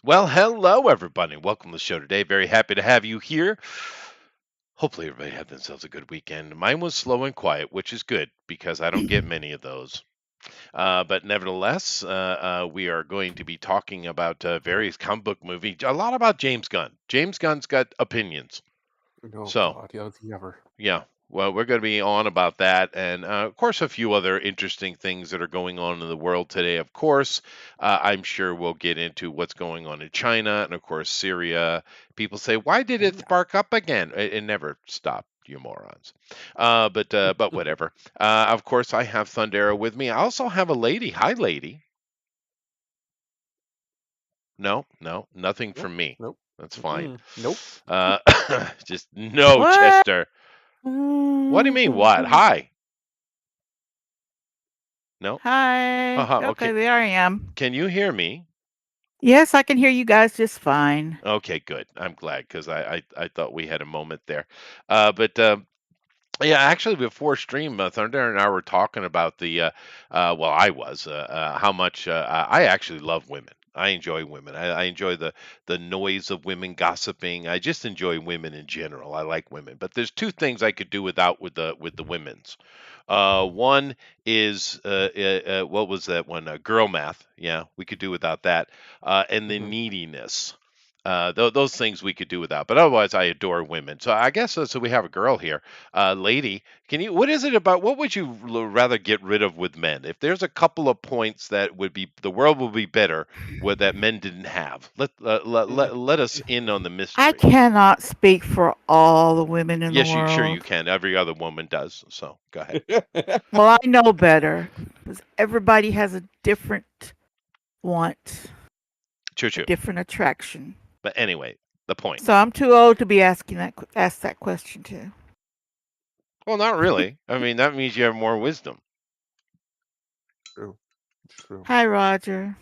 Well, hello, everybody. Welcome to the show today. Very happy to have you here. Hopefully, everybody had themselves a good weekend. Mine was slow and quiet, which is good because I don't get many of those. But nevertheless, we are going to be talking about various comic book movies, a lot about James Gunn. James Gunn's got opinions. Oh So, God, yeah, does he ever? yeah. Well, we're going to be on about that, and of course, a few other interesting things that are going on in the world today. Of course, I'm sure we'll get into what's going on in China, and of course, Syria. People say, "Why did Oh it yeah. spark up again?" It never stopped, you morons. But whatever. Of course, I have Thundera with me. I also have a lady. Hi, lady. No, no, nothing Nope. from me. Nope. That's fine. Nope. Uh, just no, What? Chester. What do you mean? What? Hi. No. Hi. Haha, Okay, okay. there I am. Can you hear me? Yes, I can hear you guys just fine. Okay, good. I'm glad because I thought we had a moment there. But yeah, actually, before stream, Thunder and I were talking about well, I was, how much I actually love women. I enjoy women. I enjoy the noise of women gossiping. I just enjoy women in general. I like women, but there's two things I could do without with the women's. One is what was that one? Girl math. Yeah, we could do without that. And the Mm-hmm. neediness. Those things we could do without, but otherwise, I adore women. So I guess so. We have a girl here, lady. Can you? What is it about? What would you rather get rid of with men? If there's a couple of points that would be the world would be better with that men didn't have. Let us in on the I mystery. cannot speak for all the women in the Yes, sure you world. can. Every other woman does. So go ahead. Well, I know better because everybody has a different want, Choo a choo. different attraction. But anyway, the point. So I'm too old to be asking ask that question too. Well, not really. I mean, that means you have more wisdom. True. It's true. Hi, Roger.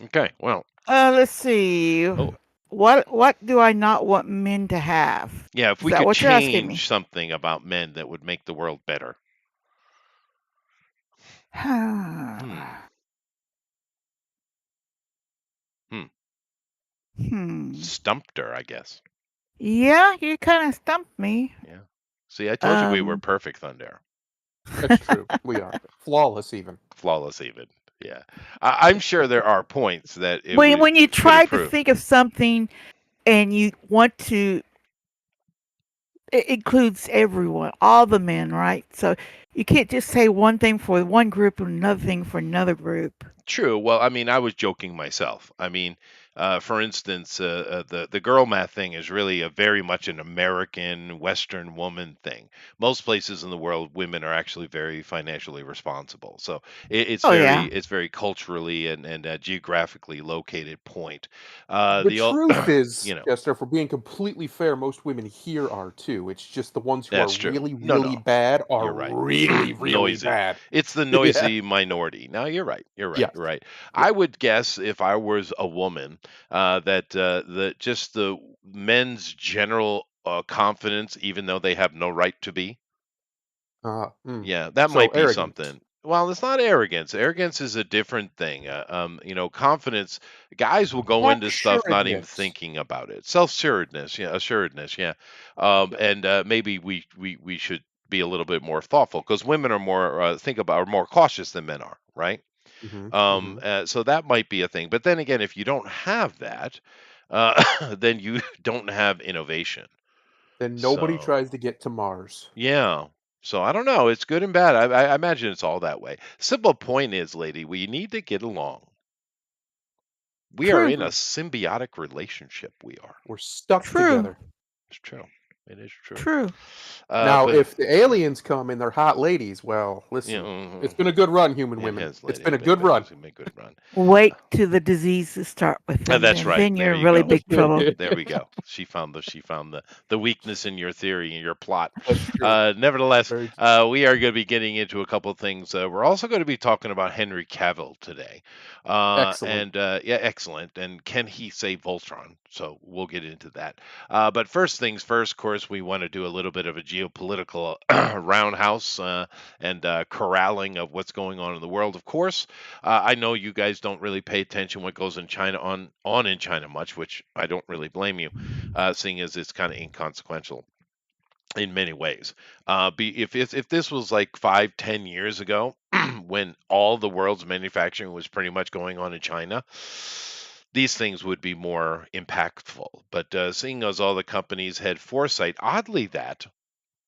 Okay. Well, Let's see. oh, What do I not want men to have? yeah. If Is we that could what you're asking me? change something about men that would make the world better. Hmm. Hmm. Hmm. Stumped her, I guess. Yeah, you kind of stumped me. Yeah. See, I told you we were Um, perfect, Thunder. That's true. We are flawless, even. Flawless, even. Yeah. I'm sure there are points that it when would when you could try to improve. think of something and you want to, it includes everyone, all the men, right? So you can't just say one thing for one group and another thing for another group. True. Well, I mean, I was joking myself. I mean, for instance, the girl math thing is really a very much an American Western woman thing. Most places in the world, women are actually very financially responsible. So Oh yeah. it's very culturally and geographically located point. The The al- truth is, you know, Chester, if we're being completely fair, most women here are too. It's just the ones who are that's true. really, No, really no, bad are you're right. really, really Noisy. bad. It's the Yeah. noisy minority. Now you're right. You're right. Yes. You're right. Yep. I would guess if I was a woman, that just the men's general confidence, even though they have no right to be. Mm. Yeah, that So might be arrogance. something. Well, it's not arrogance. Arrogance is a different thing. Confidence. Guys will go into stuff not even Self-assuredness. thinking about it. Self-assuredness. Yeah, assuredness. Yeah, Yep. and maybe we should be a little bit more thoughtful because women are more think about are more cautious than men are, right? Mm-hmm. Mm-hmm. So that might be a thing. But then again, if you don't have that, then you don't have innovation. Then nobody So tries to get to Mars. yeah. So I don't know. It's good and bad. I imagine it's all that way. Simple point is, lady, we need to get along. We are True. in a True. symbiotic relationship. We are. We're stuck True. together. It's true. It is true. True. Now, But if the aliens come and they're hot ladies, well, yeah, listen, it's been a good run, human it women. has, It's lady. been a good run. It's a good run. Wait till the diseases start with them. That's Then right. then There you're in you really go. big trouble. There we go. She found the weakness in your theory and your plot. That's true. Nevertheless, Very true. we are going to be getting into a couple of things. We're also going to be talking about Henry Cavill today, Excellent. and yeah, excellent. And can he save Voltron? So we'll get into that. But first things first, of course, course, we want to do a little bit of a geopolitical roundhouse and corralling of what's going on in the world. Of course, I know you guys don't really pay attention what goes in China on in China much, which I don't really blame you, seeing as it's kind of inconsequential in many ways. If this was like 5, 10 years ago, when all the world's manufacturing was pretty much going on in China, these things would be more impactful. But seeing as all the companies had foresight, oddly that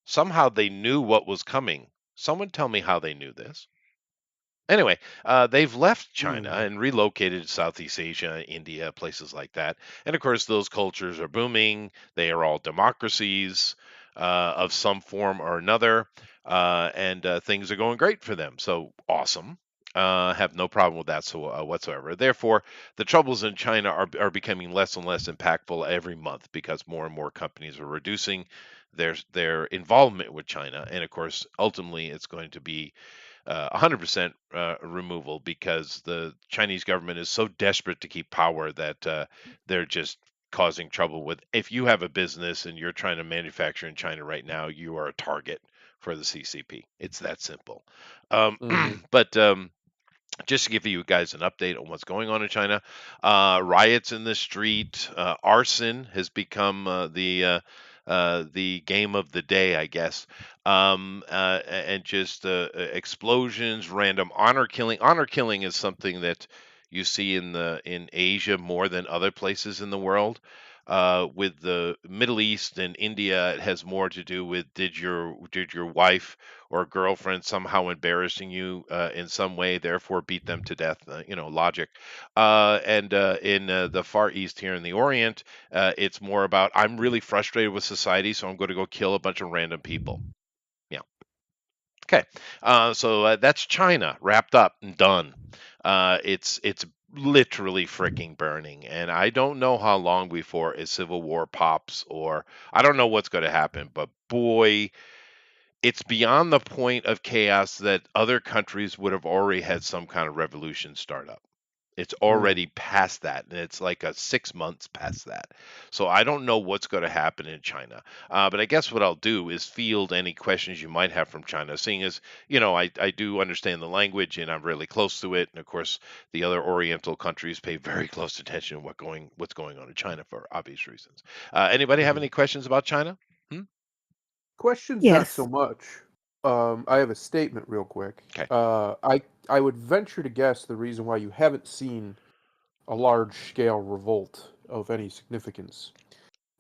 somehow they knew what was coming. Someone tell me how they knew this. Anyway, they've left China Hmm. and relocated to Southeast Asia, India, places like that. And of course, those cultures are booming. They are all democracies of some form or another, and things are going great for them. So awesome. Have no problem with that whatsoever. Therefore, the troubles in China are becoming less and less impactful every month because more and more companies are reducing their involvement with China, and of course, ultimately, it's going to be 100% removal because the Chinese government is so desperate to keep power that they're just causing trouble with. If you have a business and you're trying to manufacture in China right now, you are a target for the CCP. It's that simple. Um, Hmm. but just to give you guys an update on what's going on in China, riots in the street, arson has become the game of the day, I guess. And just explosions, random honor killing. Honor killing is something that you see in Asia more than other places in the world. With the Middle East and India, it has more to do with did your wife or girlfriend somehow embarrassing you in some way, therefore beat them to death. Logic. And in the Far East here in the Orient, it's more about I'm really frustrated with society, so I'm going to go kill a bunch of random people. Yeah. Okay. So that's China wrapped up and done. It's literally freaking burning, and I don't know how long before a civil war pops, or I don't know what's going to happen. But boy, it's beyond the point of chaos that other countries would have already had some kind of revolution start up. It's Hmm. already past that, and it's like a 6 months past that. So I don't know what's going to happen in China. But I guess what I'll do is field any questions you might have from China, seeing as I do understand the language and I'm really close to it, and of course the other Oriental countries pay very close attention to what's going on in China for obvious reasons. Anybody have Hmm. any questions about China? Hmm? Questions, not so Yes. much. I have a statement real quick. Okay, I would venture to guess the reason why you haven't seen a large scale revolt of any significance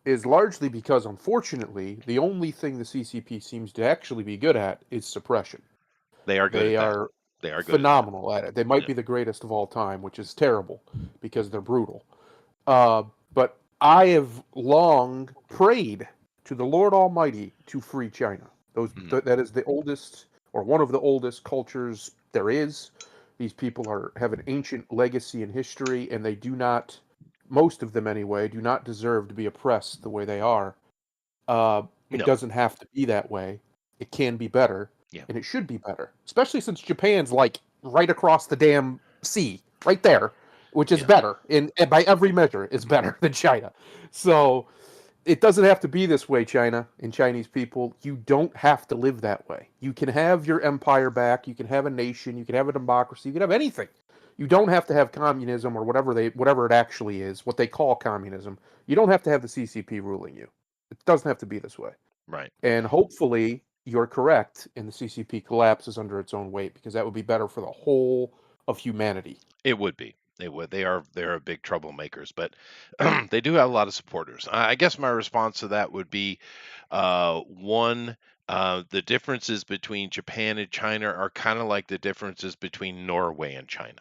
is largely because, unfortunately, the only thing the CCP seems to actually be good at is suppression. they are good They at that. are They are good at that. phenomenal at it. They might Yeah. be the greatest of all time, which is terrible because they're brutal. But I have long prayed to the Lord Almighty to free China. Mhm. That is the oldest or one of the oldest cultures there is. These people have an ancient legacy and history, and they do not, most of them anyway, do not deserve to be oppressed the way they are. It No. doesn't have to be that way. It can be better, Yeah. and it should be better, especially since Japan's like right across the damn sea, right there, which is Yeah. better and by every measure is better than China. So it doesn't have to be this way, China and Chinese people. You don't have to live that way. You can have your empire back. You can have a nation. You can have a democracy. You can have anything. You don't have to have communism or whatever it actually is, what they call communism. You don't have to have the CCP ruling you. It doesn't have to be this way. Right. And hopefully you're correct and the CCP collapses under its own weight because that would be better for the whole of humanity. It would be. They would. They are big troublemakers, but they do have a lot of supporters. I guess my response to that would be one. The differences between Japan and China are kind of like the differences between Norway and China.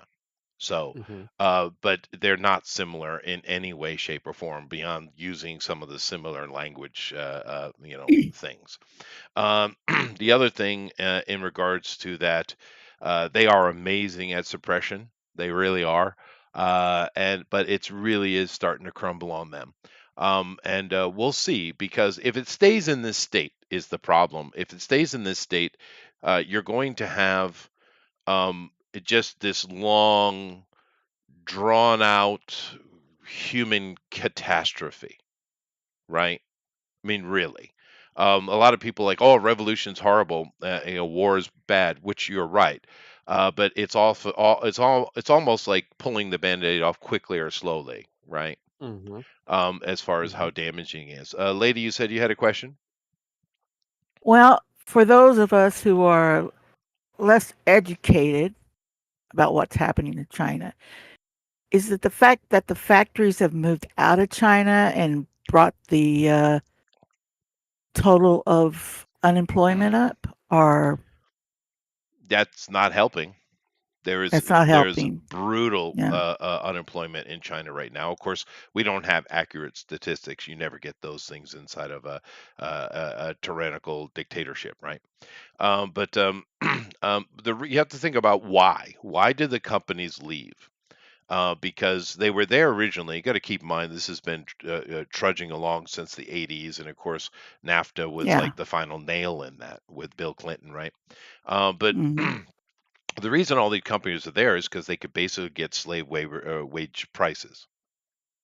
So, Hmm. but they're not similar in any way, shape, or form beyond using some of the similar language, things. The other thing in regards to that, they are amazing at suppression. They really are, and but it's really is starting to crumble on them. And we'll see because if it stays in this state is the problem. If it stays in this state, you're going to have just this long, drawn out human catastrophe, right? I mean, really. A lot of people like, oh, revolution's horrible, war is bad, which you're right. But it's also it's almost like pulling the band-aid off quickly or slowly, right? Hmm. As far as Hmm. how damaging it is. Lady, you said you had a question? Well, for those of us who are less educated about what's happening in China, is it the fact that the factories have moved out of China and brought the total of unemployment up, or That's not helping. that's not There's helping? brutal Yeah, unemployment in China right now. Of course, we don't have accurate statistics. You never get those things inside of a tyrannical dictatorship, right? But you have to think about why. Why did the companies leave? Because they were there originally. You got to keep in mind this has been trudging along since the 80s, and of course, NAFTA was yeah. like the final nail in that with Bill Clinton, right? But Hmm. the reason all these companies are there is because they could basically get wage prices,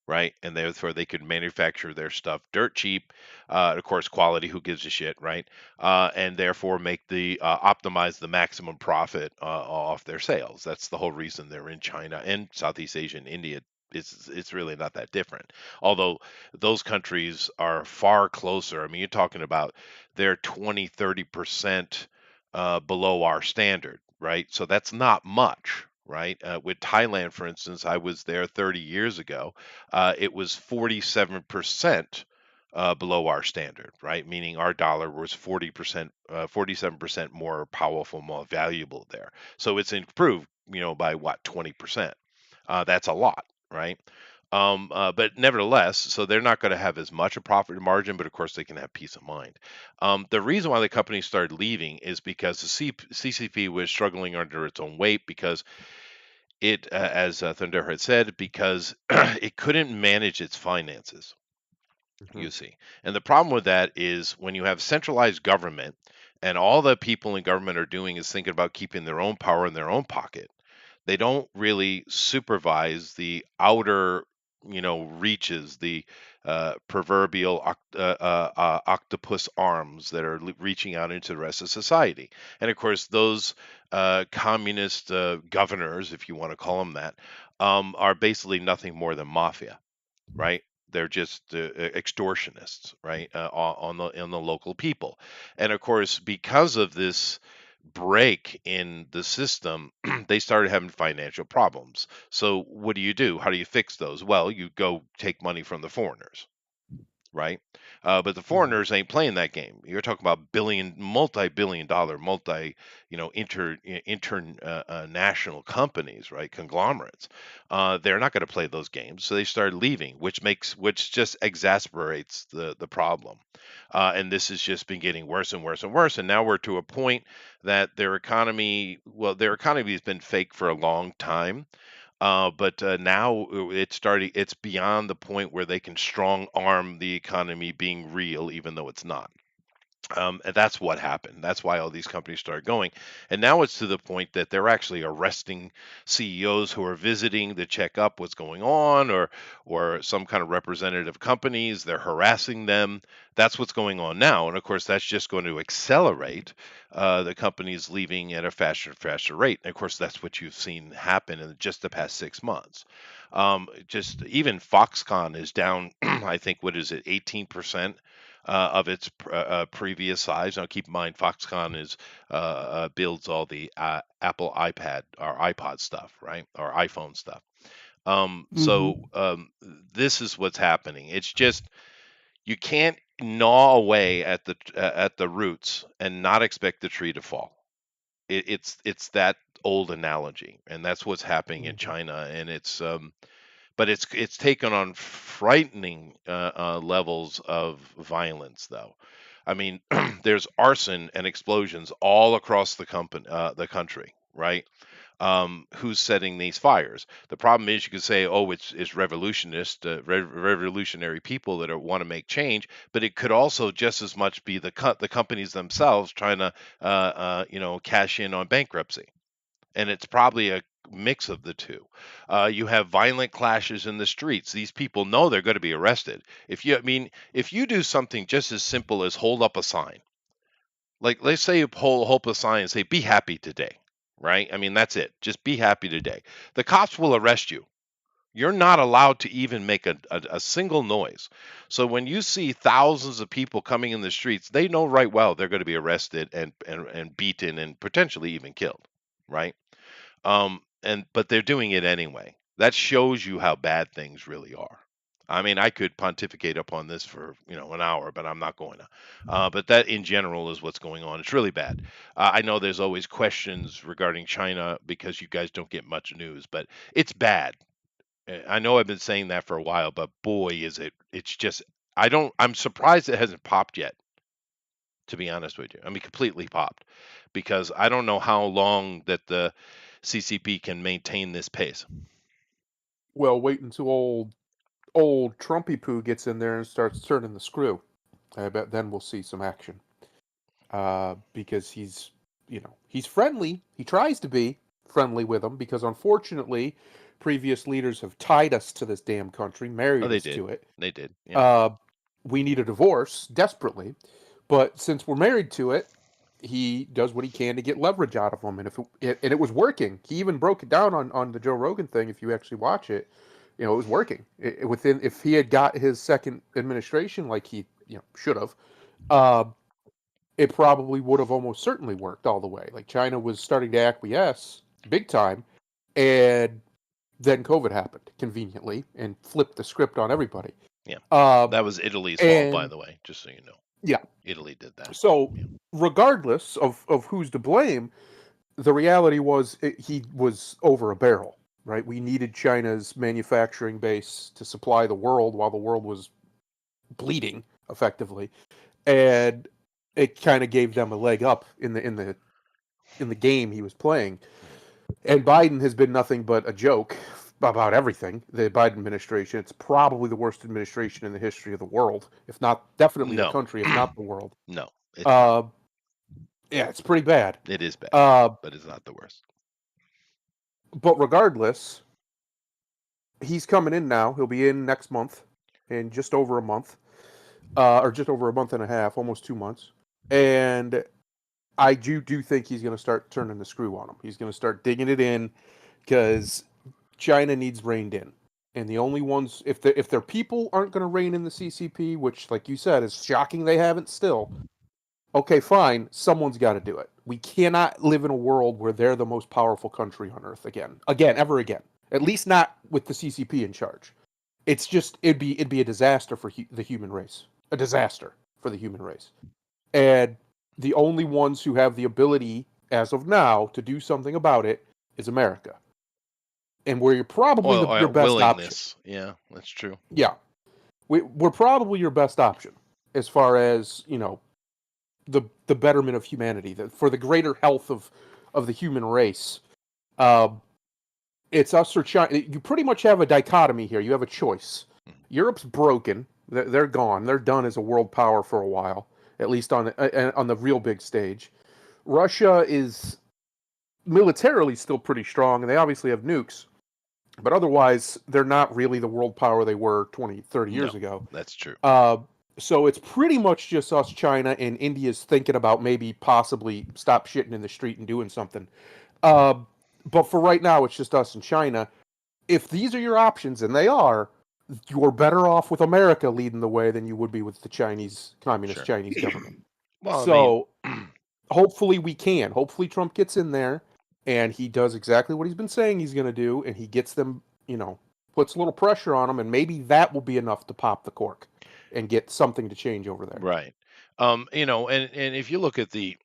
right? And therefore they could manufacture their stuff dirt cheap, of course, quality. Who gives a shit, right? And therefore make the optimize the maximum profit off their sales. That's the whole reason they're in China and Southeast Asia and India. It's really not that different. Although those countries are far closer. I mean, you're talking about they're 20, 30% below our standard, right? So that's not much, right? With Thailand, for instance, I was there 30 years ago. It was 47% below our standard, right? Meaning our dollar was 40%, 47% more powerful, more valuable there. So it's improved, by what, 20%. That's a lot, right? But nevertheless, so they're not going to have as much a profit margin, but of course they can have peace of mind. The reason why the company started leaving is because the CCP was struggling under its own weight because as Thunder had said, because it couldn't manage its finances, Hmm. you see. And the problem with that is when you have centralized government and all the people in government are doing is thinking about keeping their own power in their own pocket, they don't really supervise the outer, reaches, the proverbial octopus arms that are reaching out into the rest of society. And of course, those communist governors, if you want to call them that, are basically nothing more than mafia, right? They're just extortionists, right, on the local people, and of course, because of this break in the system, they started having financial problems. So, what do you do? How do you fix those? Well, you go take money from the foreigners, right? But the Hmm. foreigners ain't playing that game. You're talking about multi-billion dollar, international companies, right? Conglomerates. They're not going to play those games, so they started leaving, which just exasperates the problem. And this has just been getting worse and worse and worse. And now we're to a point that their economy has been fake for a long time, but now it's beyond the point where they can strong arm the economy being real, even though it's not. And that's what happened. That's why all these companies started going. And now it's to the point that they're actually arresting CEOs who are visiting to check up what's going on, or some kind of representative companies. They're harassing them. That's what's going on now. And of course, that's just going to accelerate the companies leaving at a faster rate. And of course, that's what you've seen happen in just the past 6 months. Just even Foxconn is down, I think, what is it, 18%? Of its previous size. Now, keep in mind, Foxconn builds all the Apple iPad or iPod stuff, right, or iPhone stuff. Hmm. This is what's happening. It's just you can't gnaw away at the roots and not expect the tree to fall. It's that old analogy, and that's what's happening in Hmm. China, and but it's taken on frightening levels of violence, though. I mean, there's arson and explosions all across the country, right? Who's setting these fires? The problem is, you could say, oh, it's revolutionary people that want to make change, but it could also just as much be the companies themselves trying to, cash in on bankruptcy, and it's probably a mix of the two. You have violent clashes in the streets. These people know they're going to be arrested. I mean, if you do something just as simple as hold up a sign, like let's say you hold up a sign and say, "Be happy today," right? I mean, that's it. Just be happy today. The cops will arrest you. You're not allowed to even make a single noise. So when you see thousands of people coming in the streets, they know right well they're going to be arrested and beaten and potentially even killed, right? And but they're doing it anyway. That shows you how bad things really are. I mean, I could pontificate upon this for an hour, but I'm not going to. But that in general is what's going on. It's really bad. I know there's always questions regarding China because you guys don't get much news, but it's bad. I know I've been saying that for a while, but boy, is it! It's just I'm surprised it hasn't popped yet. To be honest with you, I mean completely popped because I don't know how long that the CCP can maintain this pace. Well, wait until old Trumpy poo gets in there and starts turning the screw. I bet then we'll see some action. Because he's friendly. He tries to be friendly with them because unfortunately, previous leaders have tied us to this damn country, Oh, married they us did. to it. They did. Yeah. Uh, we need a divorce desperately, but since we're married to it, he does what he can to get leverage out of them, and it was working. He even broke it down on the Joe Rogan thing. If you actually watch it, it was working. Within if he had got his second administration like he should have, uh, it probably would have almost certainly worked all the way. Like China was starting to acquiesce big time, and then COVID happened conveniently and flipped the script on everybody. Yeah. Uh, That was Italy's fault, by and the way, just so you know. yeah, Italy did that. so Yeah. regardless of who's to blame, the reality was he was over a barrel, right? We needed China's manufacturing base to supply the world while the world was bleeding effectively, and it kind of gave them a leg up in the game he was playing. Mhm. And Biden has been nothing but a joke about everything. The Biden administration, it's probably the worst administration in the history of the world, if not definitely the No. country, if not the world. No, it's not. Uh, yeah, it's pretty bad. It is bad, Uh, but it's not the worst. but regardless, he's coming in now. He'll be in next month, in just over a month, or just over a month and a half, almost 2 months. And I do think he's going to start turning the screw on him. He's going to start digging it in because China needs reined in. And the only ones, if their people aren't going to rein in the CCP, which, like you said, is shocking they haven't still, okay, fine, someone's got to do it. We cannot live in a world where they're the most powerful country on earth ever again. At least not with the CCP in charge. It's just it'd be a disaster for the human race. A disaster for the human race. And the only ones who have the ability as of now to do something about it is America. And we're probably Well, your best option. willingness. Yeah, that's true. Yeah. We're probably your best option as far as, the betterment of humanity, for the greater health of the human race. Um, it's us or China. You pretty much have a dichotomy here. You have a choice. Mhm. Europe's broken. They're gone. They're done as a world power for a while, at least on the real big stage. Russia is militarily still pretty strong, and they obviously have nukes. But otherwise, they're not really the world power they were 20, 30 No, years ago. that's true. So it's pretty much just us, China, and India's thinking about maybe possibly stop shitting in the street and doing something. Uh, but for right now, it's just us and China. If these are your options, and they are, you're better off with America leading the way than you would be with the communist Sure. Chinese government. Well, I mean, So hopefully we can. Hopefully Trump gets in there and he does exactly what he's been saying he's going to do, and he gets them, puts a little pressure on them, and maybe that will be enough to pop the cork and get something to change over there. right. And if you look at the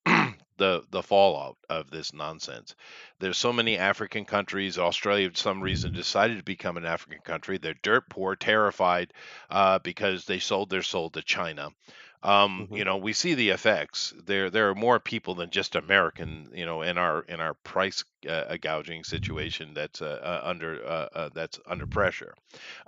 the fallout of this nonsense, there's so many African countries. Australia, for some reason, decided to become an African country. They're dirt poor, terrified, because they sold their soul to China. Hmm. We see the effects. There are more people than just American, in our price a gouging situation that's under pressure.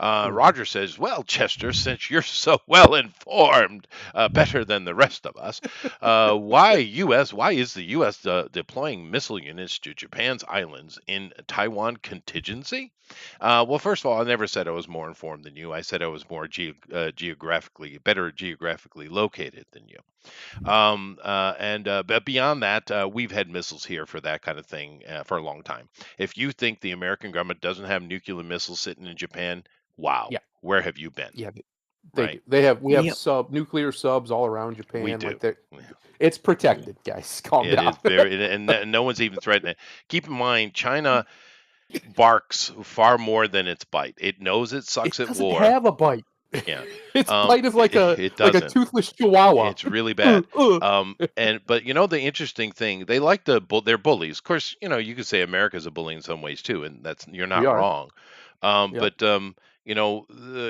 Mhm. Roger says, "Well, Chester, since you're so well informed, better than the rest of us, why U.S. Why is the U.S. Deploying missile units to Japan's islands in Taiwan contingency?" Well, first of all, I never said I was more informed than you. I said I was more geographically located than you. But beyond that, we've had missiles here for that kind of thing for a long time. If you think the American government doesn't have nuclear missiles sitting in Japan, wow, Yeah, where have you been? yeah, they Right? do. We have Yep. nuclear subs all around We Japan. do. Like that, Yeah. it's protected, guys. Calm It down. is very, and no one's even threatening it. Keep in mind, China barks far more than its bite. It knows it It sucks at doesn't war. have a bite. Yeah. Its bite is It like a doesn't. toothless chihuahua. It's really Uh, bad. uh. But the interesting thing, they like they're bullies. Of course, you could say America's a bully in some ways too, and you're We not are. wrong. Yep. But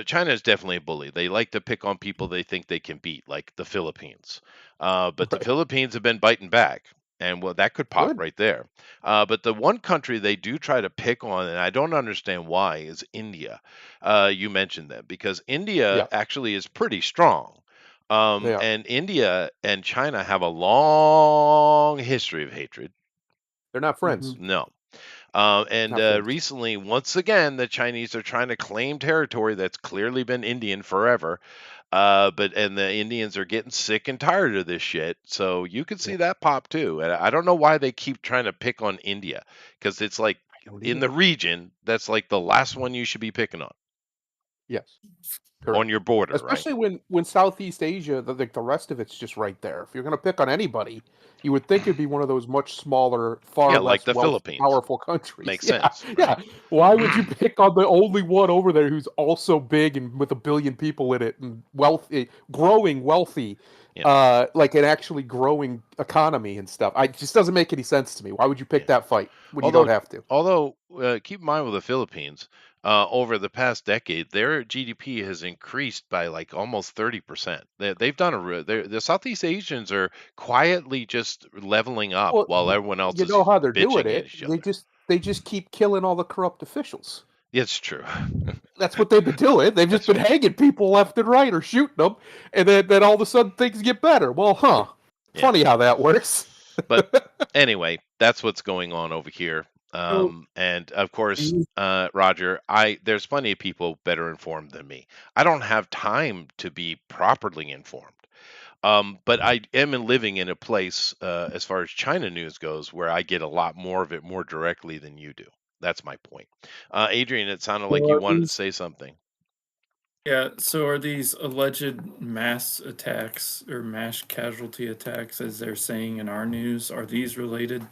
China is definitely a bully. They like to pick on people they think they can beat, like the Philippines. But the Right. Philippines have been biting back, and well, that could pop Good. right there. But the one country they do try to pick on, and I don't understand why, is India. You mentioned that because India Yeah, actually is pretty strong. they are. And India and China have a long history of hatred. They're not friends. Hmm. No. And Not friends. recently, once again, the Chinese are trying to claim territory that's clearly been Indian forever. And the Indians are getting sick and tired of this shit. So you could see Yep. that pop too. And I don't know why they keep trying to pick on India because it's like I don't in either. the region, that's like the last one you should be picking Yes. on Correct. your border, right? Especially when Southeast Asia, the rest of it's just right there. If you're going to pick on anybody, you would think it'd be one of those much smaller, far Yeah, like less the wealth Philippines. powerful countries. Makes Yeah, sense, right? yeah. Why would you pick on the only one over there who's also big and with a billion people in it and wealthy, growing wealthy, Yeah. like an actually growing economy and stuff? It just doesn't make any sense to me. Why would you pick Yeah. that fight when you don't Although, have to? keep in mind with the Philippines, over the past decade, their GDP has increased by like almost 30%. They've done the Southeast Asians are quietly just leveling up Well, while everyone else you is know how they're doing bitching at it. each other. They just keep killing all the corrupt officials. Yeah, it's true. That's what they've been doing. They've just That's been true. hanging people left and right or shooting them, and then all of a sudden things get better. Well, huh? Yeah. Funny how that works. But anyway, that's what's going on over here. So, And of course, you- Roger, I there's plenty of people better informed than me. I don't have time to be properly informed. But I am living in a place, as far as China news goes, where I get a lot more of it more directly than you do. That's my point. Adrian, it sounded like so you are wanted to these, say something. Yeah, so are these alleged mass attacks or mass casualty attacks, as they're saying in our news, are these related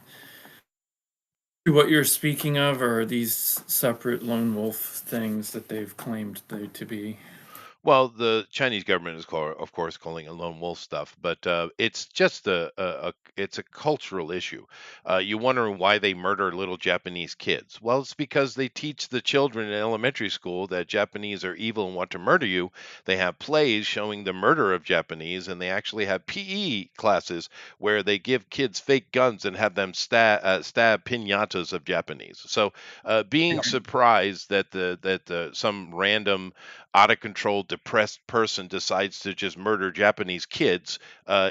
to what you're speaking of, or are these separate lone wolf things that they've claimed they to be? Well, the Chinese government is, of course, calling it lone wolf stuff, but it's just it's a cultural issue. You wondering why they murder little Japanese kids? Well, it's because they teach the children in elementary school that Japanese are evil and want to murder you. They have plays showing the murder of Japanese, and they actually have PE classes where they give kids fake guns and have them stab pinatas of Japanese. So, being Yep. surprised that some random out of control, depressed person decides to just murder Japanese kids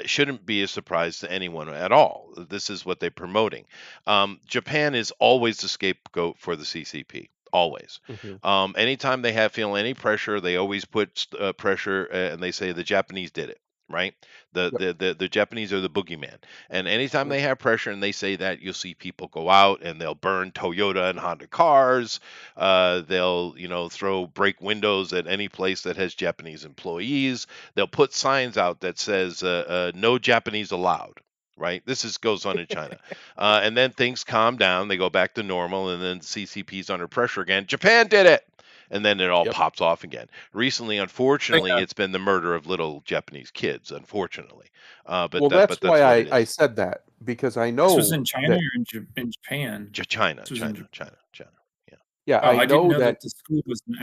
shouldn't be a surprise to anyone at all. This is what they're promoting. Japan is always the scapegoat for the CCP. Always. Mhm. Anytime they have feel any pressure, they always put pressure, and they say the Japanese did it. Right, Yep. the Japanese are the boogeyman, and anytime Yep. they have pressure and they say that, you'll see people go out and they'll burn Toyota and Honda cars. They'll, break windows at any place that has Japanese employees. They'll put signs out that says "No Japanese allowed." Right. Goes on in China, and then things calm down. They go back to normal, and then CCP's under pressure again. Japan did it, and then it all Yep. pops off again. Recently, unfortunately, it's been the murder of little Japanese kids. Unfortunately, Well, that's but why that's what it I is. said that because I This was know in China that. or in Japan? China, This was in China, Japan. China, China. Yeah. Yeah, Oh, I I didn't know know that. that the school was an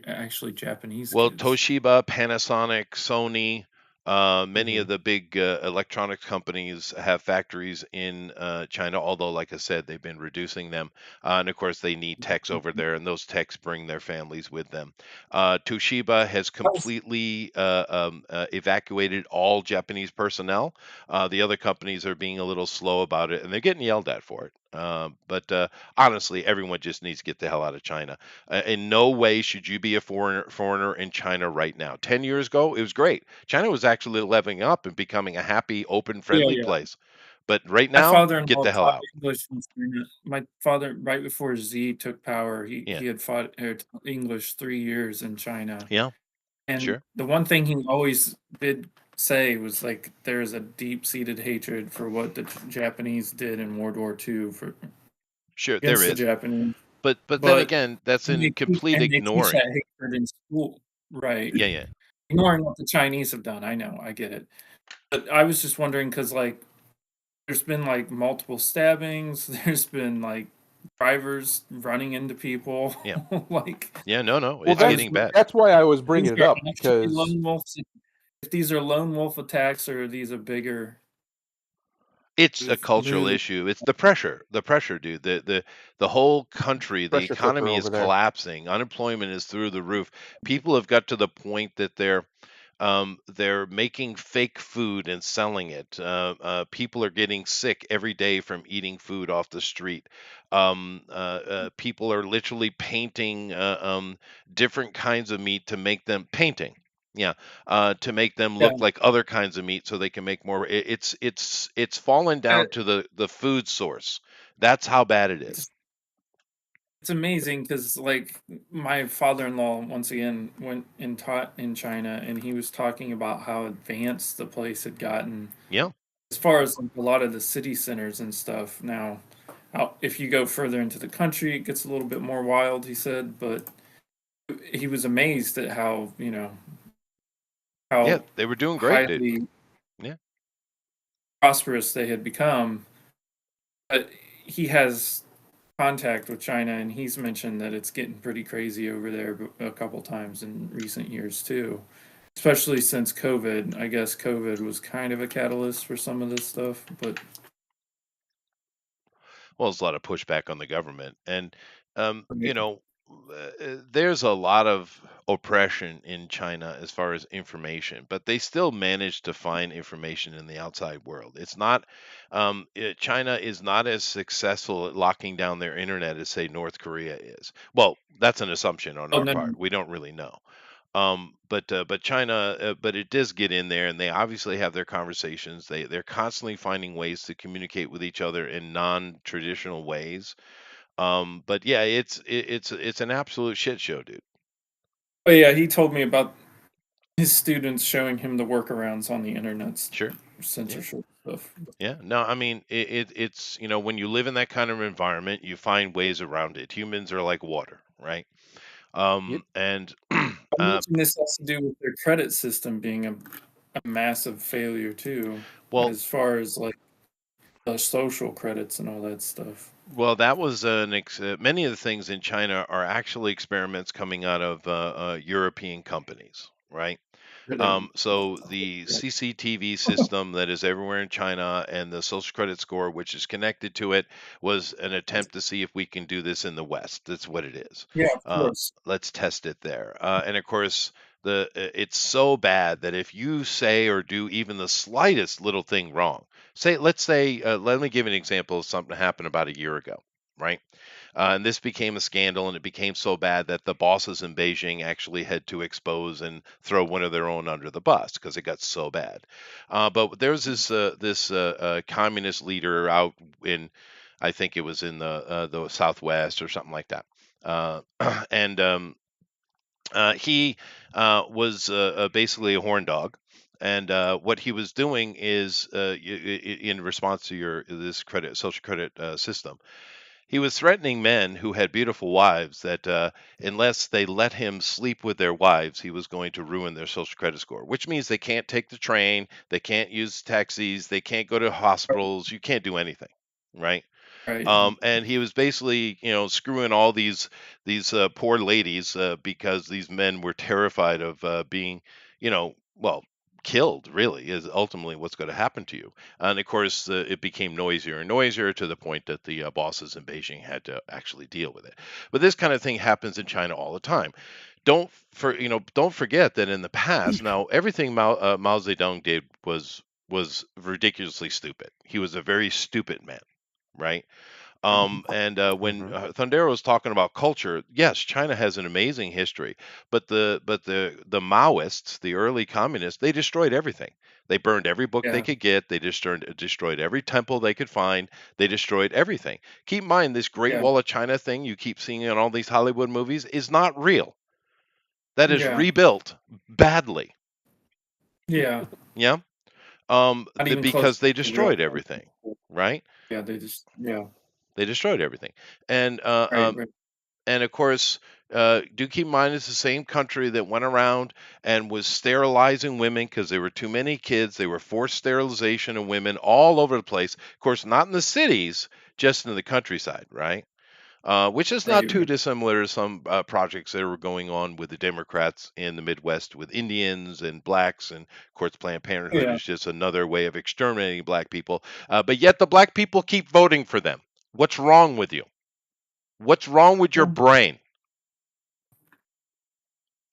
actually Japanese Well, kids. Toshiba, Panasonic, Sony, Many of Hmm. the big electronics companies have factories in China, although, like I said, they've been reducing them. And of course, they need techs over there, and those techs bring their families with them. Toshiba has I was, completely evacuated all Japanese personnel. The other companies are being a little slow about it, and they're getting yelled at for it. But honestly, everyone just needs to get the hell out of China. In no way should you be a foreigner in China right now. 10 years ago, it was great. China was actually leveling up and becoming a happy, open, yeah, friendly yeah. place. But right My now, get father-in-law the hell taught out. English in China. My father, right before Z took power, Yeah, he had taught English 3 years in China. yeah, And sure, the one thing he always did say was like there's a deep-seated hatred for what the Japanese did in World War II for sure, there against the is. Japanese. But then But again, that's in complete they teach ignoring. that hatred in school, right? Yeah, yeah, Ignoring what the Chinese have done. I know, I get it. But I was just wondering because like there's been like multiple stabbings. There's been like drivers running into people. yeah, Like yeah. No, no, Well, it's I was getting wondering bad. that's why I was if bringing these it are up actually because lone wolves. If these are lone wolf attacks or are these a bigger It's a cultural move? issue. It's the pressure, dude. The whole country, the pressure cooker economy is over there. collapsing. Unemployment is through the roof. People have got to the point that they're making fake food and selling it. People are getting sick every day from eating food off the street. People are literally painting different kinds of meat to make them painting. Yeah, to make them Yeah, look like other kinds of meat, so they can make more. It's fallen uh, down to the food source. That's how bad it is. it's it's amazing because like my father-in-law once again went and taught in China, and he was talking about how advanced the place had gotten Yeah, as far as like a lot of the city centers and stuff. Now, out if you go further into the country, it gets a little bit more wild. He said, but he was amazed at how yeah, how they were doing great, dude. highly Yeah. prosperous they had become. But he has contact with China, and he's mentioned that it's getting pretty crazy over there a couple times in recent years too. Especially since COVID. I guess COVID was kind of a catalyst for some of this stuff, but Well, there's a lot of pushback on the government, and you know, there's a lot of oppression in China as far as information, but they still manage to find information in the outside world. It's not China is not as successful at locking down their internet as say North Korea is. Well, that's an assumption on oh our no, no, part. We don't really know. But China, but it does get in there, and they obviously have their conversations. They're constantly finding ways to communicate with each other in non-traditional ways. But yeah, it's an absolute shit show, dude. but yeah, he told me about his students showing him the workarounds on the internet's Sure. Yeah. censorship stuff. Yeah. No, I mean it's when you live in that kind of environment, you find ways around it. Humans are like water, right? Yep. And I uh, imagine this has to do with their credit system being a massive failure too, well, as far as like the social credits and all that stuff. that was many of the things in China are actually experiments coming out of European companies, right? So the CCTV system that is everywhere in China and the social credit score, which is connected to it, was an attempt to see if we can do this in the West. That's what it is. Yeah, of Uh, course. let's test it there. And of course, it's so bad that if you say or do even the slightest little thing wrong, let's say, let me give an example of something that happened about a year ago, right? And this became a scandal, and it became so bad that the bosses in Beijing actually had to expose and throw one of their own under the bus because it got so bad. But there's this communist leader out in, I think it was in the Southwest or something like that, and he was basically a horn dog. And what he was doing is, in response to your this credit social credit system, he was threatening men who had beautiful wives that unless they let him sleep with their wives, he was going to ruin their social credit score, which means they can't take the train, they can't use taxis, they can't go to hospitals, you can't do anything, right? Right. And he was basically, screwing all these poor ladies because these men were terrified of being, well, killed, really, is ultimately what's going to happen to you. And of course, it became noisier and noisier to the point that the bosses in Beijing had to actually deal with it. But this kind of thing happens in China all the time. Don't forget that in the past, now everything Mao Zedong did was ridiculously stupid. He was a very stupid man, right? And when Hmm. Thundera was talking about culture, yes, China has an amazing history, but the Maoists, the early communists, they destroyed everything. They burned every book they Yeah. could get. They destroyed every temple they could find. They destroyed everything. Keep in mind, this Great Yeah. Wall of China thing you keep seeing in all these Hollywood movies is not real. That is Yeah. rebuilt badly. Yeah. Yeah. Not even close Because they to real destroyed time. everything, right? Yeah, they just They destroyed everything, and right. and of course, do keep in mind it's the same country that went around and was sterilizing women because there were too many kids. They were forced sterilization of women all over the place. Of course, not in the cities, just in the countryside, right? Which is not Right. too dissimilar to some projects that were going on with the Democrats in the Midwest with Indians and blacks. And of course, Planned Parenthood Yeah. is just another way of exterminating black people. But yet the black people keep voting for them. What's wrong with you? What's wrong with your Well, brain?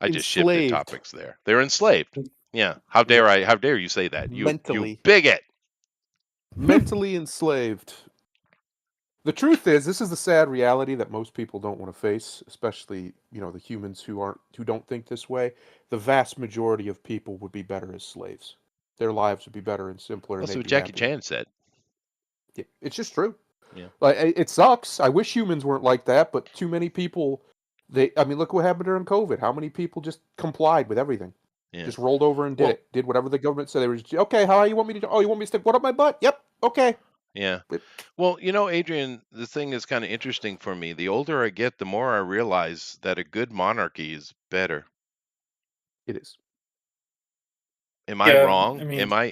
I just shifted Enslaved. topics there. They're enslaved. Yeah. How dare Yep. I? How dare you say that? You Mentally. bigot. Mentally enslaved. The truth is, this is the sad reality that most people don't want to face, especially, the humans who don't think this way. The vast majority of people would be better as slaves. Their lives would be better and simpler and That's they'd what be Jackie happier. Chan said. Yeah, it's just true. Yeah. Like it sucks. I wish humans weren't like that, but too many people I mean, look what happened during COVID. How many people just complied with everything? Yeah. Just rolled over and did Well, it. Did whatever the government said. They were just, okay, how you want me to do? Oh, you want me to stick what up my butt? Yep. Okay. yeah. It, Well, Adrian, the thing is kind of interesting for me. The older I get, the more I realize that a good monarchy is better. it is. Am I yeah. wrong? I mean, Am I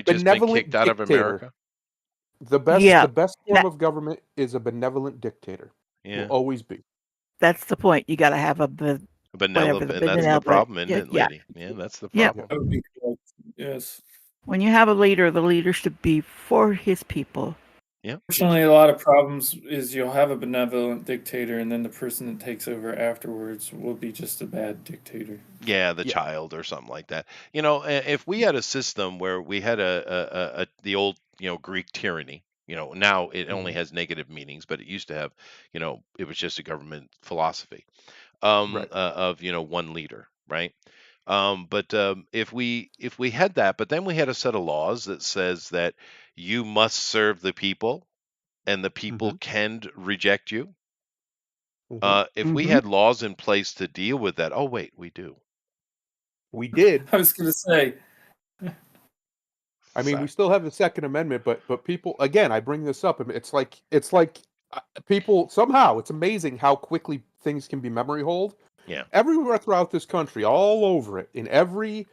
just been Benevolent kicked out of dictator. America? Yeah, The best form that of government is a benevolent dictator. Will Yeah. always be. that's the point. You got to have whatever the And that's the benevolent. problem, isn't Yeah, it, yeah, lady? Yeah, that's the yeah. Yeah. problem. that would be correct. Yes. When you have a leader, the leader should be for his people. Yeah. Fortunately, a lot of problems is you'll have a benevolent dictator, and then the person that takes over afterwards will be just a bad dictator. Yeah, the Yeah. child or something like that. If we had a system where we had the old, Greek tyranny, now it only Hmm. has negative meanings, but it used to have, it was just a government philosophy Right. of, one leader, right? But if we had that, but then we had a set of laws that says that you must serve the people and the people Hmm. can reject you. Hmm. If we Hmm. had laws in place to deal with that, oh wait, we do. We did. I was gonna say, I mean, we Sorry. still have the Second Amendment, but people again, I bring this up. It's like people somehow it's amazing how quickly things can be memory hold. Yeah. Everywhere throughout this country, all over it, in every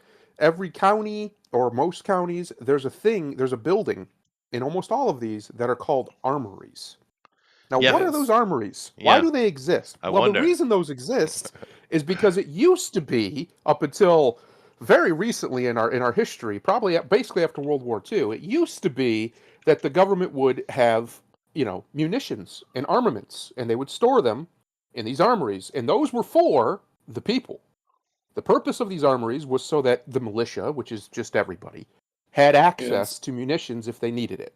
county or most counties, there's a building in almost all of these that are called armories. Now, Yeah. what are those yes, armories? Why Yeah. do they exist? I Well, the wonder. reason those exist is because it used to be up until very recently in our history, probably basically after World War II, it used to be that the government would have, munitions and armaments and they would store them in these armories, and those were for the people. The purpose of these armories was so that the militia, which is just everybody, had yes, access to munitions if they needed it.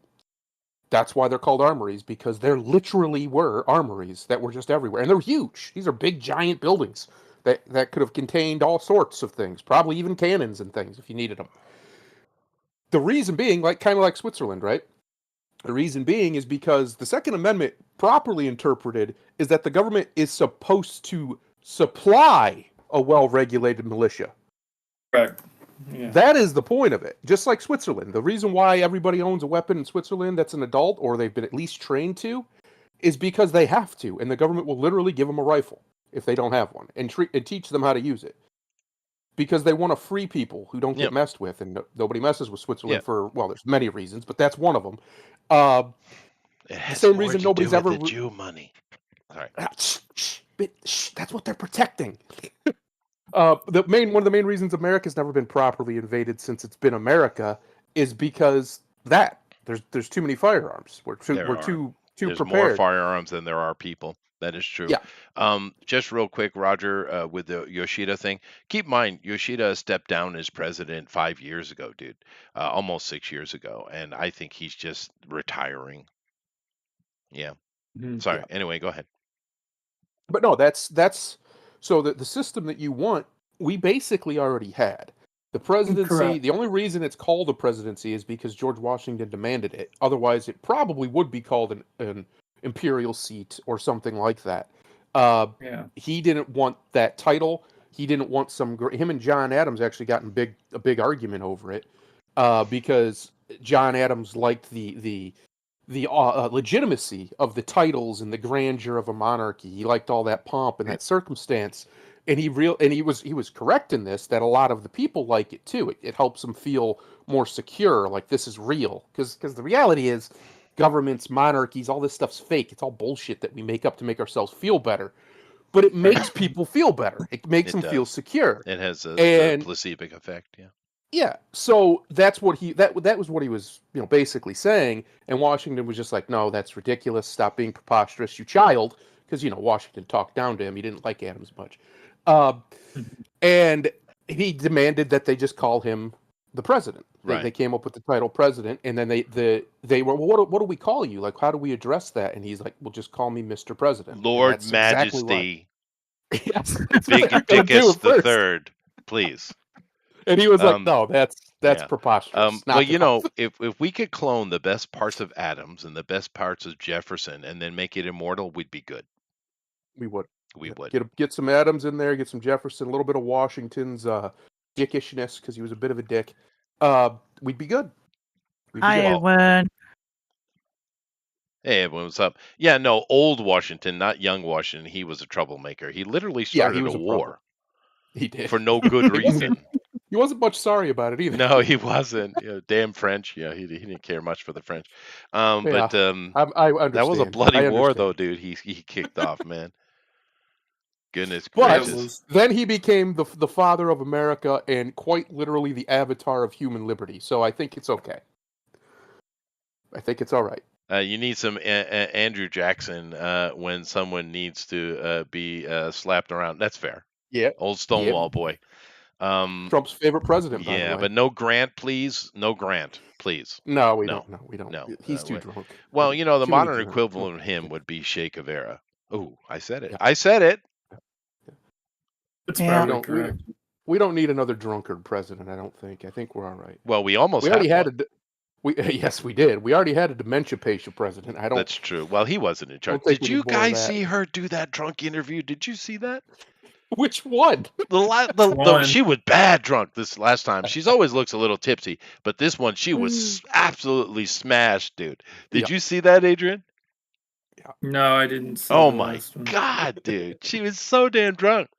That's why they're called armories, because there literally were armories that were just everywhere. And they're huge. These are big, giant buildings that could have contained all sorts of things, probably even cannons and things if you needed them. The reason being, kind of like Switzerland, right? The reason being is because the Second Amendment, properly interpreted, is that the government is supposed to supply a well regulated militia. correct. Yeah, That is the point of it. Just like Switzerland. The reason why everybody owns a weapon in Switzerland that's an adult or they've been at least trained to is because they have to, and the government will literally give them a rifle if they don't have one and teach them how to use it because they want to free people who don't get Yep. messed with, and nobody messes with Switzerland Yep. for, well, there's many reasons, but that's one of them. Uh, It the has same more reason to do nobody's with ever. the Jew money. All right. That's what they're protecting. One of the main reasons America's never been properly invaded since it's been America is because there's too many firearms. We're too There's more prepared. firearms than there are people. That is true. Yeah. Just real quick, Roger, with the Yoshida thing, keep in mind Yoshida stepped down as president 5 years ago, dude, almost 6 years ago, and I think he's just retiring. Yeah. Sorry. Yeah. Anyway, go ahead. But no, that's so the system that you want, we basically already had. The presidency, Correct. the only reason it's called a presidency is because George Washington demanded it. Otherwise, it probably would be called an imperial seat or something like that. Yeah. He didn't want that title. He didn't want him and John Adams actually got in a big argument over it because John Adams liked the legitimacy of the titles and the grandeur of a monarchy. He liked all that pomp and that circumstance, and he was correct in this that a lot of the people like it too. It helps them feel more secure, like this is real. Because the reality is, governments, monarchies, all this stuff's fake. It's all bullshit that we make up to make ourselves feel better. But it makes people feel better. It makes them feel secure. It has the And placebo effect. Yeah. yeah, so that's what that was what he was, basically saying. And Washington was just like, no, that's ridiculous. Stop being preposterous, you child. Because Washington talked down to him. He didn't like Adams much, and he demanded that they just call him the president. Right. They came up with the title president, and then they were, well, what do we call you? Like, how do we address that? And he's like, well, just call me Mr. President. Lord Majesty, yes, Big the Third, please. And he was like, no, that's preposterous. Well, if we could clone the best parts of Adams and the best parts of Jefferson and then make it immortal, we'd be good. We would. We would. Get some Adams in there, get some Jefferson, a little bit of Washington's dickishness, because he was a bit of a dick. We'd be good. Hi, everyone. Hey, everyone, what's up? Yeah, no, old Washington, not young Washington. He was a troublemaker. He literally started a war. He did. For no good reason. He wasn't much sorry about it either. No, he wasn't. Damn French. Yeah, he didn't care much for the French. But I understand. That was a bloody war, though, dude. He kicked off, man. Goodness gracious. Then he became the father of America and quite literally the avatar of human liberty. So I think it's okay. I think it's all right. You need some Andrew Jackson when someone needs to be slapped around. That's fair. Yeah. Old Stonewall boy. Trump's favorite president, by the way. But no Grant, please. No Grant, please. No, we don't. No, we don't. No, he's too drunk. Well, the modern equivalent of him would be Che Guevara. Oh, I said it. Yeah. I said it. It's probably correct. We don't need another drunkard president, I don't think. I think we're all right. Well, we already had yes, we did. We already had a dementia patient president. That's true. Well, he wasn't in charge. Did you guys see her do that drunk interview? Did you see that? Which one? She was bad drunk this last time. She's always looks a little tipsy, but this one she was absolutely smashed, dude. Did you see that, Adrian? Yeah. No, I didn't see Oh my God, dude. She was so damn drunk.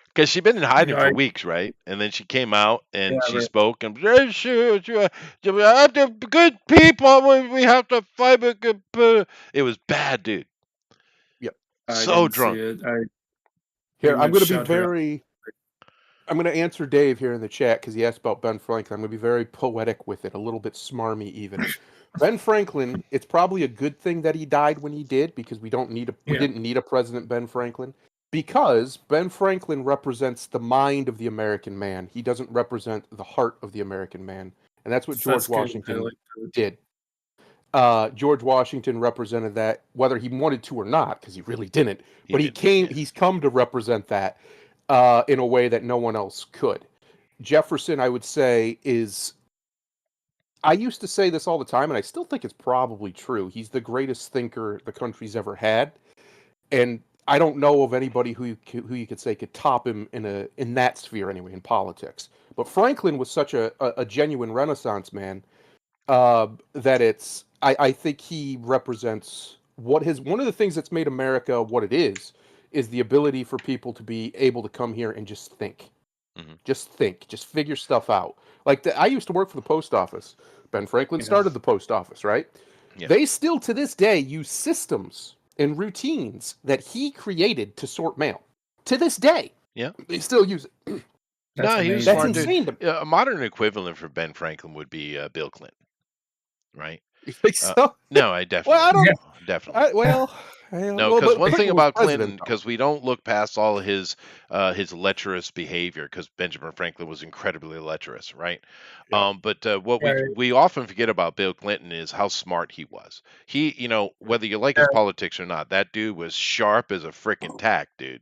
Because she'd been in hiding for weeks, right? And then she came out and she spoke and we have to good people. We have to fight. It was bad, dude. Yep. So drunk. Here, I'm going to be very. I'm going to answer Dave here in the chat because he asked about Ben Franklin. I'm going to be very poetic with it, a little bit smarmy even. Ben Franklin. It's probably a good thing that he died when he did because we didn't need a President Ben Franklin. Because Ben Franklin represents the mind of the American man. He doesn't represent the heart of the American man. And that's what George Washington did. George Washington represented that, whether he wanted to or not, because he really didn't. But he's come to represent that in a way that no one else could. Jefferson, I would say, I used to say this all the time, and I still think it's probably true. He's the greatest thinker the country's ever had. And I don't know of anybody who you could say could top him in that sphere anyway, in politics. But Franklin was such a genuine Renaissance man that I think he represents one of the things that's made America what it is the ability for people to be able to come here and just think. Mm-hmm. Just figure stuff out. Like I used to work for the post office. Ben Franklin started the post office, right? Yeah. They still to this day use systems and routines that he created to sort mail to this day. Yeah. They still use it. That's No, he was That's smart amazing. dude. insane to me. Yeah, a modern equivalent for Ben Franklin would be Bill Clinton, right? You think Uh, so? no, I Well, I definitely don't. do. Definitely. Well, No, because but one thing Clinton was about president Clinton, though. because we don't look past all his lecherous behavior, because Benjamin Franklin was incredibly lecherous, right? Yeah. But what we Right. we often forget about Bill Clinton is how smart he was. He, whether you like his Yeah. politics or not, that dude was sharp as a frickin' tack, dude.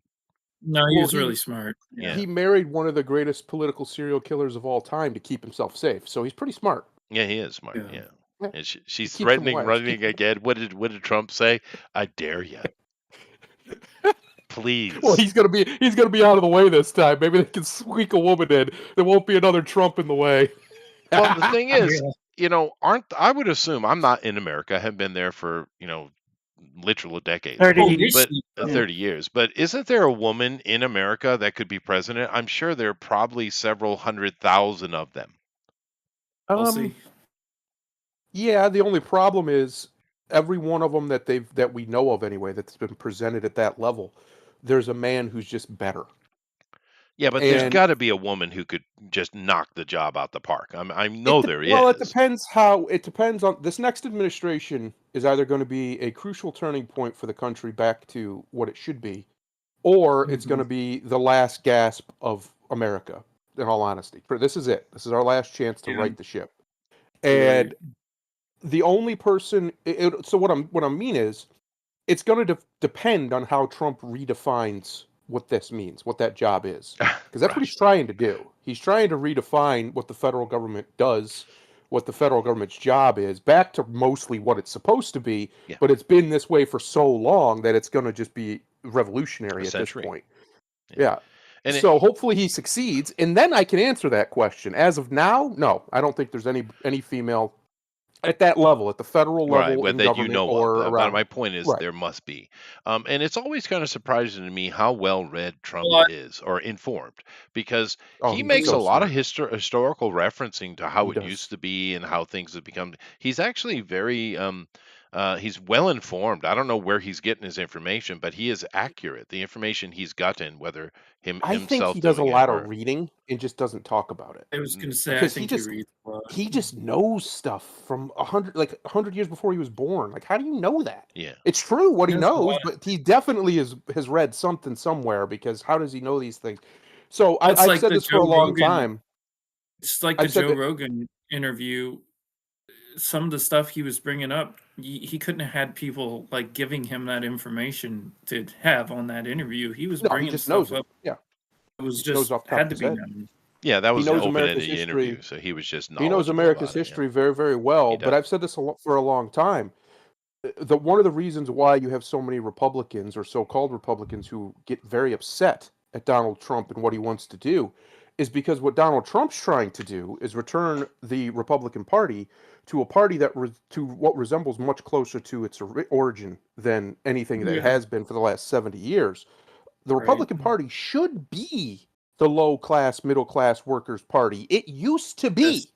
No, he Well, was really smart. Yeah, he married one of the greatest political serial killers of all time to keep himself safe. So he's pretty smart. yeah, he is smart. Yeah. Yeah, Yeah. and He she's keeps him threatening away. She running keeps him. again. What did Trump say? I dare you, Well, please. he's gonna be out of the way this time. Maybe they can squeak a woman in. There won't be another Trump in the way. Well, the thing is, Yeah. aren't I would assume I'm not in America. I haven't been there for literal decades, 30 Oh, years. this but is, Yeah. 30 years. But isn't there a woman in America that could be president? I'm sure there are probably several 100,000 of them. we'll see. Yeah. The only problem is every one of them that we know of anyway that's been presented at that level. There's a man who's just better. Yeah, but there's And got to be a woman who could just knock the job out the park. I know there well, it is. depends on this next administration is either going to be a crucial turning point for the country back to what it should be, or it's going Mhm. to be the last gasp of America. In all honesty, this is it. This is our last chance to Yeah. right the ship. You're right. And the only person. So what I mean is, it's going to depend on how Trump redefines what this means, what that job is. Because that's what Right. he's trying to do. He's trying to redefine what the federal government does, what the federal government's job is, back to mostly what it's supposed to be. Yeah. But it's been this way for so long that it's going to just be A revolutionary at this century. point. Yeah. Yeah. And So hopefully he succeeds, and then I can answer that question. As of now, no, I don't think there's any female at that level, at the federal right, level well, in that you government know of. or But around. my point is, Right. there must be. And it's always kind of surprising to me how well read Trump Well, is or informed, because Oh, he he's makes a so lot of smart. historical referencing to how He it does. used to be and how things have become. He's actually he's well informed. I don't know where he's getting his information, but he is accurate. The information he's gotten, whether I think himself he does a doing it lot of or reading and just doesn't talk about it I was gonna say, I because think he reads a lot. he just knows stuff from 100 years before he was born. Like, how do you know that? yeah. It's true what He he knows a knows, lot. but he definitely has read something somewhere because how does he know these things? So Well, it's I've like said the this for a Joe long Rogan. time. It's like the I've said Joe that. Rogan interview. Some of the stuff he was bringing up, he couldn't have had people like giving him that information to have on that interview. He was No, he bringing just knows stuff it. up. Yeah, It was knows just off the top had of to his be head. known. Yeah, that He was an knows America's open-ended history. interview, so he was just He knows knowledgeable America's about it. Yeah, history very, very well. he But does. I've said this for a long time. One of the reasons why you have so many Republicans or so-called Republicans who get very upset at Donald Trump and what he wants to do is because what Donald Trump's trying to do is return the Republican Party to a party to what resembles much closer to its origin than anything that it Yeah. has been for the last 70 years. The Right. Republican Party should be the low class, middle class workers' party. It used to Yes. be Should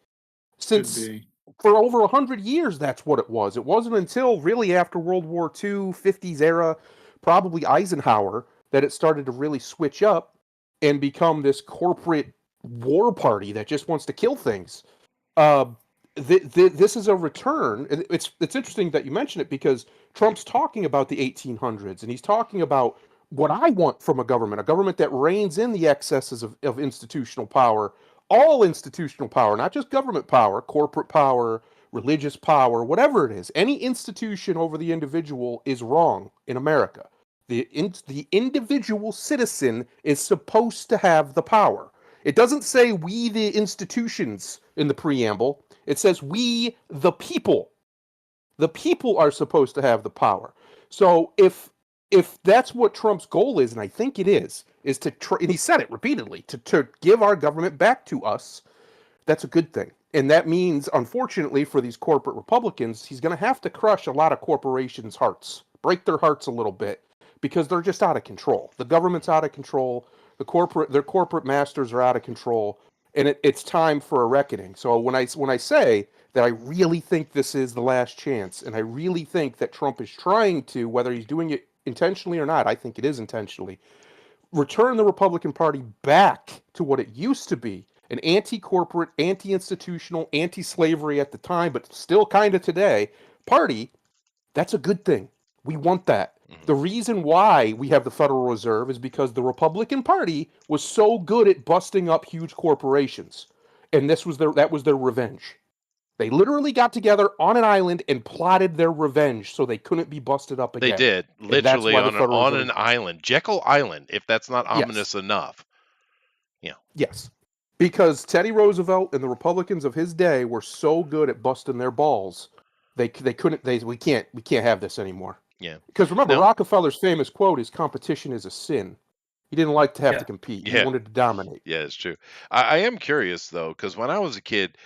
since be. for over 100 years. That's what it was. It wasn't until really after World War II, 50s era, probably Eisenhower, that it started to really switch up and become this corporate war party that just wants to kill things. Uh, this is a return. It's interesting that you mention it because Trump's talking about the 1800s and he's talking about what I want from a government that reins in the excesses of institutional power, all institutional power, not just government power, corporate power, religious power, whatever it is. Any institution over the individual is wrong in America. The individual citizen is supposed to have the power. It doesn't say we, the institutions, in the preamble. It says we, the people. The people are supposed to have the power. So if that's what Trump's goal is, and I think it is to and he said it repeatedly, to give our government back to us, that's a good thing. And that means, unfortunately, for these corporate Republicans, he's going to have to crush a lot of corporations' hearts, break their hearts a little bit, because they're just out of control. The government's out of control. Their corporate masters are out of control, and it's time for a reckoning. So when I say that I really think this is the last chance, and I really think that Trump is trying to, whether he's doing it intentionally or not, I think it is intentionally, return the Republican Party back to what it used to be, an anti-corporate, anti-institutional, anti-slavery at the time, but still kind of today, party, that's a good thing. We want that. Mhm. The reason why we have the Federal Reserve is because the Republican Party was so good at busting up huge corporations. And that was their revenge. They literally got together on an island and plotted their revenge so they couldn't be busted up They again. did, And that's literally why the on Federal an Reserve. island, Jekyll Island, if that's not Yes. ominous enough. Yeah. Yes. Because Teddy Roosevelt and the Republicans of his day were so good at busting their balls, we can't have this anymore. Yeah. Because remember, Now- Rockefeller's famous quote is "Competition is a sin." He didn't like to have to compete. He Yeah. wanted to dominate. Yeah, it's true. I am curious though, because when I was a kid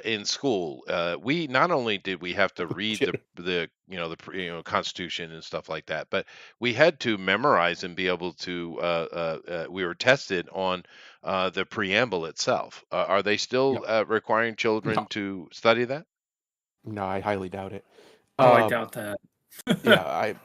in school, we not only did we have to read the Constitution and stuff like that, but we had to memorize and be able to. We were tested on the preamble itself. Are they still requiring children to study that? No, I highly doubt it. Oh, I doubt that. Yeah,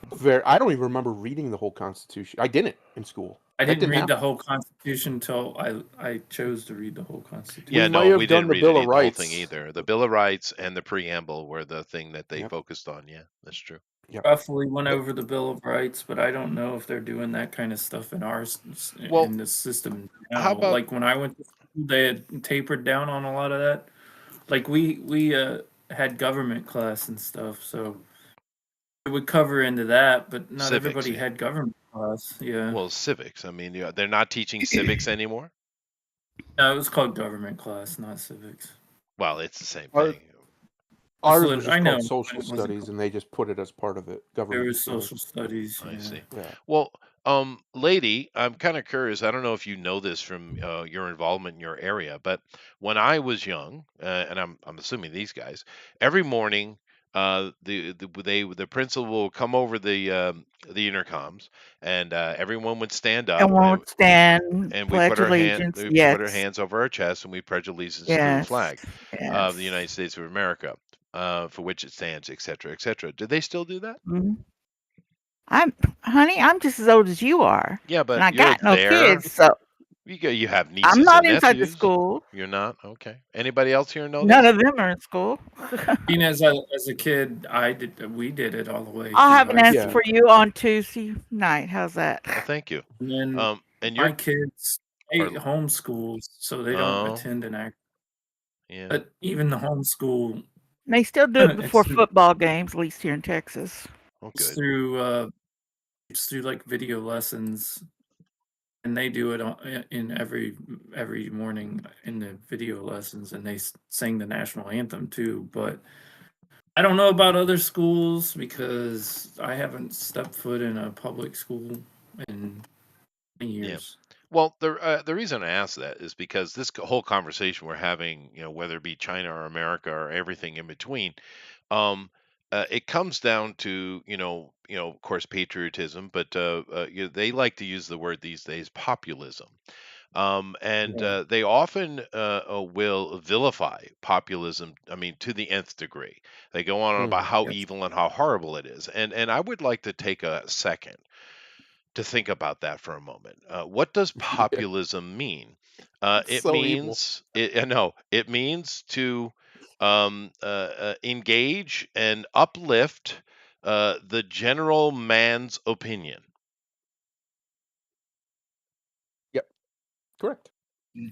I don't even remember reading the whole Constitution. I didn't in school. I That didn't read happen. the whole Constitution until I chose to read the whole Constitution. Yeah, We might no, have we done didn't the read Bill of the whole Rights. thing either. The Bill of Rights and the preamble were the thing that they Yep. focused on. Yeah, that's true. Roughly went over the Bill of Rights, but I don't know if they're doing that kind of stuff in Well, in the system now. how about- like when I went to school, they had tapered down on a lot of that. Like we had government class and stuff, so it would cover into that, but not Civics, everybody yeah. had government class. Yeah. Well, civics. I mean, they're not teaching civics anymore. No, it was called government class, not civics. Well, it's the same Our- thing. Ours lit- was just I know, called but social it wasn't studies, called- and they just put it as part of it. There Government. was social studies. I yeah. see. Yeah. Well, lady, I'm kind of curious. I don't know if you know this from your involvement in your area, but when I was young, and I'm assuming these guys, every morning, the principal will come over the intercoms, and everyone would stand up, And won't stand, and we pledge put our allegiance. we Yes. put our hands over our chest, and we pledge allegiance to the Yes. flag Yes. of the United States of America, for which it stands, et cetera, et cetera. Do they still do that? Mhm. Honey, I'm just as old as you are. Yeah, but And I you're got no there. kids, so You have nieces I'm not and inside the nephews. school. You're not? Okay. Anybody else here know None this? of them are in school. Being as a kid, we did it all the way. I'll through have an high answer school. for you on Tuesday night. How's that? Well, thank you. And then And my you're kids they Are- homeschool, so they don't Oh. attend an act. yeah. But even the homeschool They still do it It's before through- football games, at least here in Texas. Oh, it's good. through like video lessons, and they do it in every morning in the video lessons, and they sing the national anthem too. But I don't know about other schools because I haven't stepped foot in a public school in many years. Well, the reason I ask that is because this whole conversation we're having, whether it be China or America or everything in between, it comes down to, of course, patriotism, but they like to use the word these days, populism. And Yeah. they often will vilify populism, I mean, to the nth degree. They go on about how Yes. evil and how horrible it is. And I would like to take a second to think about that for a moment. What does populism mean? It So evil. means it means to engage and uplift the general man's opinion. Correct.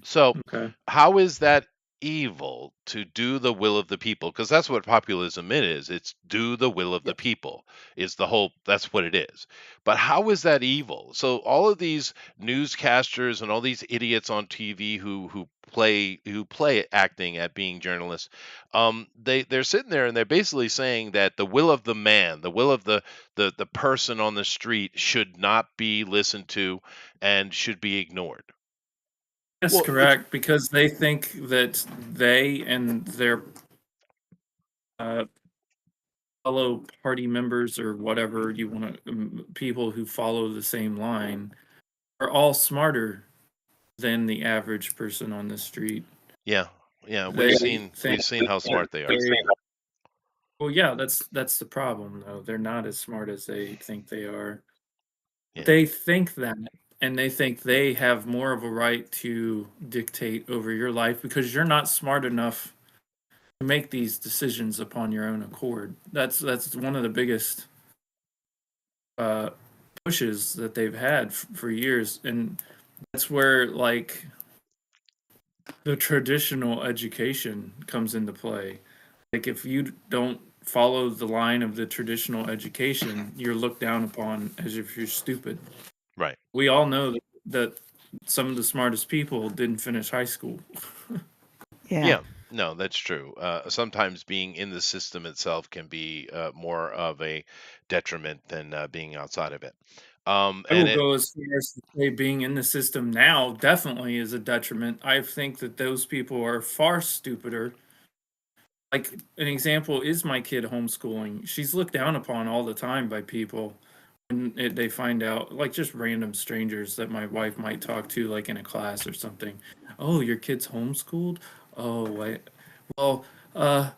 So Okay. how is that evil to do the will of the people? Because that's what populism is. It's do the will of the people is the whole, that's what it is. But how is that evil? So all of these newscasters and all these idiots on TV who play acting at being journalists, they're sitting there and they're basically saying that the will of the man, the will of the person on the street should not be listened to and should be ignored. That's Well, correct, because they think that they and their fellow party members or whatever you want to, people who follow the same line, are all smarter than the average person on the street. Yeah, They we've seen think how smart they are. Well, yeah, that's the problem, though. They're not as smart as they think they are. Yeah. They think that, and they think they have more of a right to dictate over your life because you're not smart enough to make these decisions upon your own accord. That's one of the biggest uh, pushes that they've had for years, and that's where like the traditional education comes into play. Like if you don't follow the line of the traditional education, you're looked down upon as if you're stupid. Right. We all know that some of the smartest people didn't finish high school. Yeah. Yeah. No, that's true. Sometimes being in the system itself can be more of a detriment than being outside of it. I And will it, go as far as to say being in the system now definitely is a detriment. I think that those people are far stupider. Like an example is my kid homeschooling. She's looked down upon all the time by people when they find out, like just random strangers that my wife might talk to, like in a class or something. Oh, your kid's homeschooled? Oh, wait. Well, uh,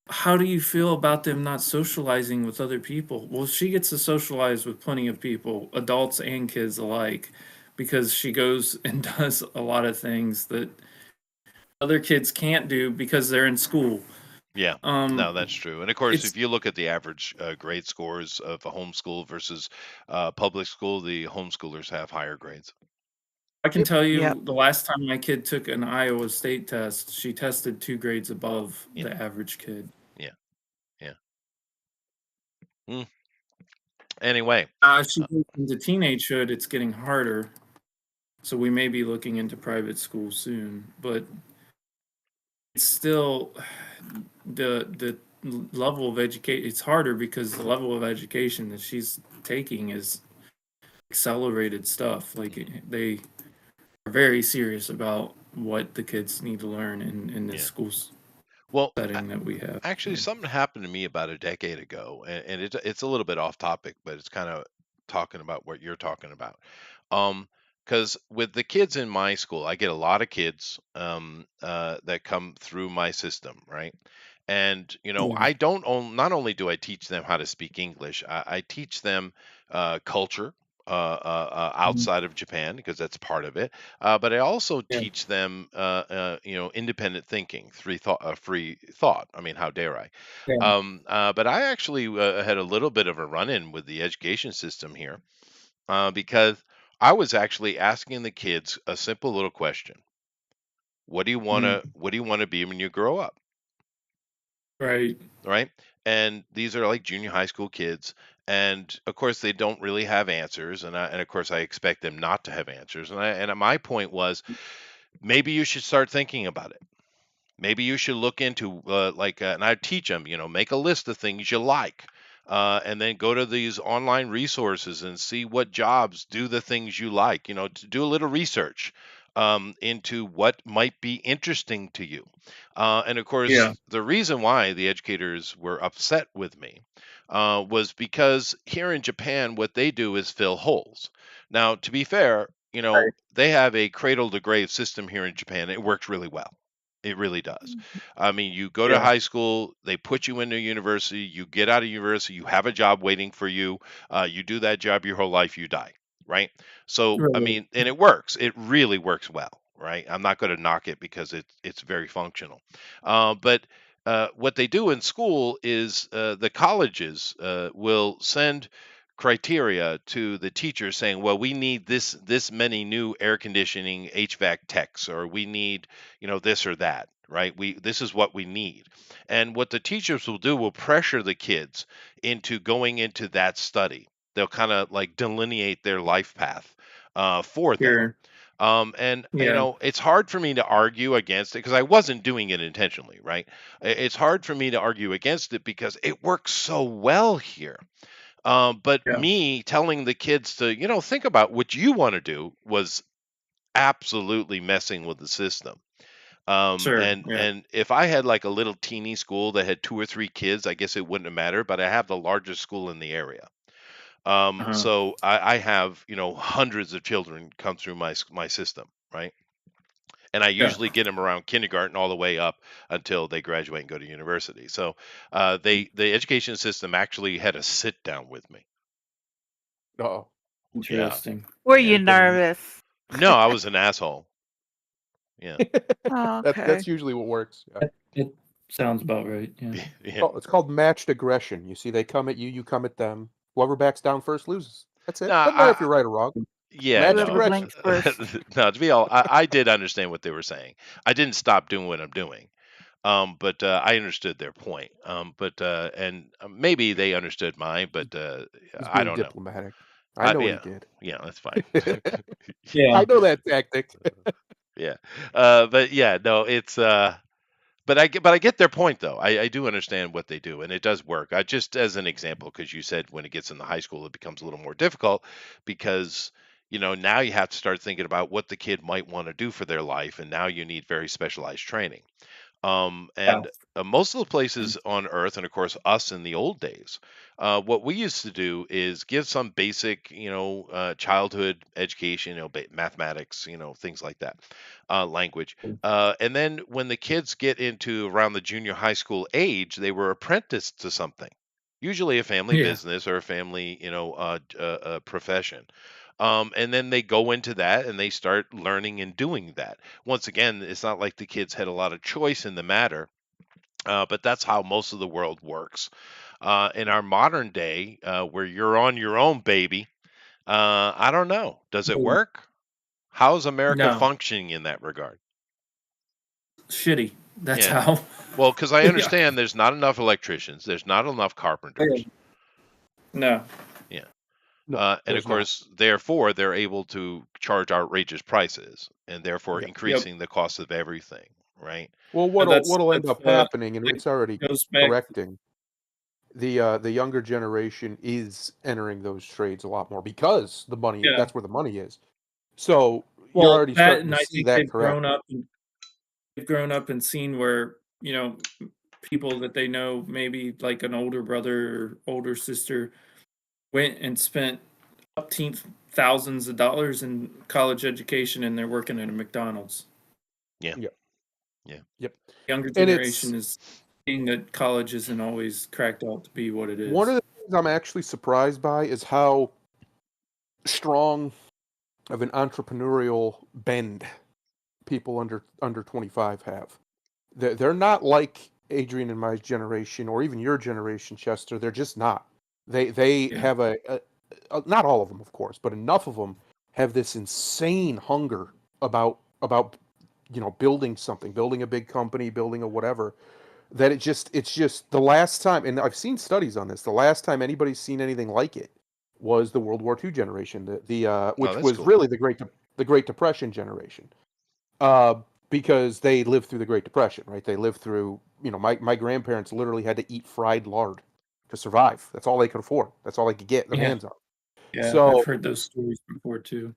how do you feel about them not socializing with other people? Well, she gets to socialize with plenty of people, adults and kids alike, because she goes and does a lot of things that other kids can't do because they're in school. yeah, Um, no, that's true. And of course, it's if you look at the average grade scores of a homeschool versus public school, the homeschoolers have higher grades. I can Yep. tell Yep. you the last time my kid took an Iowa State test, she tested 2 grades above Yeah, the average kid. yeah, yeah. Mm. Anyway, As she goes into teenagehood, it's getting harder. So we may be looking into private school soon, but it's still the level of education. It's harder because the level of education that she's taking is accelerated stuff. Like they are very serious about what the kids need to learn in this yeah. school Well, setting that we have actually, here. something happened to me about a decade ago, and it's a little bit off topic, but it's kind of talking about what you're talking about. Because with the kids in my school, I get a lot of kids that come through my system, right? And Yeah, I don't own, not only do I teach them how to speak English, I teach them culture. mhm, Outside of Japan, because that's part of it, but I also yeah, teach them, independent thinking, free thought. I mean, how dare I? yeah. But I actually had a little bit of a run-in with the education system here because I was actually asking the kids a simple little question: Mhm. What do you want to be when you grow up? Right. Right? And these are like junior high school kids. And of course, they don't really have answers, and of course, I expect them not to have answers. And my point was, maybe you should start thinking about it. Maybe you should look into and I teach them, make a list of things you like, and then go to these online resources and see what jobs do the things you like. To do a little research into what might be interesting to you. And of Yeah. course, the reason why the educators were upset with me was because here in Japan, what they do is fill holes. Now, to be fair, Right. they have a cradle to grave system here in Japan. It works really well. It really does. I mean, you go to Yeah. high school, they put you into university, you get out of university, you have a job waiting for you. You do that job your whole life, you die, right? So, I Right. mean, and it works. It really works well, right? I'm not going to knock it because it's very functional. But what they do in school is the colleges will send criteria to the teachers saying, well, we need this many new air conditioning HVAC techs, or we need this or that, right? We This is what we need. And what the teachers will do will pressure the kids into going into that study. They'll kind of like delineate their life path for them. Sure. And Yeah. it's hard for me to argue against it because I wasn't doing it intentionally, right? It's hard for me to argue against it because it works so well here. But Yeah. me telling the kids to, think about what you want to do was absolutely messing with the system. Sure. And Yeah. and if I had like a little teeny school that had 2 or 3 kids, I guess it wouldn't have mattered. But I have the largest school in the area, Uh-huh. so I have hundreds of children come through my system, right? And I Yeah. usually get them around kindergarten all the way up until they graduate and go to university. So the education system actually had a sit down with me. Uh-oh. Yeah. Interesting. Were Yeah. you nervous? No, I was an asshole. Yeah. Oh, That's okay. usually what works. Yeah. It sounds about right. Yeah. Yeah. It's called matched aggression. You see, they come at you, you come at them. Whoever backs down first loses. That's No, it. Doesn't matter if you're right or wrong. yeah, Matched no. Whoever aggression. blinks first. No, to be all, I did understand what they were saying. I didn't stop doing what I'm doing. But I understood their point. Maybe they understood mine, but He's I being don't know. diplomatic. I know what he Yeah, did. yeah, that's fine. Yeah. I know that tactic. Yeah, but yeah, no, it's but I get their point though. I do understand what they do, and it does work. I just as an example, because you said when it gets in the high school, it becomes a little more difficult because now you have to start thinking about what the kid might want to do for their life, and now you need very specialized training. Yeah. And most of the places on Earth, and of course us in the old days, what we used to do is give some basic, childhood education, mathematics, things like that, language. And then when the kids get into around the junior high school age, they were apprenticed to something, usually a family Yeah. business or a family, profession. And then they go into that and they start learning and doing that. Once again, it's not like the kids had a lot of choice in the matter, but that's how most of the world works. In our modern day, where you're on your own, baby, I don't know. Does it work? How's America No. functioning in that regard? Shitty. That's Yeah. how. Well, because I Yeah. understand there's not enough electricians, there's not enough carpenters. No. Yeah. No, And of there's not. course, therefore, they're able to charge outrageous prices and therefore Yep. increasing the cost of everything, right? Well, what'll end up happening, and like, it's already goes back. correcting. The younger generation is entering those trades a lot more because the money Yeah. that's where the money is. So you're Well, already that starting and to I see think that they've correct. grown up and seen where people that they know, maybe like an older brother or older sister, went and spent upteen thousands of dollars in college education, and they're working at a McDonald's. Yeah. Yep. Yeah. Yep. Younger And generation is seeing that college isn't always cracked out to be what it is. one of the things I'm actually surprised by is how strong of an entrepreneurial bend people under 25 have. They're not like Adrian and my generation, or even your generation, Chester. They're just not. They Yeah. have a not all of them, of course, but enough of them have this insane hunger about building something, building a big company, building a whatever. That it's just the last time, and I've seen studies on this. The last time anybody's seen anything like it was the World War II generation, which that's was cool. really the Great Depression generation. Uh, because they lived through the Great Depression, right? They lived through, my grandparents literally had to eat fried lard to survive. That's all they could afford. That's all they could get their Yeah. hands on. Yeah, So I've heard those stories before too.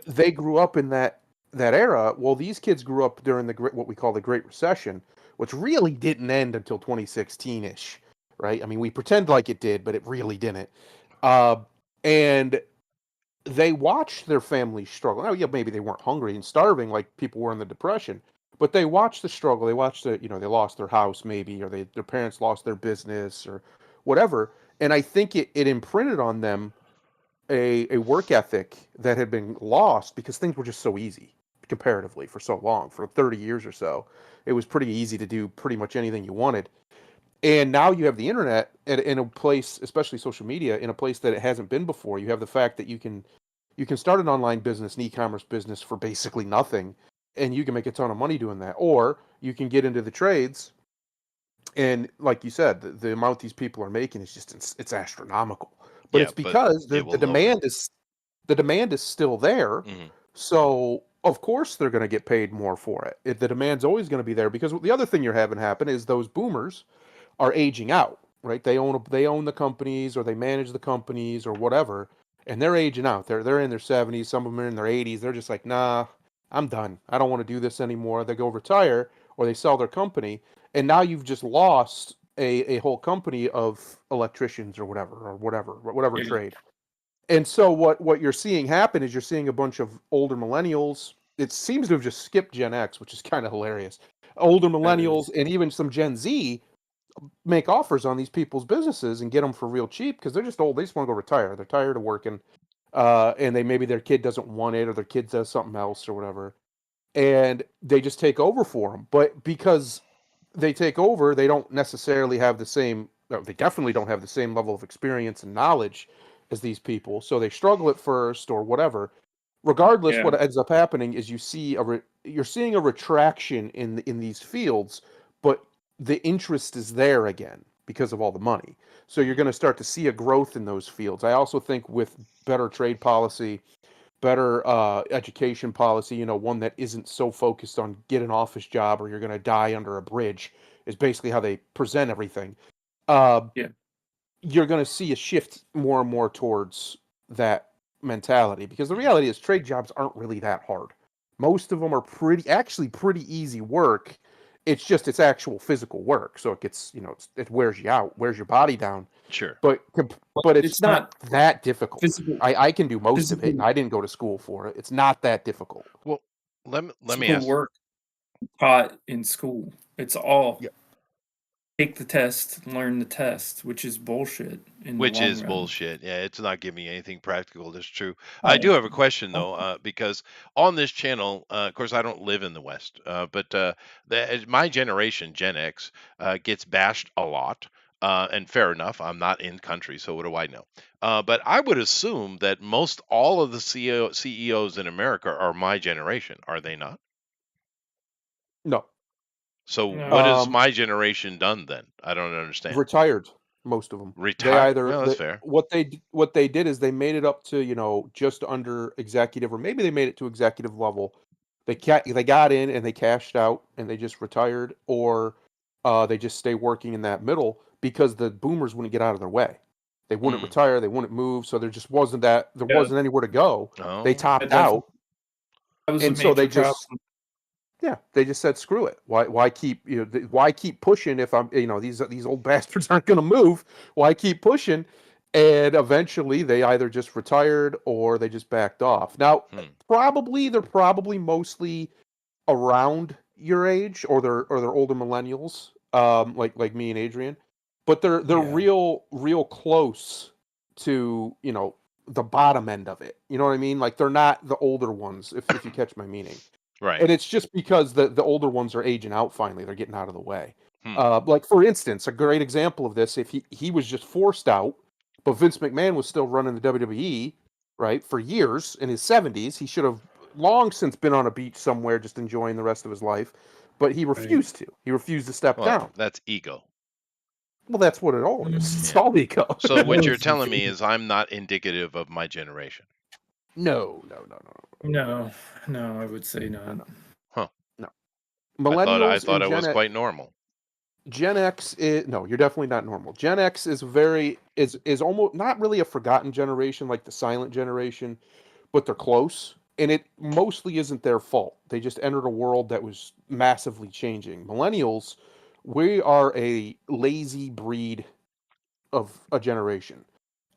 they grew up in that era. Well, these kids grew up during what we call the Great Recession, which really didn't end until 2016-ish, right? I mean, we pretend like it did, but it really didn't. And they watched their families struggle. Now, yeah, maybe they weren't hungry and starving like people were in the Depression, but they watched the struggle. They watched they lost their house maybe, or their parents lost their business or whatever. And I think it imprinted on them a work ethic that had been lost because things were just so easy comparatively for so long, for 30 years or so. It was pretty easy to do pretty much anything you wanted. And now you have the internet in a place, especially social media, in a place that it hasn't been before. You have the fact that you can start an online business, an e-commerce business for basically nothing, and you can make a ton of money doing that. Or you can get into the trades, and like you said, the amount these people are making is just it's astronomical. But Yeah, it's but because it the will lower. demand is still there. Mhm. So of course they're going to get paid more for it. The demand's always going to be there because the other thing you're having happen is those boomers are aging out, right? They own the companies or they manage the companies or whatever, and they're aging out. They're in their 70s, some of them are in their 80s. They're just like, "Nah, I'm done. I don't want to do this anymore." They go retire or they sell their company, and now you've just lost a whole company of electricians or whatever Yeah. trade. And so what you're seeing happen is you're seeing a bunch of older millennials. It seems to have just skipped Gen X, which is kind of hilarious. Older That millennials is. and even some Gen Z make offers on these people's businesses and get them for real cheap because they're just old. They just want to go retire. They're tired of working. and maybe their kid doesn't want it, or their kid does something else or whatever, and they just take over for them. But because they take over, they don't necessarily have the same. No, they definitely don't have the same level of experience and knowledge as these people. So they struggle at first or whatever. Regardless, Yeah. what ends up happening is you're seeing a retraction in these fields, but the interest is there again because of all the money. So you're going to start to see a growth in those fields. I also think with better trade policy, better education policy, one that isn't so focused on get an office job or you're going to die under a bridge, is basically how they present everything. Yeah. You're going to see a shift more and more towards that mentality, because the reality is trade jobs aren't really that hard. Most of them are pretty easy work. It's actual physical work, so it gets it wears you out, wears your body down. Sure. But it's not that difficult. physical. I can do most of it, and Physical, I didn't go to school for it. It's not that difficult. Well, let me physical ask, work taught in school. It's all Yeah. take the test, learn the test, which is bullshit in which the long is run. bullshit. Yeah, it's not giving me anything practical. That's true. Oh, I do have a question though, because on this channel, of course, I don't live in the West, but my generation, Gen X, gets bashed a lot. And fair enough, I'm not in country, so what do I know? But I would assume that most all of the CEOs in America are my generation, are they not? No. So No. what has my generation done then? I don't understand. Retired, most of them. They Retire? either No, that's fair. what they did is they made it up to just under executive, or maybe they made it to executive level. They got in and they cashed out and they just retired, or they just stay working in that middle because the boomers wouldn't get out of their way. They wouldn't Hmm. retire, they wouldn't move, so there just wasn't Yeah. wasn't anywhere to go. Oh, They That topped definitely out, that was a and so major they problem. just said screw it. Why keep why keep pushing if I'm these old bastards aren't going to move? Why keep pushing? And eventually they either just retired or they just backed off. Now, hmm. they're probably mostly around your age, or they're older millennials, like me and Adrian, but they're Yeah. real close to the bottom end of it. You know what I mean? Like they're not the older ones, if you catch my meaning. Right. And it's just because the older ones are aging out finally. They're getting out of the way. Hmm. Like, for instance, a great example of this, if he was just forced out, but Vince McMahon was still running the WWE, right, for years in his 70s, he should have long since been on a beach somewhere just enjoying the rest of his life, but he refused to. He refused to step Well, down. that's ego. Well, that's what it all is. It's Yeah. all ego. So what you're telling me is I'm not indicative of my generation. No. No, I would say not. No. Huh. No. I Millennials thought and I was Gen quite normal. Gen X is no, you're definitely not normal. Gen X is is almost not really a forgotten generation like the silent generation, but they're close. And it mostly isn't their fault. They just entered a world that was massively changing. Millennials, we are a lazy breed of a generation.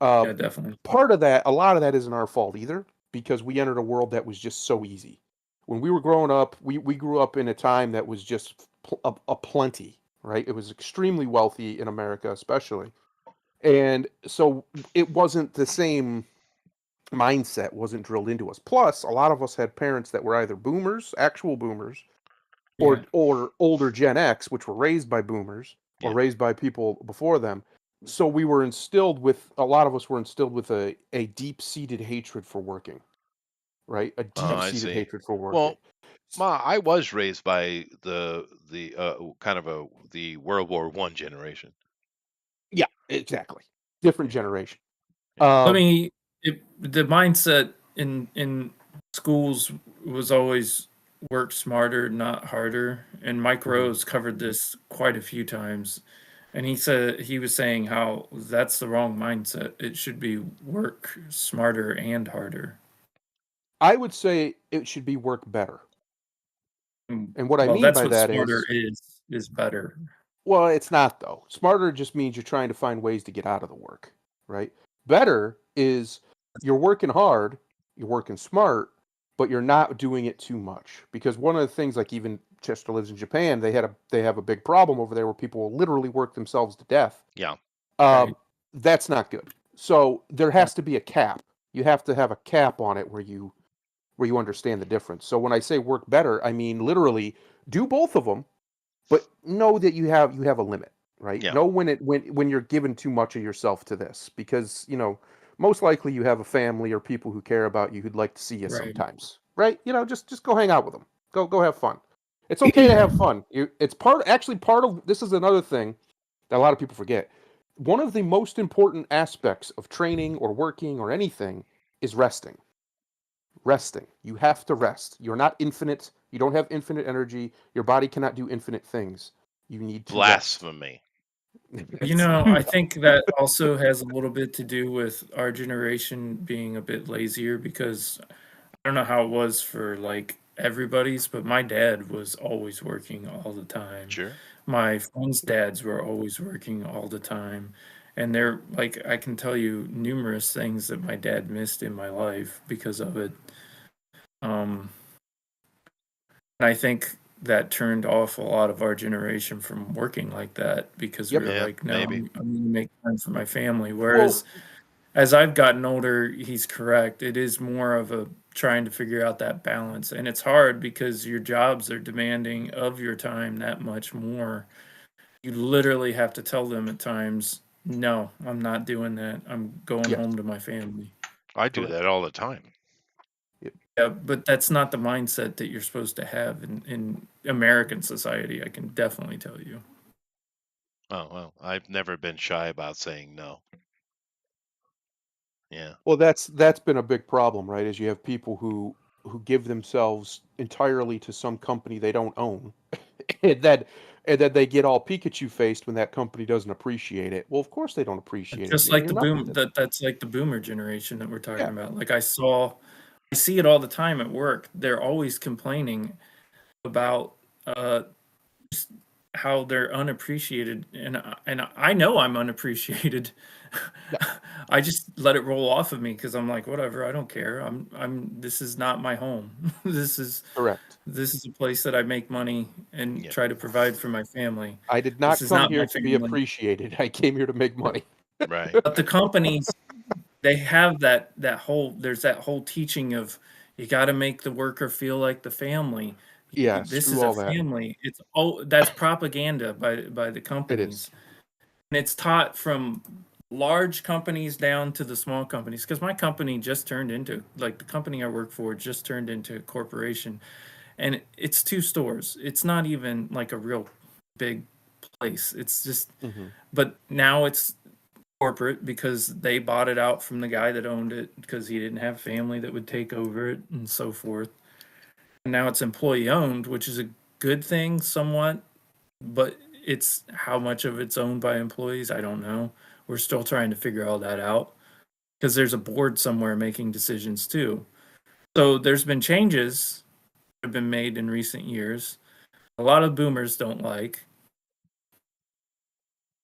Yeah, definitely. A lot of that isn't our fault either, because we entered a world that was just so easy. When we were growing up, we grew up in a time that was just a plenty, right? It was extremely wealthy in America, especially. And so it wasn't the same mindset, wasn't drilled into us. Plus, a lot of us had parents that were either boomers, actual boomers, Yeah. or older Gen X, which were raised by boomers or Yeah. raised by people before them. So we were instilled with a lot of us were instilled with a deep seated hatred for working, right? A Oh, deep I seated see. hatred for working. Well, Ma, I was raised by the kind of the World War I generation. Yeah, exactly. Different generation. Yeah. Let me. The mindset in schools was always work smarter, not harder. And Mike Rose covered this quite a few times, and he was saying how that's the wrong mindset. It should be work smarter and harder. I would say it should be work better. And what I Well, mean that's by what that smarter is, is better. well, it's not though. Smarter just means you're trying to find ways to get out of the work, right? Better is you're working hard, you're working smart, but you're not doing it too much. Because one of the things, like even Chester lives in Japan, they have a big problem over there where people will literally work themselves to death. Yeah. That's not good. So there has to be a cap. You have to have a cap on it where you understand the difference. So when I say work better, I mean literally do both of them, but know that you have a limit, right? Yeah. Know when you're giving too much of yourself to this, because most likely you have a family or people who care about you who'd like to see you Right. sometimes, right? Just go hang out with them. Go have fun. It's okay to have fun. It's part of this is another thing that a lot of people forget. One of the most important aspects of training or working or anything is resting. Resting. You have to rest. You're not infinite. You don't have infinite energy. Your body cannot do infinite things. You need to rest. Blasphemy. I think that also has a little bit to do with our generation being a bit lazier because I don't know how it was for like everybody's, but my dad was always working all the time. Sure. My friends' dads were always working all the time. And they're like, I can tell you numerous things that my dad missed in my life because of it. Um, and I think that turned off a lot of our generation from working like that because we Yep. were Yeah, like, no, maybe. I'm going to make time for my family. Well, Whereas as I've gotten older, he's correct. It is more of a trying to figure out that balance. And it's hard because your jobs are demanding of your time that much more. You literally have to tell them at times, no, I'm not doing that. I'm going yes, home to my family. I do correct. that all the time. Yep. Yeah, but that's not the mindset that you're supposed to have in American society. I can definitely tell you. Oh, well, I've never been shy about saying no. Yeah. Well, that's been a big problem, right? Is you have people who give themselves entirely to some company they don't own, and then they get all Pikachu faced when that company doesn't appreciate it. Well, of course they don't appreciate it. Just like You're the nothing boom to them. that's like the boomer generation that we're talking Yeah, about. Like I see it all the time at work. They're always complaining about just how they're unappreciated, and I know I'm unappreciated. yeah, I just let it roll off of me because I'm like, whatever, I don't care. This is not my home. correct. This is a place that I make money and Yeah. try to provide for my family. I did This not is come not here my to be family. appreciated. I came here to make money. Right. But the companies, they have that whole there's that whole teaching of you got to make the worker feel like the family. Yeah, This screw is a all that. family. That's propaganda by the It is. companies. And it's taught from large companies down to the small companies because my company just turned into like the company I work for just turned into a corporation and it's two stores. It's not even like a real big place. It's just Hmm. but now it's corporate because they bought it out from the guy that owned it because he didn't have family that would take over it and so forth. And now it's employee owned, which is a good thing somewhat, but it's how much of it's owned by employees, I don't know. We're still trying to figure all that out because there's a board somewhere making decisions too. So there's been changes that have been made in recent years. A lot of boomers don't like,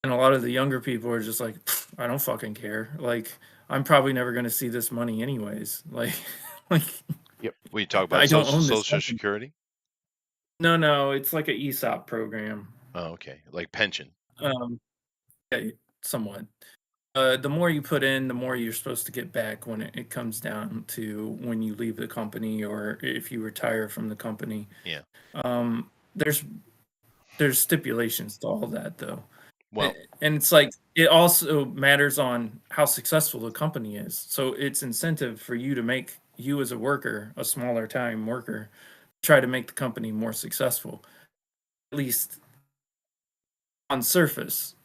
and a lot of the younger people are just like, I don't fucking care. Like, I'm probably never going to see this money anyways. Like, like Yep. We talk about I don't own this Social company. Security. No, it's like a ESOP program. Oh, okay. Like pension. Um, yeah, somewhat. The more you put in, the more you're supposed to get back when it comes down to when you leave the company or if you retire from the company. Yeah. Um, there's stipulations to all that though. Well, And it's like it also matters on how successful the company is. So it's incentive for you to make you as a worker, a smaller time worker, try to make the company more successful, at least on surface.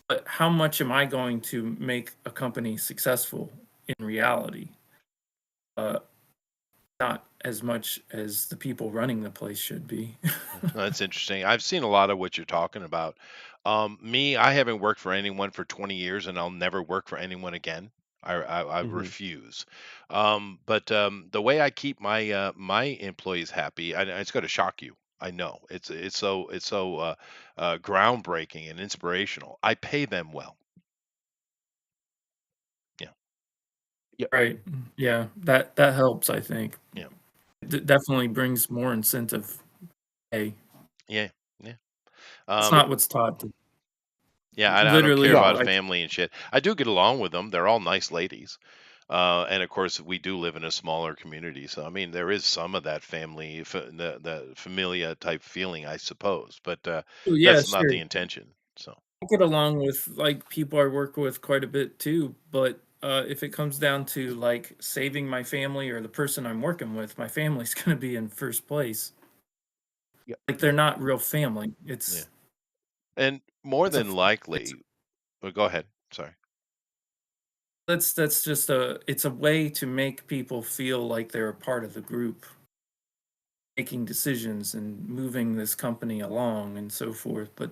But how much am I going to make a company successful in reality? Uh, Not as much as the people running the place should be. that's interesting. I've seen a lot of what you're talking about. Me, I haven't worked for anyone for 20 years, and I'll never work for anyone again. I Hmm. refuse. But the way I keep my employees happy, it's going to shock you. I know it's so groundbreaking and inspirational. I pay them well. Yeah, Yep. Right. Yeah, that helps, I think. yeah, It definitely brings more incentive. Hey, yeah, yeah. it's Yep. Um, not what's taught. yeah, I don't care Literally, No. about like family and shit. I do get along with them. They're all nice ladies. And of course, we do live in a smaller community, so I mean, there is some of that the familia type feeling, I suppose, but Oh, yeah, that's not sure. the intention. So I get along with, like, people I work with quite a bit too, but, if it comes down to, like, saving my family or the person I'm working with, my family's gonna be in first place. Yeah. Like, they're not real family. yeah, and more It's a than f it's likely, well, go ahead. Sorry. that's just it's a way to make people feel like they're a part of the group, making decisions and moving this company along and so forth, but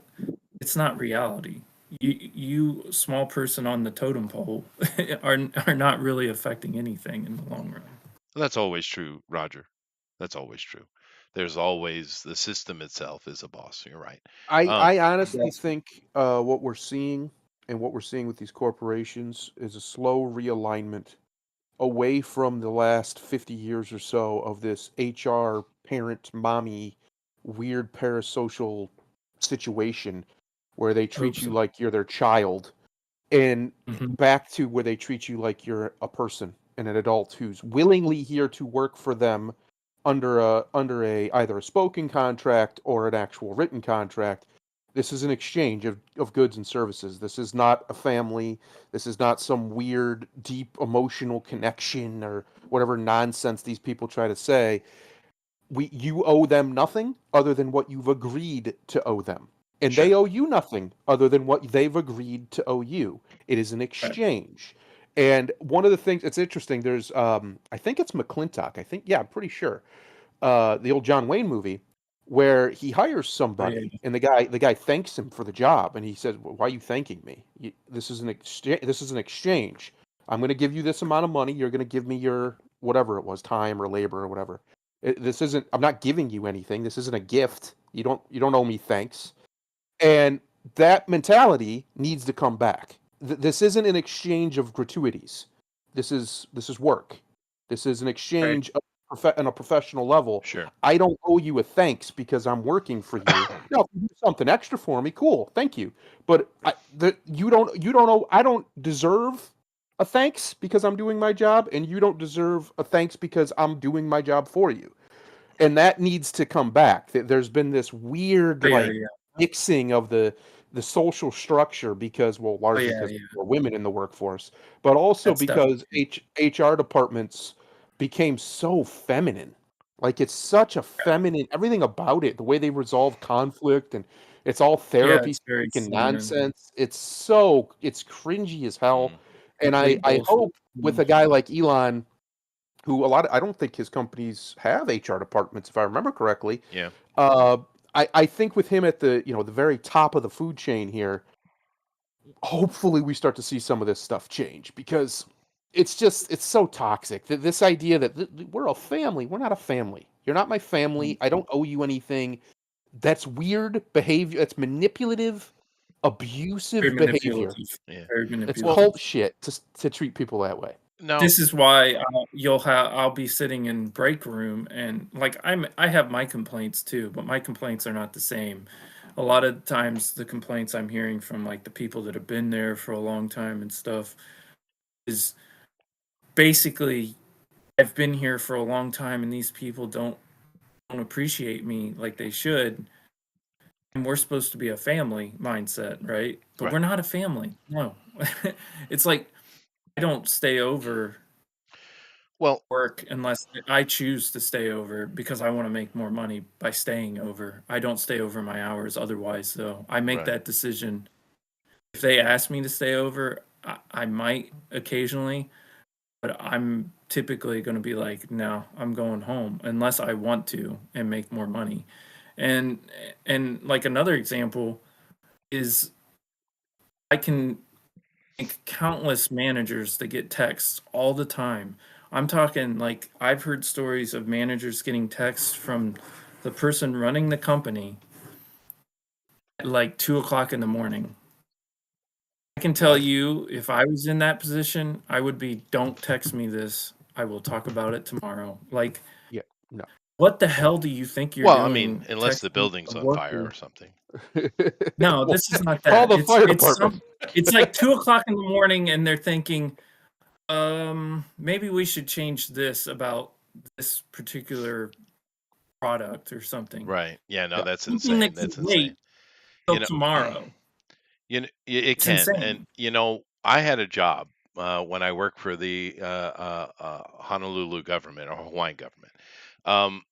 it's not reality. You small person on the totem pole are not really affecting anything in the long run. That's always true, Roger. That's always true. There's always the system itself is a boss. You're right. Um, I honestly That's think what we're seeing and what we're seeing with these corporations is a slow realignment away from the last 50 years or so of this HR parent mommy weird parasocial situation where they hope treat you so. like you're their child, and Mhm. back to where they treat you like you're a person and an adult who's willingly here to work for them under a either a spoken contract or an actual written contract. This is an exchange of goods and services. This is not a family. This is not some weird deep emotional connection or whatever nonsense these people try to say. You owe them nothing other than what you've agreed to owe them, and they sure. owe you nothing other than what they've agreed to owe you. It is an Right. exchange. And one of the things, it's interesting, there's I think it's McClintock, I think, yeah, I'm pretty sure, the old John Wayne movie, where he hires Oh, somebody yeah. and the guy thanks him for the job, and he says, "Why are you thanking me? This is an exchange. This is an exchange. I'm going to give you this amount of money. You're going to give me your whatever it was, time or labor or whatever. This isn't. I'm not giving you anything. This isn't a gift. You don't owe me thanks." And that mentality needs to come back. This isn't an exchange of gratuities. This is work. This is an Right. exchange on a professional level. Sure. I don't owe you a thanks because I'm working for you. Now, if you do something extra for me, cool, thank you. But you don't owe. I don't deserve a thanks because I'm doing my job, and you don't deserve a thanks because I'm doing my job for you, and that needs to come back. There's been this weird Oh, yeah, like yeah. mixing of the social structure because, well, Oh, largely yeah, because yeah. there are women in the workforce, but also That's because definitely HR departments became so feminine. Like it's such a yeah. feminine everything about it, the way they resolve conflict, and it's all Yeah, therapy it's very speak and feminine. nonsense. It's cringy as hell. Mm, And I Complete I bullshit. hope with a guy like Elon, who I don't think his companies have HR departments, if I remember correctly. yeah. Uh, I think with him at the very top of the food chain here, hopefully we start to see some of this stuff change because it's so toxic. This idea that we're a family, we're not a family. You're not my family. Mhm. I don't owe you anything. That's weird behavior. That's manipulative, Very abusive behavior. manipulative. Yeah. Very It's Well, cult manipulative. shit to treat people that way. now, This is why, I'll be sitting in break room and, like, I have my complaints too, but my complaints are not the same. A lot of times, the complaints I'm hearing from, like, the people that have been there for a long time and stuff is basically, "I've been here for a long time, and these people don't appreciate me like they should, and we're supposed to be a family mindset, right? But right. we're not a family, no." It's like, I don't stay over Well, work unless I choose to stay over because I wanna make more money by staying over. I don't stay over my hours otherwise, though. I make right. that decision. If they ask me to stay over, I might occasionally, but I'm typically gonna be like, "No, I'm going home," unless I want to and make more money. And like, another example is I can think countless managers that get texts all the time. I'm talking like I've heard stories of managers getting texts from the person running the company at like 2 o'clock in the morning. I can tell What? you if I was in that position, I would be, don't text me this. I will talk about it tomorrow. Like, Yeah, no. what the hell do you think you're Well, I mean, doing unless the texting building's a on fire worker? or something. No, Well, this is not call that. the fire department. It's like 2 o'clock in the morning and they're thinking, Maybe we should change this about this particular product or something. Right. Yeah, no, Yeah. that's Something that insane. can That's insane. wait You till know, tomorrow. it It's can. And, insane. I had a job when I worked for the Honolulu government or Hawaiian government. Um,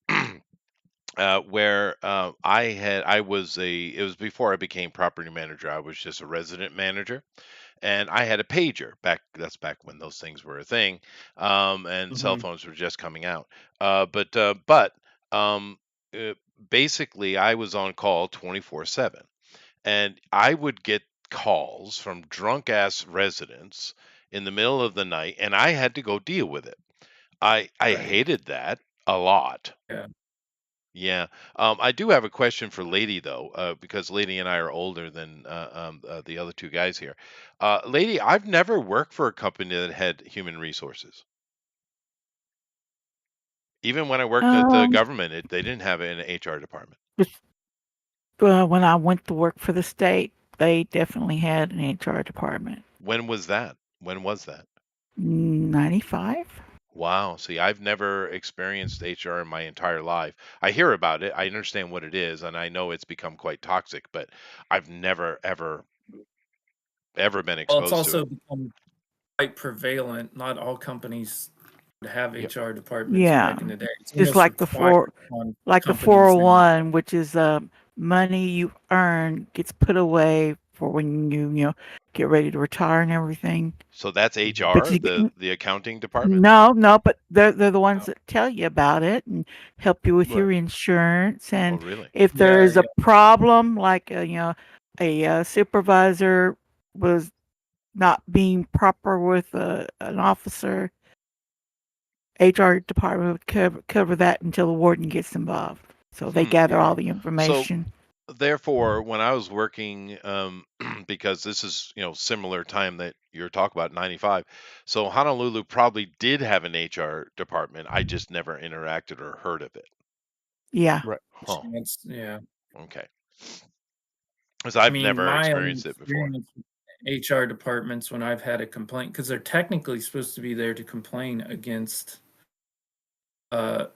where it was before I became property manager. I was just a resident manager, and I had a pager that's back when those things were a thing, and cell Hmm. phones were just coming out. But um, uh, basically, I was on call 24/7, and I would get calls from drunk ass residents in the middle of the night, and I had to go deal with it. I Right. hated that a lot. Yeah. Yeah. I do have a question for Lady though, because Lady and I are older than the other two guys here. Lady, I've never worked for a company that had human resources. Even when I worked at the Um, government, they didn't have an HR department. just, when I went to work for the state, they definitely had an HR department. When was that? When was that? 95? Wow. See, I've never experienced HR in my entire life. I hear about it, I understand what it is, and I know it's become quite toxic, but I've never ever been Well, it's exposed to also it. become quite prevalent. Not all companies would have Yep. HR departments Yeah, back in the day. It's just almost like required on the companies now. 401, which is money you earn gets put away for when you get ready to retire and everything. So that's But HR, you get, the accounting department? no, but they're the ones Oh, that tell you about it and help you with Right. your insurance. Oh, And really? if there yeah, is yeah. a problem, like a supervisor was not being proper with an officer, HR department would cover that until the warden gets involved. So they gather Yeah. all the So information. therefore, when I was working, because this is, similar time that you're talking about, 95. So Honolulu probably did have an HR department. I just never interacted or heard of it. Yeah. Right. Huh. Yeah. Okay. Because I I've mean, never my only experienced it before. experience with HR departments when I've had a complaint, because they're technically supposed to be there to complain against uh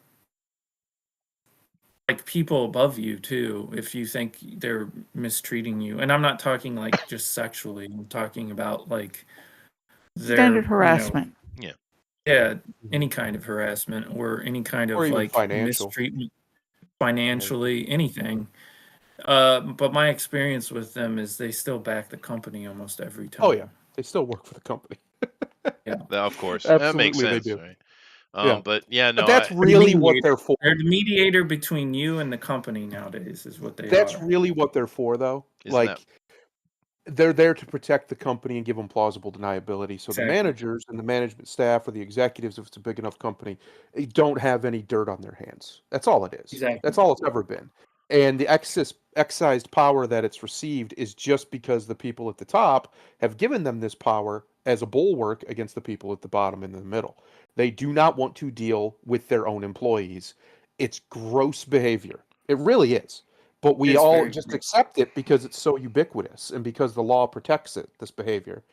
like people above you too, if you think they're mistreating you. And I'm not talking like just sexually. I'm talking about like Standard their, harassment. Yeah. yeah, Mhm. any kind of harassment or any kind Or of even like financial. mistreatment, Yeah. financially, anything. But my experience with them is they still back the company almost every Oh yeah, time. they still work for the company. Yeah. Of course. That makes Absolutely, they sense, do. right? Yeah, But yeah, but no, that's They're the really what mediator. they're for. They're the mediator between you and the company nowadays, is what they That's are. really what they're for, though. isn't that Like, they're there to protect the company and give them plausible deniability. So the Exactly. managers and the management staff or the executives, if it's a big enough company, don't have any dirt on their hands. That's all it is. Exactly. That's all it's ever been. And the excised power that it's received is just because the people at the top have given them this power as a bulwark against the people at the bottom and in the middle. They do not want to deal with their own employees. It's gross behavior. It really is. But we It's all very just gross. accept it because it's so ubiquitous and because the law protects it, this behavior.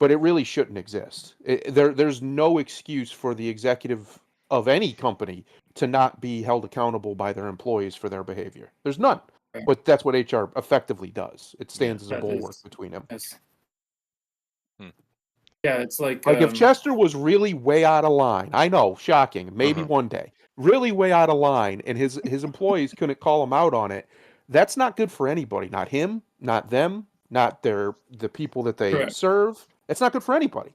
But it really shouldn't exist. There's no excuse for the executive of any company to not be held accountable by their employees for their behavior. There's none. Right. But that's what HR effectively does. It yeah. stands as a That bulwark is, between them. that's, Hmm. yeah, it's like, Like if Chester was really way out of line, I know, shocking, maybe Uh-huh. one day, really way out of line, and his employees couldn't call him out on it, that's not good for anybody. Not him, not them, not the people that they correct. serve. It's not good for anybody.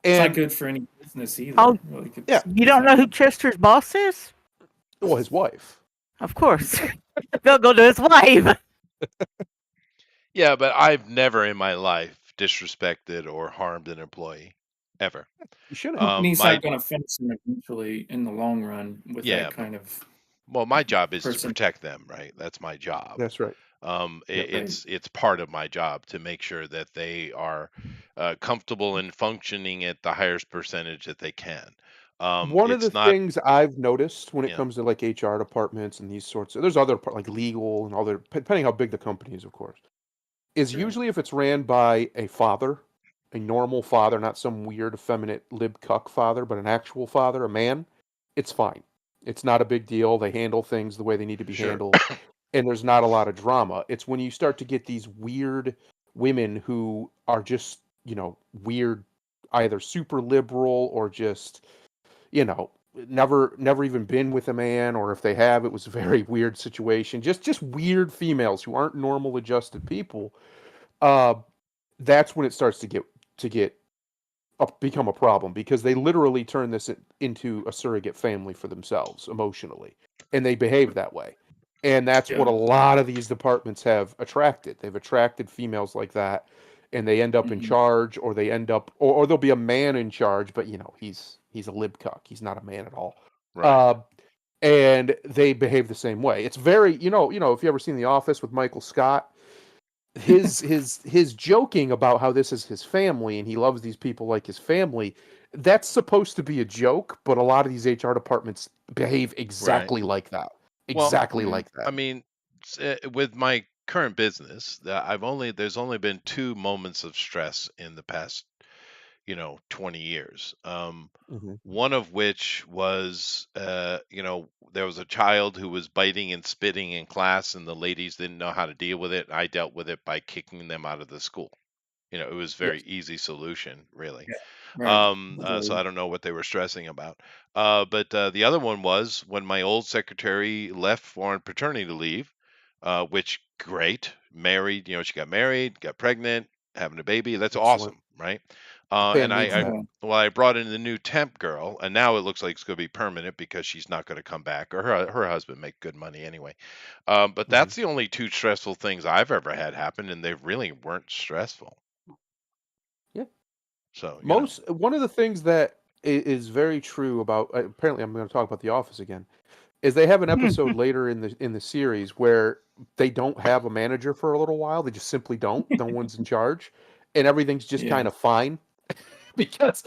It's not And good for any business either. Oh, Like yeah, you it's don't know not who good. Chester's boss is? well, his wife. Of course. They'll go to his wife. Yeah, but I've never in my life disrespected or harmed an employee ever. You shouldn't. Company's My not going to finish them eventually in the long run with Yeah, that kind of well, my job is to person. protect them, right? That's my job. That's right. Yep. Right. It's part of my job to make sure that they are comfortable and functioning at the highest percentage that they can. One of the It's not, things I've noticed when it yeah, comes to like HR departments and these sorts of, there's other like legal and other, depending how big the company is, of course, is Right. usually if it's ran by a father a normal father, not some weird, effeminate lib cuck father, but an actual father, a man, it's fine. It's not a big deal. They handle things the way they need to be Sure. handled, and there's not a lot of drama. It's when you start to get these weird women who are just, weird, either super liberal or just, never even been with a man, or if they have, it was a very weird situation. Just weird females who aren't normal adjusted people. Uh, that's when it starts to get become a problem, because they literally turn this into a surrogate family for themselves emotionally, and they behave that way. And that's what Yeah. a lot of these departments have attracted. They've attracted females like that, and they end up in Mhm. charge, or they end up, or there'll be a man in charge, but he's a lib cuck. He's not a man at all. Right. Uh, and they behave the same way. It's very, if you ever seen The Office with Michael Scott, his joking about how this is his family and he loves these people like his family, that's supposed to be a joke, but a lot of these HR departments behave Right. exactly like that. Well, Exactly Yeah. like I that. mean, with my current business, there's only been two moments of stress in the past, 20 years. Hmm. One of which was, there was a child who was biting and spitting in class, and the ladies didn't know how to deal with it. I dealt with it by kicking them out of the school. It was very Yes. easy solution, really. Yeah. Right. So I don't know what they were stressing about. But the other one was when my old secretary left for on paternity leave, which great, married, she got married, got pregnant, having a baby. That's Excellent. awesome, right? Japan And needs that. Yeah. I brought in the new temp girl, and now it looks like it's going to be permanent because she's not going to come back, or her husband make good money anyway. But Hmm. that's the only two stressful things I've ever had happen, and they really weren't stressful. Yeah. So One of the things that is very true about, apparently I'm going to talk about The Office again, is they have an episode later in the series where they don't have a manager for a little while. They just simply don't. No one's in charge, and everything's just Yeah. kind of fine because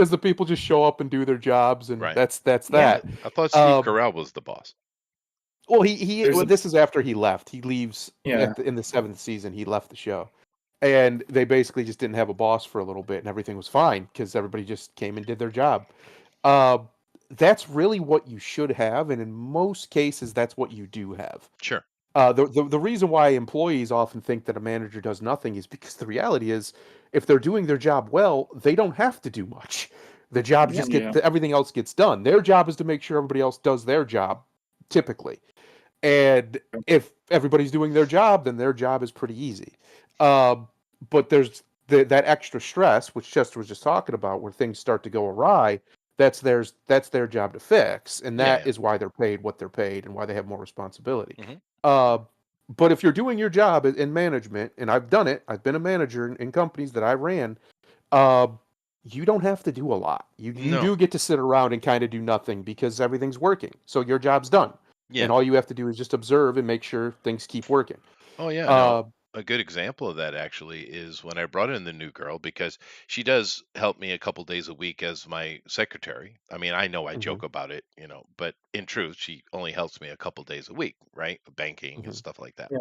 the people just show up and do their jobs, and right. that's Yeah. that. I thought Steve Um, Carell was the boss. well, he There's well, a this is after he left. He leaves yeah. in the seventh season. He left the show, and they basically just didn't have a boss for a little bit, and everything was fine because everybody just came and did their job. Uh, that's really what you should have, and in most cases, that's what you do have. Sure. The reason why employees often think that a manager does nothing is because the reality is, if they're doing their job well, they don't have to do much. The jobs Yep. just Yeah. everything else gets done. Their job is to make sure everybody else does their job, typically. And if everybody's doing their job, then their job is pretty easy. Um, but there's that extra stress, which Chester was just talking about, where things start to go awry. That's their job to fix, and Yeah, that yeah. is why they're paid what they're paid and why they have more responsibility. Hmm. Uh, but if you're doing your job in management, and I've done it, I've been a manager in companies that I ran. Uh, you don't have to do a lot. You No. do get to sit around and kind of do nothing because everything's working. So your job's done, Yeah. and all you have to do is just observe and make sure things keep working. Oh, yeah. No. Uh, A good example of that actually is when I brought in the new girl because she does help me a couple days a week as my secretary. I mean, I know I mhm, joke about it, but in truth, she only helps me a couple days a week, right? Banking and mhm, stuff like that.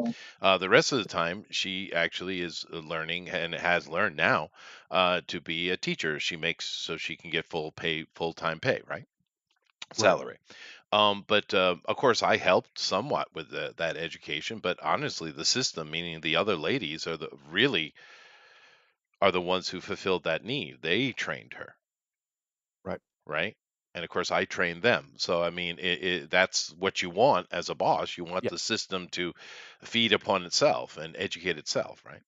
Yeah. The rest of the time, she actually is learning and has learned now to be a teacher. She makes so she can get full time pay, right? right. Salary. But of course, I helped somewhat with that education. But honestly, the system, meaning the other ladies, are the ones who fulfilled that need. They trained her, Right. right? And of course, I trained them. So I mean, that's what you want as a boss. You want Yep. the system to feed upon itself and educate itself, right?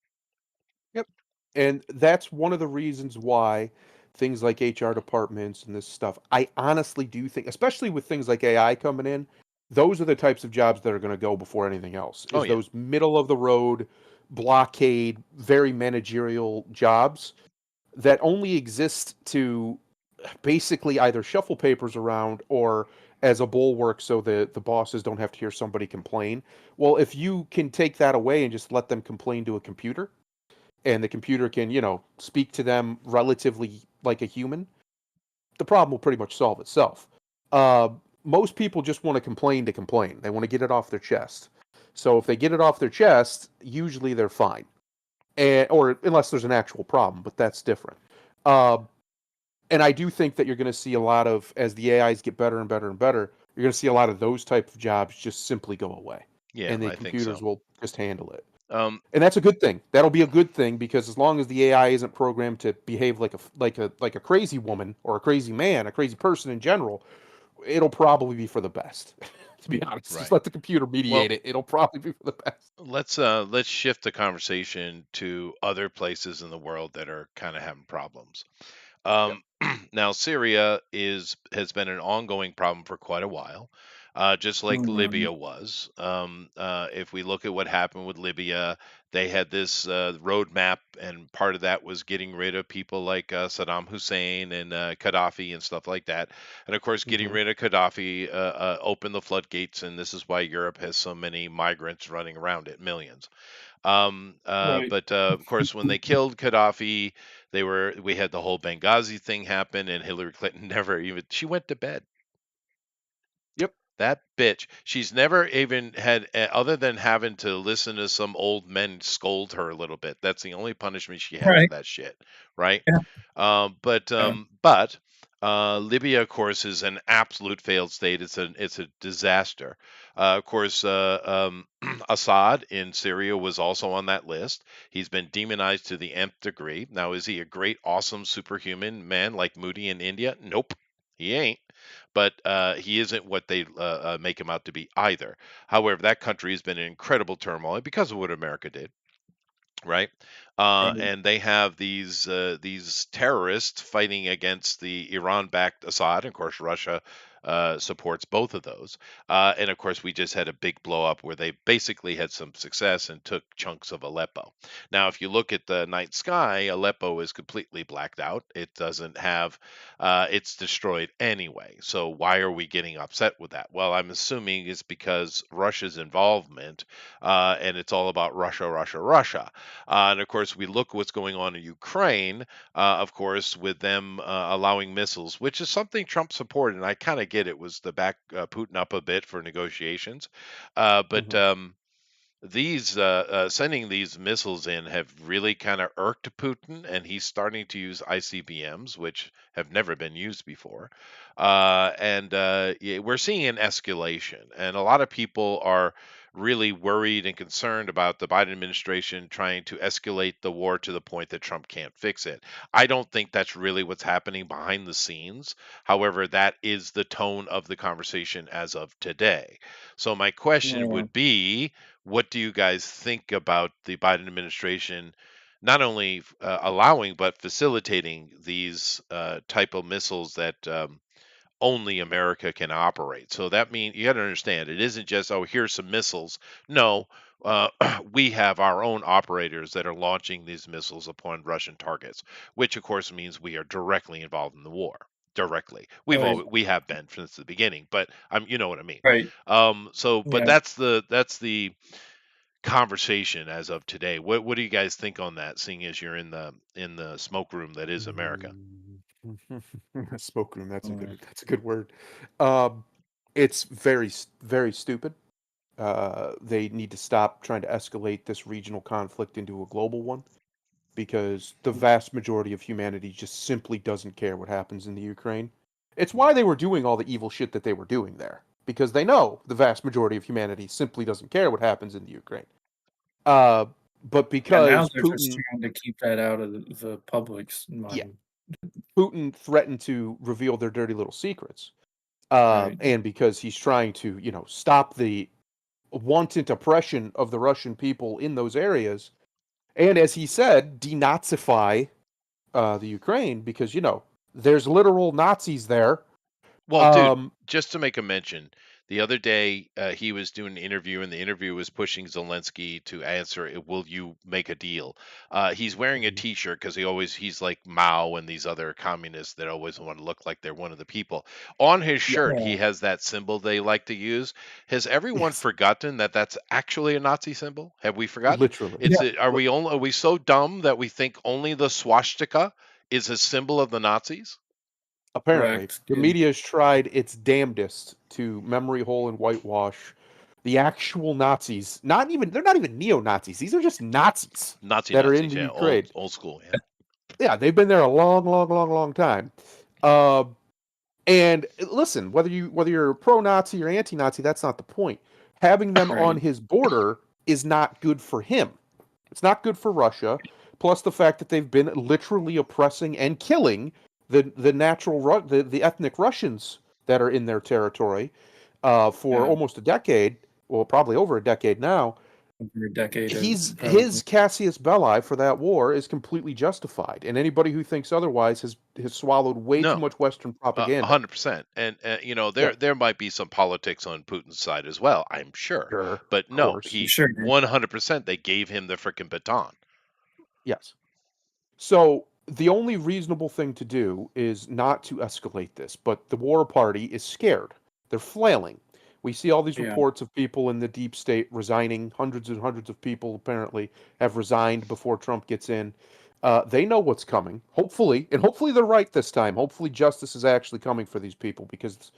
Yep. And that's one of the reasons why things like HR departments and this stuff, I honestly do think, especially with things like AI coming in, those are the types of jobs that are going to go before anything else. Oh Is yeah, those middle of the road, blockade, very managerial jobs that only exist to basically either shuffle papers around or as a bulwark so the bosses don't have to hear somebody complain. Well, if you can take that away and just let them complain to a computer, and the computer can, speak to them relatively like a human, the problem will pretty much solve itself. Uh, Most people just want to complain to complain. They want to get it off their chest. So if they get it off their chest, usually they're fine. or unless there's an actual problem, but that's different. Uh, and I do think that you're going to see a lot of, as the AIs get better and better and better, you're going to see a lot of those type of jobs just simply go away, Yeah, and the I think computers so. will just handle it. Um, And that's a good thing. That'll be a good thing because as long as the AI isn't programmed to behave like a crazy woman or a crazy man, a crazy person in general, it'll probably be for the best. To be honest, just right. let the computer Well, mediate it. It'll probably be for the best. let's shift the conversation to other places in the world that are kind of having problems. Yep. Um, now, Syria has been an ongoing problem for quite a while, just like Mhm. Libya was. If we look at what happened with Libya, they had this roadmap, and part of that was getting rid of people like Saddam Hussein and Gaddafi and stuff like that. And of course, getting Hmm. rid of Gaddafi opened the floodgates, and this is why Europe has so many migrants running around it, millions. Right. But of course, when they killed Gaddafi, we had the whole Benghazi thing happen, and Hillary Clinton never even she went to bed. Yep. That bitch. She's never even had, other than having to listen to some old men scold her a little bit. That's the only punishment she had for Right. that shit, right? Yeah. But Yeah. Libya, of course, is an absolute failed state. It's a disaster. Of course, Assad in Syria was also on that list. He's been demonized to the nth degree. Now, is he a great, awesome, superhuman man like Moody in India? Nope, he ain't. But he isn't what they make him out to be either. However, that country has been in incredible turmoil because of what America did, right? Right. And they have these terrorists fighting against the Iran-backed Assad. Of course, Russia supports both of those. And of course, we just had a big blow up where they basically had some success and took chunks of Aleppo. Now, if you look at the night sky, Aleppo is completely blacked out. It doesn't have, it's destroyed anyway. So why are we getting upset with that? Well, I'm assuming it's because Russia's involvement, and it's all about Russia, Russia, Russia. And of course, we look what's going on in Ukraine, of course, with them allowing missiles, which is something Trump supported. And I kind of get it, was the back Putin up a bit for negotiations. But Hmm. these sending these missiles in have really kind of irked Putin, and he's starting to use ICBMs, which have never been used before. Yeah, we're seeing an escalation, and a lot of people are really worried and concerned about the Biden administration trying to escalate the war to the point that Trump can't fix it. I don't think that's really what's happening behind the scenes. However, that is the tone of the conversation as of today. So my question Yeah. would be, what do you guys think about the Biden administration not only allowing but facilitating these type of missiles that only America can operate? So that means you got to understand, it isn't just, oh, here's some missiles. No, uh, we have our own operators that are launching these missiles upon Russian targets, which of course means we are directly involved in the war. Directly, Right. we have been since the beginning, but you know what I mean. Right. But Yeah. that's the conversation as of today. What do you guys think on that, seeing as you're in the smoke room that is America? Smoke room. That's a Mm. good word. Um, it's very stupid. They need to stop trying to escalate this regional conflict into a global one because the vast majority of humanity just simply doesn't care what happens in the Ukraine. It's why they were doing all the evil shit that they were doing there because they know the vast majority of humanity simply doesn't care what happens in the Ukraine. Uh, but Yeah. Now because they're just Putin, trying to keep that out of the public's yeah, mind. Putin threatened to reveal their dirty little secrets, Right. and because he's trying to, stop the wanton oppression of the Russian people in those areas, and as he said, denazify the Ukraine because there's literal Nazis there. Well, dude, Um, just to make a mention, the other day he was doing an interview, and the interview was pushing Zelensky to answer, "Will you make a deal?" He's wearing a Mhm. T-shirt because he's like Mao and these other communists that always want to look like they're one of the people. On his Yeah. shirt, Yeah. he has that symbol they like to use. Has everyone Yes, forgotten that that's actually a Nazi symbol? Have we forgotten? literally. It's Yeah. Li- are we so dumb that we think only the swastika is a symbol of the Nazis? Apparently, Correct. the media has tried its damnedest to memory hole and whitewash the actual Nazis, they're not even neo-Nazis. These are just Nazis that are in Nazis, the yeah, Ukraine. old school, yeah. Yeah, they've been there a long, long, long, long time. Uh, and listen, whether you're pro-Nazi or anti-Nazi, that's not the point. Having them on Right. his border is not good for him. It's not good for Russia. Plus the fact that they've been literally oppressing and killing the ethnic Russians that are in their territory for Yeah. almost a decade, well, probably over a decade now. For a decade, His probably. Cassius Belli for that war is completely justified, and anybody who thinks otherwise has swallowed way too No, much Western propaganda. 100%. And you know, Yeah, there might be some politics on Putin's side as well, I'm sure. sure, But of no, course, he Sure. 100% they gave him the frickin' baton. yes. So the only reasonable thing to do is not to escalate this, but the war party is scared. They're flailing. We see all these Yeah. reports of people in the deep state resigning. Hundreds and hundreds of people apparently have resigned before Trump gets in. They know what's coming, hopefully, and hopefully they're right this time. Hopefully justice is actually coming for these people because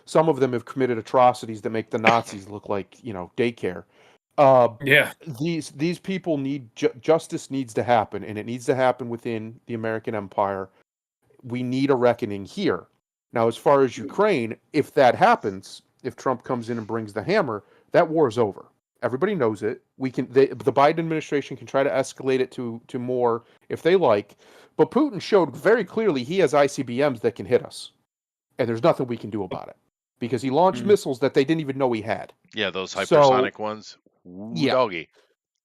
some of them have committed atrocities that make the Nazis look like, daycare. Uh, Yeah. these people need justice needs to happen, and it needs to happen within the American empire. We need a reckoning here. Now, as far as Ukraine, if that happens, if Trump comes in and brings the hammer, that war is over. Everybody knows it. The Biden administration can try to escalate it to more if they like, but Putin showed very clearly he has ICBMs that can hit us, and there's nothing we can do about it because he launched Mm. missiles that they didn't even know he had. Yeah, those So, hypersonic ones. Ooh, yeah. doggy.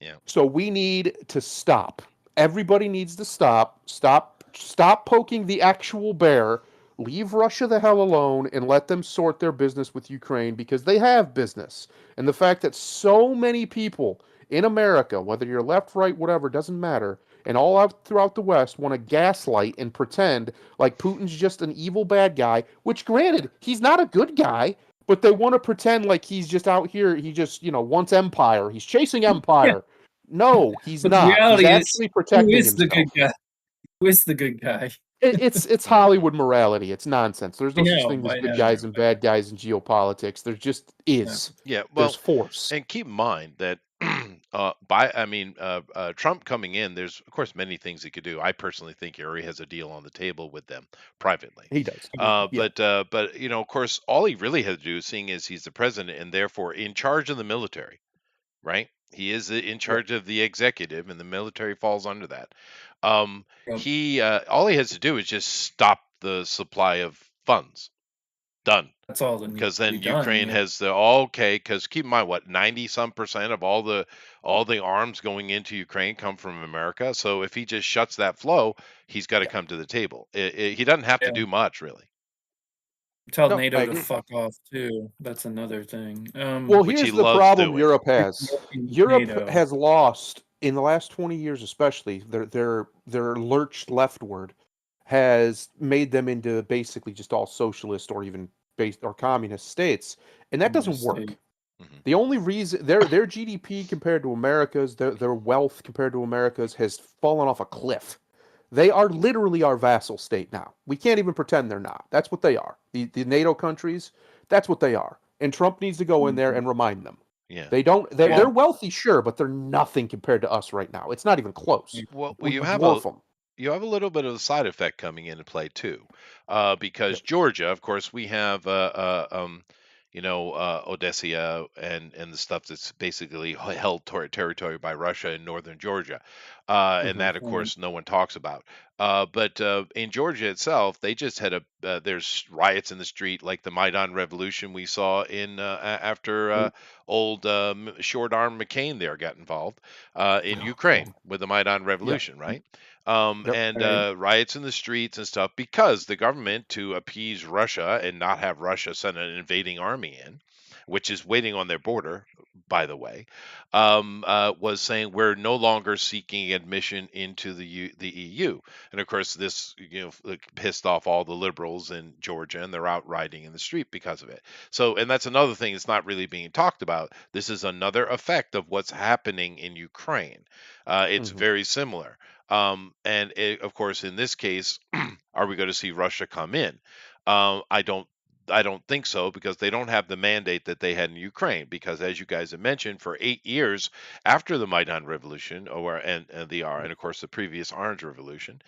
Yeah. So we need to stop. Everybody needs to stop. Stop poking the actual bear. Leave Russia the hell alone and let them sort their business with Ukraine because they have business. And the fact that so many people in America, whether you're left, right, whatever, doesn't matter, and all out throughout the West want to gaslight and pretend like Putin's just an evil bad guy, which granted, he's not a good guy, but they want to pretend like he's just out here, he just, wants empire. He's chasing Yeah. empire. No, he's But the not. He's reality is, actually who protecting is the himself. good guy? Who is the good guy? It's Hollywood morality. It's nonsense. There's no such thing as I good know. guys and bad guys in geopolitics. There just Yeah. is. Yeah, There's well, force. and keep in mind that Trump coming in, there's of course many things he could do. I personally think he already has a deal on the table with them privately. He does. Yeah. But you know, of course, all he really has to do, seeing as he's the president and therefore in charge of the military, right? He is in Yep. charge of the executive, and the military falls under that. Yep. He all he has to do is just stop the supply of funds. Done. That's all that needs Because to be then done. Ukraine Yeah. has the okay. Because keep in mind, what 90% of all the arms going into Ukraine come from America. So if he just shuts that flow, he's got to Yeah. come to the table. He doesn't have to Yeah. do much, really. Tell No, I NATO to agree. fuck off too. That's another thing. Well, Which he here's the loves problem doing. Europe has. Europe NATO. has lost in the last 20 years, especially their lurch leftward has made them into basically just all socialist or even based or communist states, and that doesn't work. Mhm. The only reason their GDP compared to America's, their wealth compared to America's has fallen off a cliff. They are literally our vassal state now. We can't even pretend they're not. That's what they are. The NATO countries, that's what they are. And Trump needs to go in there Mhm. and remind them. Yeah. They don't. They're, Yeah. they're wealthy, sure, but they're nothing compared to us right now. It's not even close. Well, We you have dwarf them. little bit of a side effect coming into play too, because Yep. Georgia, of course, we have Odessa and the stuff that's basically held territory by Russia in northern Georgia, and Hmm. that, of Right. course, no one talks about. But in Georgia itself, they just had there's riots in the street, like the Maidan Revolution we saw in after Right. old short arm McCain there got involved in Oh, Ukraine man. with the Maidan Yeah. Revolution, right? Yep. And Right. riots in the streets and stuff because the government, to appease Russia and not have Russia send an invading army in, which is waiting on their border, by the way, was saying we're no longer seeking admission into the EU. And of course, this pissed off all the liberals in Georgia, and they're out rioting in the street because of it. So, and that's another thing that's not really being talked about. This is another effect of what's happening in Ukraine. It's Hmm. very similar. Of course, in this case, are we going to see Russia come in? I don't. I don't think so, because they don't have the mandate that they had in Ukraine. Because as you guys have mentioned, for 8 years after the Maidan Revolution, and of course the previous Orange Revolution,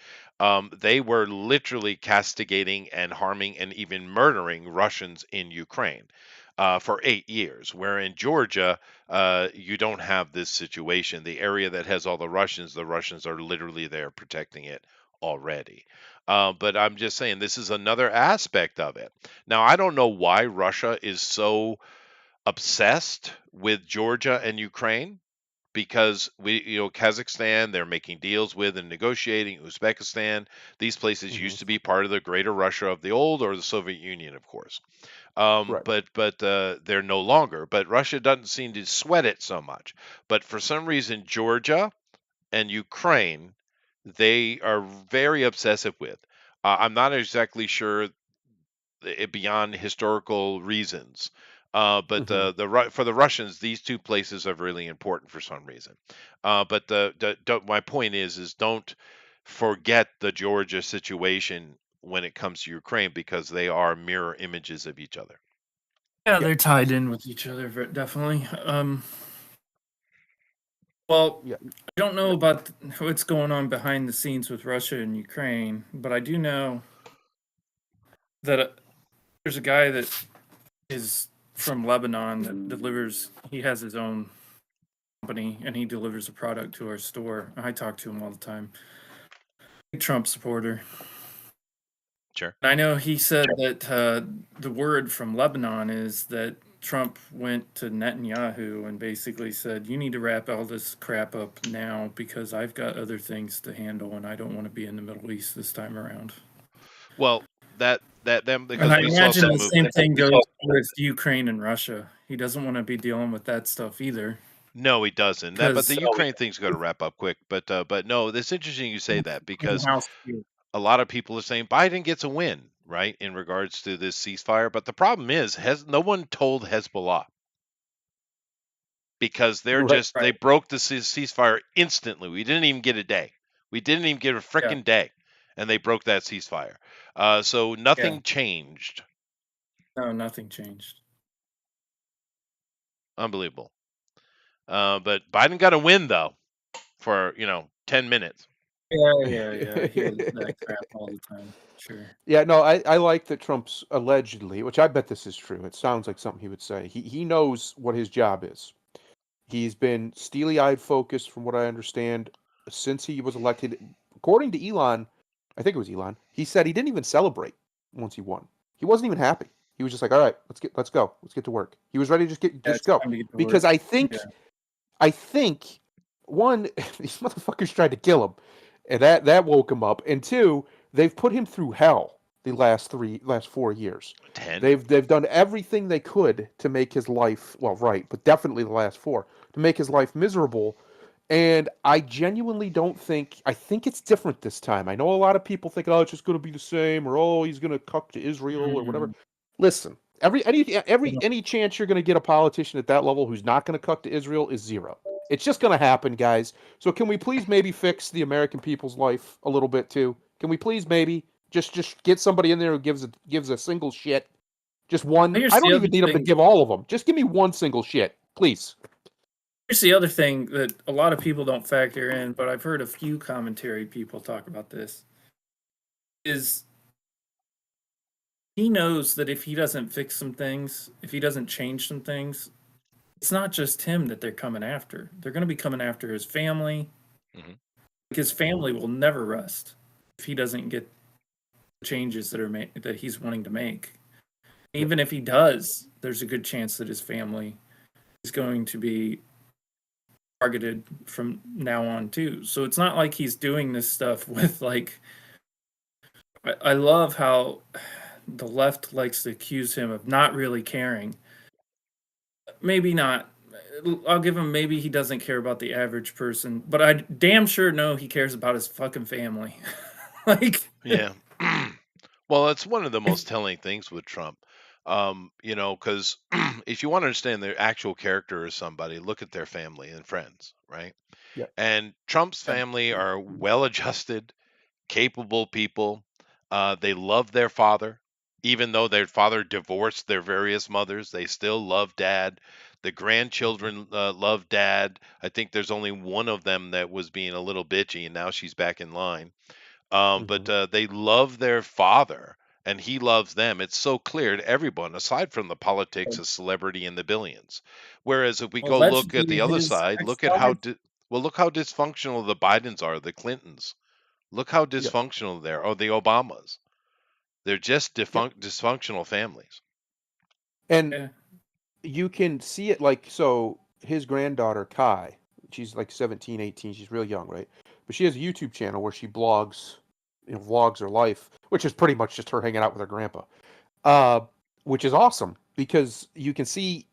they were literally castigating and harming and even murdering Russians in Ukraine. For 8 years, where in Georgia, you don't have this situation. The area that has all the Russians are literally there protecting it already. But I'm just saying this is another aspect of it. Now, I don't know why Russia is so obsessed with Georgia and Ukraine, because Kazakhstan, they're making deals with and negotiating. Uzbekistan, these places Hmm. used to be part of the greater Russia of the old, or the Soviet Union, of course. Right. But they're no longer. But Russia doesn't seem to sweat it so much. But for some reason, Georgia and Ukraine, they are very obsessive with. I'm not exactly sure beyond historical reasons. But Hmm. for the Russians, these two places are really important for some reason. But my point is don't forget the Georgia situation when it comes to Ukraine, because they are mirror images of each other. Yeah, Yeah. they're tied in with each other, definitely. Well, Yeah. I don't know about what's going on behind the scenes with Russia and Ukraine, but I do know that there's a guy that is from Lebanon that delivers. He has his own company and he delivers a product to our store. I talk to him all the time. Big Trump supporter. Sure. I know he said that the word from Lebanon is that Trump went to Netanyahu and basically said, "You need to wrap all this crap up now because I've got other things to handle and I don't want to be in the Middle East this time around." Well, that them And because I we saw imagine some the same movement. thing goes with Ukraine and Russia. He doesn't want to be dealing with that stuff either No, he doesn't. But the because Ukraine thing's going to wrap up quick. But no, it's interesting you say that, because house. a lot of people are saying Biden gets a win, right, in regards to this ceasefire. But the problem is, has no one told Hezbollah, because Right. they broke the ceasefire instantly. We didn't even get a day. We didn't even get a Yeah, freaking day, and they broke that ceasefire. So yeah. nothing changed. No, nothing changed. Unbelievable. But Biden got a win though, for 10 minutes. Yeah. He does that crap all the time. Sure. Yeah, no, I like that Trump's allegedly, which I bet this is true. It sounds like something he would say. He knows what his job is. He's been steely-eyed focused, from what I understand, since he was elected. According to Elon, I think it was Elon, he said he didn't even celebrate once he won. He wasn't even happy. He was just like, "All right, let's go. Let's get to work." He was ready to Yeah, just it's go. time to get to Because work. I think one, these motherfuckers tried to kill him, and that woke him up. And two, they've put him through hell the last 4 years. 10. They've done everything they could to make his life, well, right, but definitely the last four, to make his life miserable. And I genuinely don't think, I think it's different this time. I know a lot of people think, oh, it's just going to be the same, or oh, he's going to cuck to Israel or whatever. Mm. Listen, any chance you're going to get a politician at that level who's not going to cuck to Israel is zero. It's just going to happen, guys. So can we please maybe fix the American people's life a little bit too? Can we please maybe just get somebody in there who gives a single shit? Just one. Here's I the don't other even need them to thing. give all of them. Just give me one single shit, please. Here's the other thing that a lot of people don't factor in, but I've heard a few commentary people talk about this. Is he knows that if he doesn't fix some things, if he doesn't change some things, it's not just him that they're coming after. They're going to be coming after his family. Mhm. His family will never rest if he doesn't get the changes that he's wanting to make. Yep. Even if he does, there's a good chance that his family is going to be targeted from now on too. So it's not like he's doing this stuff with like. I love how the left likes to accuse him of not really caring. Maybe not. I'll give him maybe he doesn't care about the average person, but I damn sure know he cares about his fucking family. Like, Yeah. Well, it's one of the most telling things with Trump. Because if you want to understand the actual character of somebody, look at their family and friends, right? Yeah. And Trump's yeah, family are well adjusted, capable people. They love their father. Even though their father divorced their various mothers, they still love dad. The Mhm. grandchildren love dad. I think there's only one of them that was being a little bitchy, and now she's back in line. But Mhm. they love their father, and he loves them. It's so clear to everyone, aside from the politics of celebrity and the billions. Whereas if we go look at Allegedly, the other his side, look at ex-wife. well, look how dysfunctional the Bidens are, the Clintons. Look how Yeah. dysfunctional they are, or the Obamas. They're just Yeah. dysfunctional families. And Yeah. you can see it like so his granddaughter Kai, she's like 17, 18, she's real young, right? But she has a YouTube channel where she blogs, vlogs her life, which is pretty much just her hanging out with her grandpa. Uh, which is awesome because you can see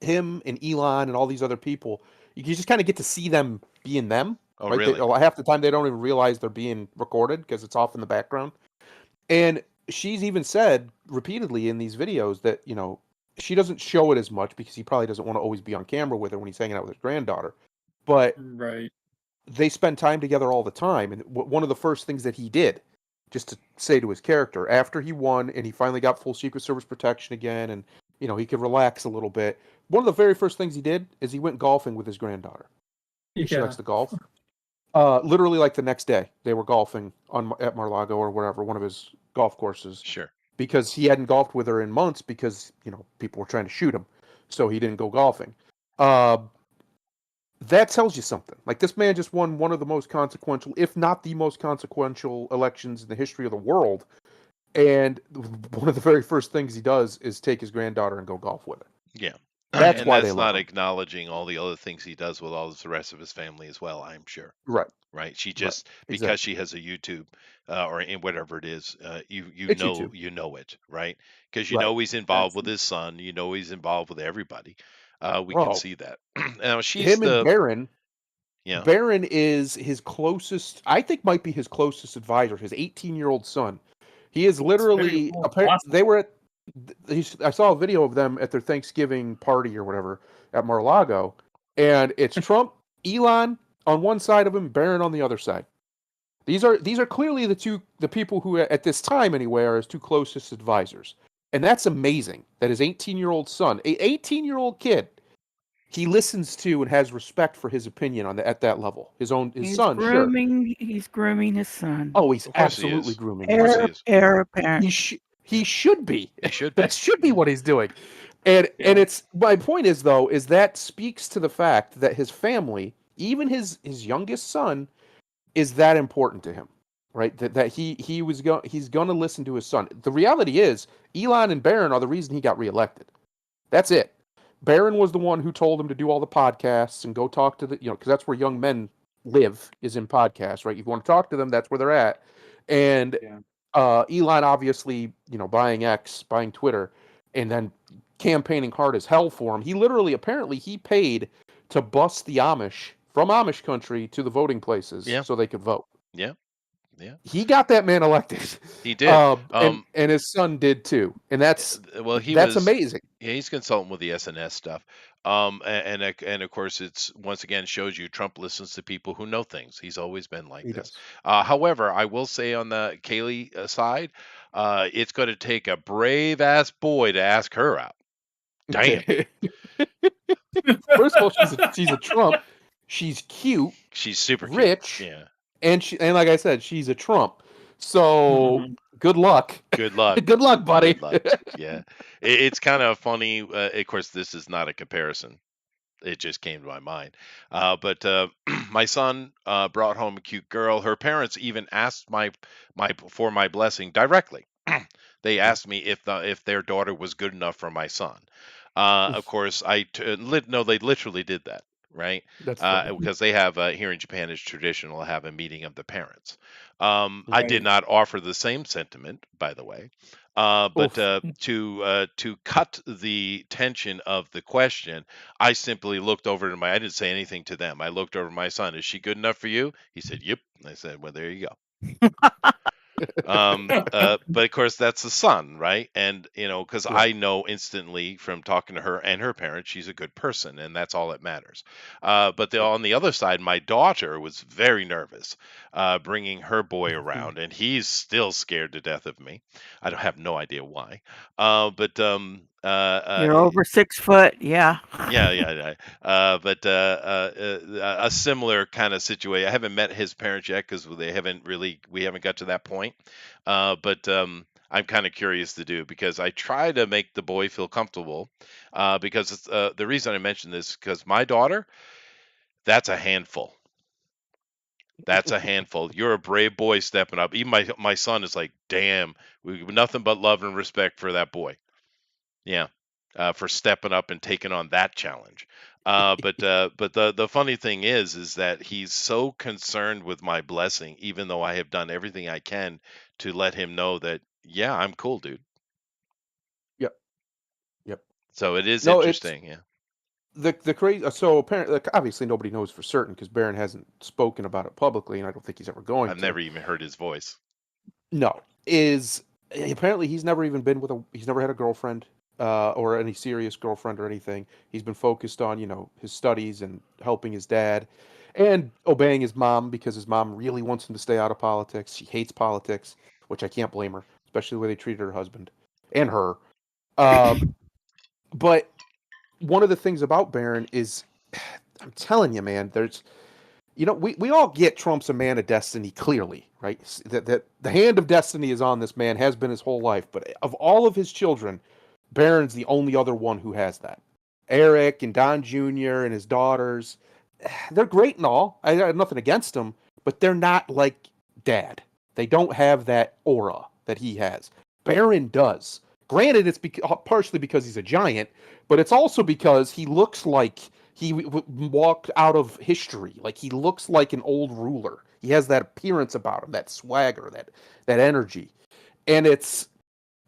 him and Elon and all these other people. You can just kind of get to see them being them, Oh, right? They, really? half the time they don't even realize they're being recorded because it's off in the background. And she's even said repeatedly in these videos that, she doesn't show it as much because he probably doesn't want to always be on camera with her when he's hanging out with his granddaughter. But Right. they spend time together all the time. And one of the first things that he did, just to say to his character, after he won and he finally got full Secret Service protection again and, he could relax a little bit, one of the very first things he did is he went golfing with his granddaughter because she likes Yeah. to golf. Literally, like the next day, they were golfing at Mar-Lago or wherever, one of his golf courses, Sure. because he hadn't golfed with her in months because people were trying to shoot him, so he didn't go golfing. Uh, that tells you something. Like this man just won one of the most consequential, if not the most consequential, elections in the history of the world, and one of the very first things he does is take his granddaughter and go golf with her. Yeah. That's And why they that's love not him. acknowledging all the other things he does with all the rest of his family as well, I'm sure. Right. Right? She Right. just because Exactly. she has a YouTube or in whatever it is, It's you two. you know it, right? Because you Right. know he's involved That's with his son, you know he's involved with everybody. We can Oh, see that. Now she's him and the Baron. yeah. Baron is his closest, I think might be his closest advisor, his 18-year-old son. He is very literally, well possible. they were at, I saw a video of them at their Thanksgiving party or whatever at Mar-a-Lago, and it's Trump, Elon on one side of him, Baron on the other side. These are clearly the people who at this time anyway are his two closest advisors. And that's amazing that his 18-year-old son, a 18-year-old kid, he listens to and has respect for his opinion at that level. His He's son, sure. grooming. He's grooming his son. Oh, he's Of course he absolutely is. grooming Of his course he son. is. Heir apparent. He Yeah. should be. He should That be. should be Yeah. what he's doing. And Yeah. it's my point is though is that speaks to the fact that his family, even his youngest son, is that important to him, right? That he's going to listen to his son. The reality is Elon and Barron are the reason he got reelected. That's it. Barron was the one who told him to do all the podcasts and go talk to because that's where young men live, is in podcasts, right? You want to talk to them, that's where they're at. And Yeah. Elon obviously, buying X, buying Twitter, and then campaigning hard as hell for him. He literally, apparently, he paid to bus the Amish from Amish country to the voting places Yeah. so they could vote. Yeah. Yeah. He got that man elected, He did. and his son did too, and Well, he that's was amazing. yeah, he's consulting with the SNS stuff. And of course it's once again shows you Trump listens to people who know things. He's always been like He this. does. However, I will say on the Kaylee side, it's going to take a brave ass boy to ask her out. Damn, First of all, she's a Trump. She's cute, she's super cute. rich, Yeah. and like I said, she's a Trump. So Mhm. good luck. Good luck. Good luck, buddy. Good luck. Yeah. It's kind of funny. Of course, this is not a comparison. It just came to my mind. But my son brought home a cute girl. Her parents even asked my for my blessing directly. They asked me if their daughter was good enough for my son. Of course, no, they literally did that, right? That's funny. Because they have here in Japan, it's traditional to have a meeting of the parents. I did Right. not offer the same sentiment, by the way. But Oof. to cut the tension of the question, I simply looked over to I didn't say anything to them. I looked over at my son. Is she good enough for you? He said, "Yep." I said, "Well, there you go." But of course, that's the son, right? And because Yeah. I know instantly from talking to her and her parents, she's a good person, and that's all that matters. But Yep. on the other side, my daughter was very nervous, bringing her boy Mhm. around, and he's still scared to death of me. I don't have no idea why. But You're over 6 foot. Yeah. yeah, yeah, yeah. A similar kind of situation. I haven't met his parents yet because we haven't got to that point. But I'm kind of curious to do because I try to make the boy feel comfortable. Because the reason I mention this because my daughter, that's a handful. That's a handful. You're a brave boy stepping up. Even my son is like, damn, we nothing but love and respect for that boy. Yeah, for stepping up and taking on that challenge. But the funny thing is that he's so concerned with my blessing, even though I have done everything I can to let him know that yeah, I'm cool, dude. Yep. Yep. So it is No, it's interesting. Yeah, the crazy. So apparently, like, obviously, nobody knows for certain because Barron hasn't spoken about it publicly, and I don't think he's ever going I've to. never even heard his voice. No, is apparently he's never even been with a. He's never had a girlfriend, or any serious girlfriend or anything. He's been focused on his studies and helping his dad, and obeying his mom because his mom really wants him to stay out of politics. She hates politics, which I can't blame her, especially the way they treated her husband and her. Um, but one of the things about Barron is, I'm telling you, man, we all get Trump's a man of destiny clearly, right? That the hand of destiny is on this man, has been his whole life. But of all of his children, Barron's the only other one who has that. Eric and Don Jr. and his daughters, they're great and all. I have nothing against them, but they're not like Dad. They don't have that aura that he has. Barron does. Granted, it's partially because he's a giant, but it's also because he looks like he walked out of history. Like he looks like an old ruler. He has that appearance about him, that swagger, that energy, and it's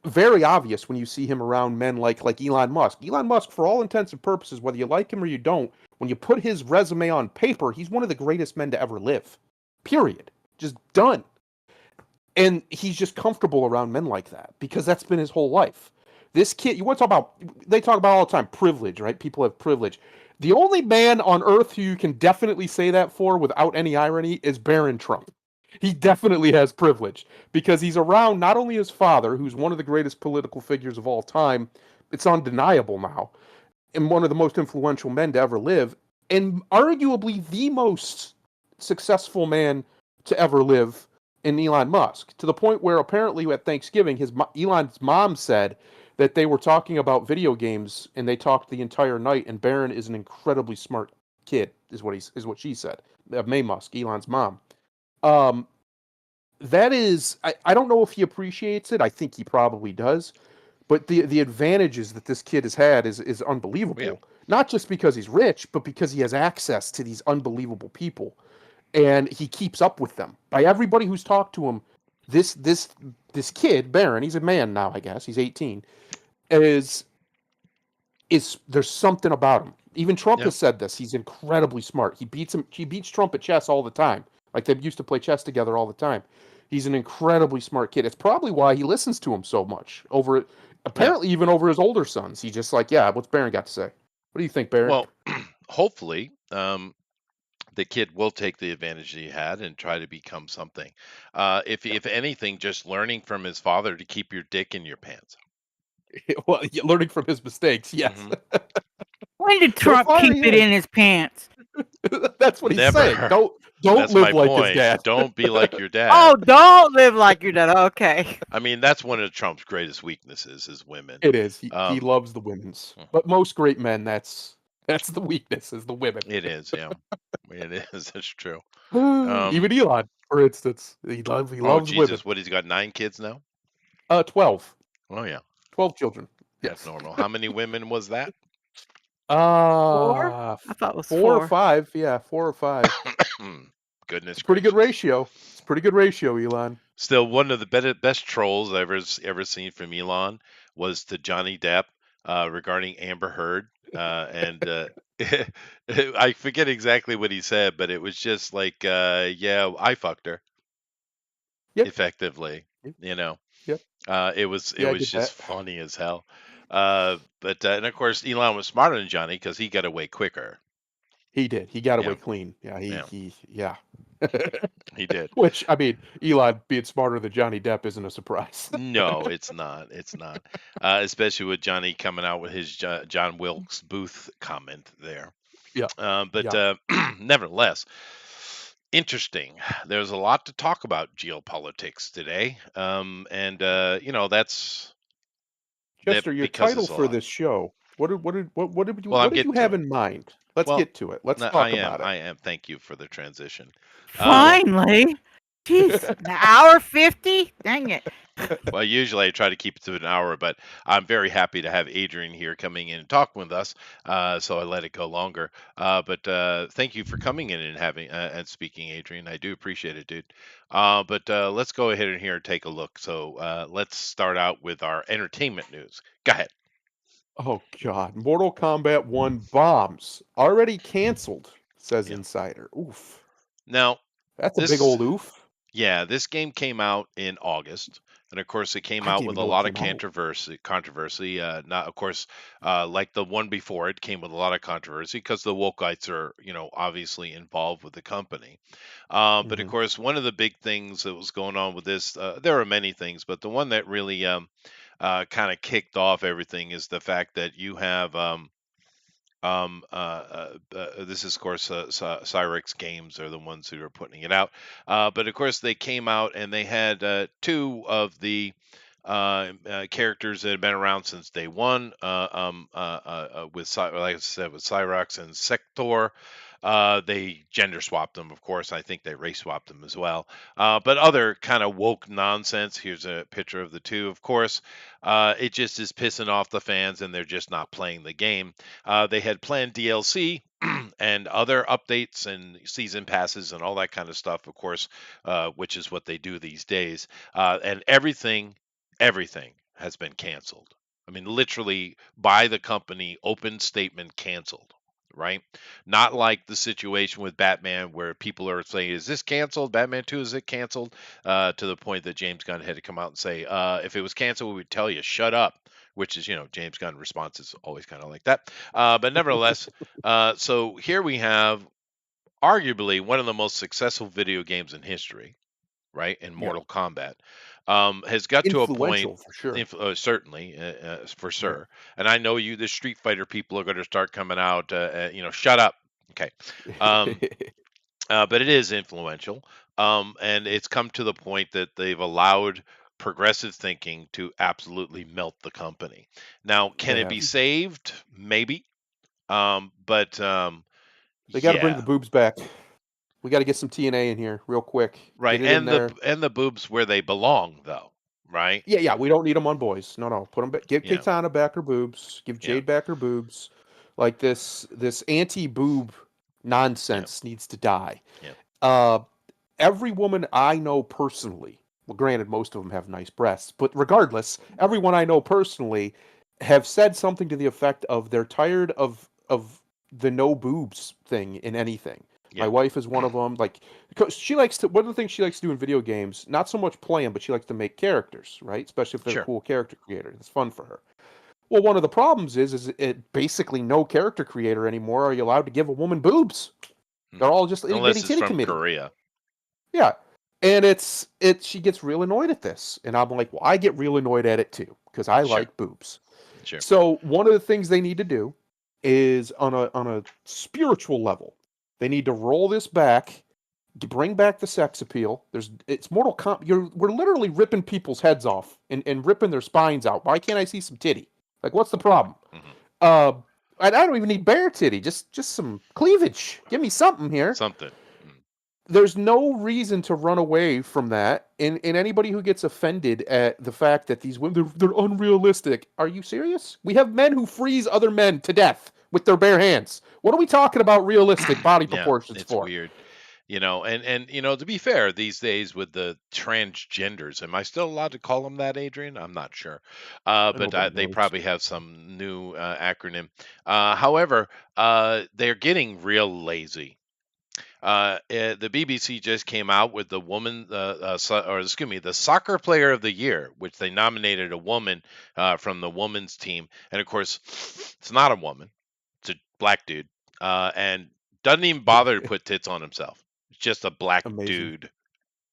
very obvious when you see him around men like Elon Musk. Elon Musk, for all intents and purposes, whether you like him or you don't, when you put his resume on paper, he's one of the greatest men to ever live. Period. Just done. And he's just comfortable around men like that because that's been his whole life. This kid, you want to talk about, they talk about all the time privilege, right? People have privilege. The only man on earth who you can definitely say that for without any irony is Barron Trump. He definitely has privilege because he's around not only his father, who's one of the greatest political figures of all time, it's undeniable now, and one of the most influential men to ever live, and arguably the most successful man to ever live in Elon Musk, to the point where apparently at Thanksgiving, Elon's mom said that they were talking about video games and they talked the entire night. And Barron is an incredibly smart kid, is what she said. May Musk, Elon's mom. Um, that is, I don't know if he appreciates it. I think he probably does. But the advantages that this kid has had is Yeah, unbelievable. Not just because he's rich, but because he has access to these unbelievable people, and he keeps up with them. By everybody who's talked to him, this this this kid, Barron, he's a man now, I guess he's 18, is there's something about him. Even Trump yeah, has said this. He's incredibly smart. He beats Trump at chess all the time. Like they used to play chess together all the time. He's an incredibly smart kid. It's probably why he listens to him so much over yeah. apparently even over his older sons. He's just like, yeah, what's Barron got to say? What do you think, Barron? Well, hopefully, the kid will take the advantage he had and try to become something. If anything, just learning from his father to keep your dick in your pants. Well, learning from his mistakes, yes. Hmm. When did So Trump far keep he it is. in his pants? That's what he's saying. Never. Don't That's live my like his point. dad. Don't be like your dad. Oh, don't live like your dad. Okay. I mean, that's one of Trump's greatest weaknesses is women. It is. He Um, loves the women's. mhm. But most great men, that's the weakness, is the women. It is, yeah. It is. That's true. Even Elon, for instance, he Oh loves women. Jesus, what he's got 9 kids now? 12. Oh yeah, 12 children. Yes. abnormal. How many women was that? 4? Uh I thought it was 4 or 4. 5. Yeah, 4 or 5. It's Goodness a pretty good gracious. ratio. It's a pretty good ratio, Elon. Still, one of the best trolls I've ever seen from Elon was to Johnny Depp regarding Amber Heard, and I forget exactly what he said, but it was just like, "Yeah, I fucked her." Yep. effectively. Yep. You know, Yep. it Yeah, I was get just that. funny as hell. But and of course Elon was smarter than Johnny because he got away quicker. He did. He got away Yeah, clean. Yeah, yeah, yeah. he did. Which, I mean, Elon being smarter than Johnny Depp isn't a surprise. No, it's not. It's not. Especially with Johnny coming out with his John Wilkes Booth comment there. Yeah. But Yeah. nevertheless, interesting. There's a lot to talk about geopolitics today, and that's that Chester, your because title it's a for lot. this show, Well, I'm what did you getting to have it. in mind? Let's Well, get to it. Let's no, talk about it. I am. Thank you for the transition. Um, Finally. Jeez, an hour 50? Dang it. well, usually I try to keep it to an hour, but I'm very happy to have Adrian here coming in and talking with us. So I let it go longer. But thank you for coming in and having and speaking, Adrian. I do appreciate it, dude. But let's go ahead and here and take a look. So let's start out with our entertainment news. Go ahead. Oh God. Mortal Kombat 1 bombs. Already canceled, says Yeah. Insider. Oof. Now That's a big this old oof. Yeah, this game came out in August, and of course, it came I out didn't with even a know it lot of came out. controversy. Not, of course, like the one before it came with a lot of controversy because the Wokites are, obviously involved with the company. But of Hmm. course, one of the big things that was going on with this, there are many things, but the one that really kind of kicked off everything is the fact that you have this is, of course, Cyrex Games are the ones who are putting it out. But of course, they came out and they had two of the characters that have been around since day one. Like I said, with Cyrex and Sector. They gender swapped them, of course. I think they race swapped them as well. But other kind of woke nonsense. Here's a picture of the two, of course. It just is pissing off the fans, and they're just not playing the game. They had planned DLC and other updates and season passes and all that kind of stuff, of course, which is what they do these days. And everything has been canceled. I mean, literally by the company, open statement canceled. Right? Not like the situation with Batman where people are saying, is this canceled? Batman 2, is it canceled? To the point that James Gunn had to come out and say, if it was canceled, we would tell you, shut up, which is, James Gunn response is always kind of like that. But nevertheless, so here we have arguably one of the most successful video games in history, right? In Yeah. Mortal Kombat, has got to a point. Influential for sure. Certainly, for Yeah. sure. And I know you, the Street Fighter people, are going to start coming out. Shut up. Okay. Um, but it is influential, and it's come to the point that they've allowed progressive thinking to absolutely melt the company. Now, can They it be have. saved? Maybe. But They got to bring the yeah, boobs back. We got to get some TNA in here real quick. right. Get it in And there. the boobs where they belong, though, right? Yeah, yeah. We don't need them on boys. No, no. Put them back. Give Yeah, Katana back her boobs. Give yeah, Jade back her boobs. Like this anti-boob yeah, nonsense needs to die. yeah, Uh, every woman I know personally, well, granted, most of them have nice breasts, but regardless, everyone I know personally have said something to the effect of they're tired of the no boobs thing in anything. My yeah. wife is one of them. Like, because she likes to. One of the things she likes to do in video games, not so much play them, but she likes to make characters, right? Especially if they're a Sure, cool character creator. It's fun for her. Well, one of the problems is it basically no character creator anymore are you allowed to give a woman boobs. hmm. They're all just itty bitty Unless it's titty from committee. Korea. Yeah. And she gets real annoyed at this. And I'm like, well, I get real annoyed at it too, because I Sure, like boobs. sure. So one of the things they need to do is on a spiritual level, they need to roll this back, to bring back the sex appeal. It's Mortal Kombat. We're literally ripping people's heads off and ripping their spines out. Why can't I see some titty? Like, what's the problem? Hmm. Uh, I don't even need bare titty. Just some cleavage. Give me something here. Something. Mm. There's no reason to run away from that. And anybody who gets offended at the fact that these women they're unrealistic, are you serious? We have men who freeze other men to death with their bare hands. What are we talking about realistic body Yeah, proportions it's for? weird. And to be fair, these days with the transgenders, am I still allowed to call them that, Adrian? I'm not sure, but Nobody they knows. probably have some new however, they're getting real lazy. The BBC just came out with the woman, or excuse me, the soccer player of the year, which they nominated a woman from the women's team, and of course, it's not a woman; it's a black dude, and doesn't even bother to put tits on himself. It's just a black Amazing. dude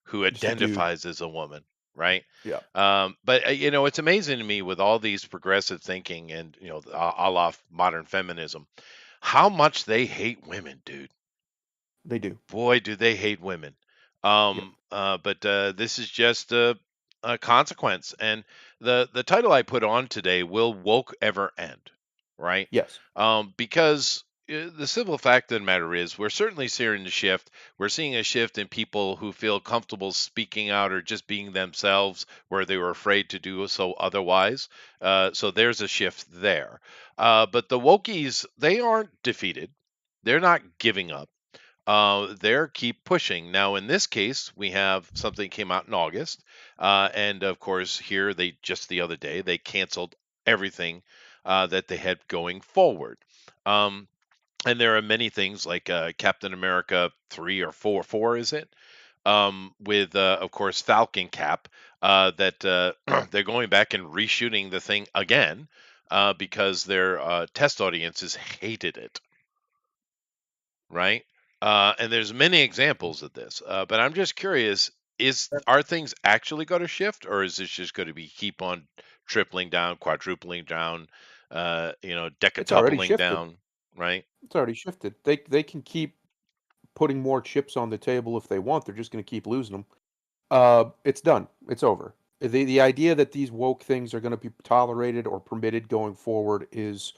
who Just a dude. identifies as a woman, right? Yeah. But it's amazing to me with all these progressive thinking and a la modern feminism, how much they hate women, dude. They do. Boy, do they hate women. Yep. But this is just a consequence. And the title I put on today, will woke ever end? Right? Yes. Because the simple fact of the matter is, we're certainly seeing a shift. We're seeing a shift in people who feel comfortable speaking out or just being themselves, where they were afraid to do so otherwise. So there's a shift there. But the wokies, they aren't defeated. They're not giving up. They're keep pushing. Now, in this case, we have something came out in August, and of course, here they just the other day they canceled everything that they had going forward. Um, and there are many things like Captain America 3 or 4, is it? With of course Falcon Cap, that they're going back and reshooting the thing again because their test audiences hated it, right? And there's many examples of this, but I'm just curious: are things actually going to shift, or is this just going to be keep on tripling down, quadrupling down, It's already decatupling shifted. down, right? It's already shifted. They can keep putting more chips on the table if they want. They're just going to keep losing them. It's done. It's over. The idea that these woke things are going to be tolerated or permitted going forward is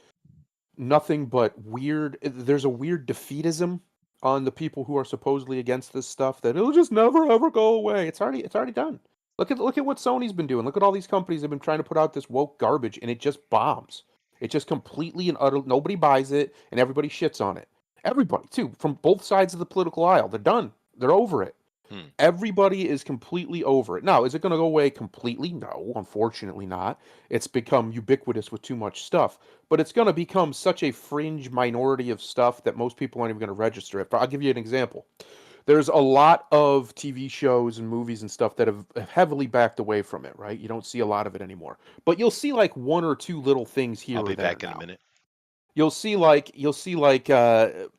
nothing but weird. There's a weird defeatism on the people who are supposedly against this stuff that it'll just never ever go away. It's already done. Look at what Sony's been doing. Look at all these companies have been trying to put out this woke garbage and it just bombs. It just completely and utter nobody buys it and everybody shits on it. Everybody too, from both sides of the political aisle. They're done. They're over it. Hmm. Everybody is completely over it. Now, is it going to go away completely? No, unfortunately not. It's become ubiquitous with too much stuff. But it's going to become such a fringe minority of stuff that most people aren't even going to register it. But I'll give you an example. There's a lot of TV shows and movies and stuff that have heavily backed away from it, right? You don't see a lot of it anymore. But you'll see like one or two little things here I'll or be there back in a now. minute. You'll see like the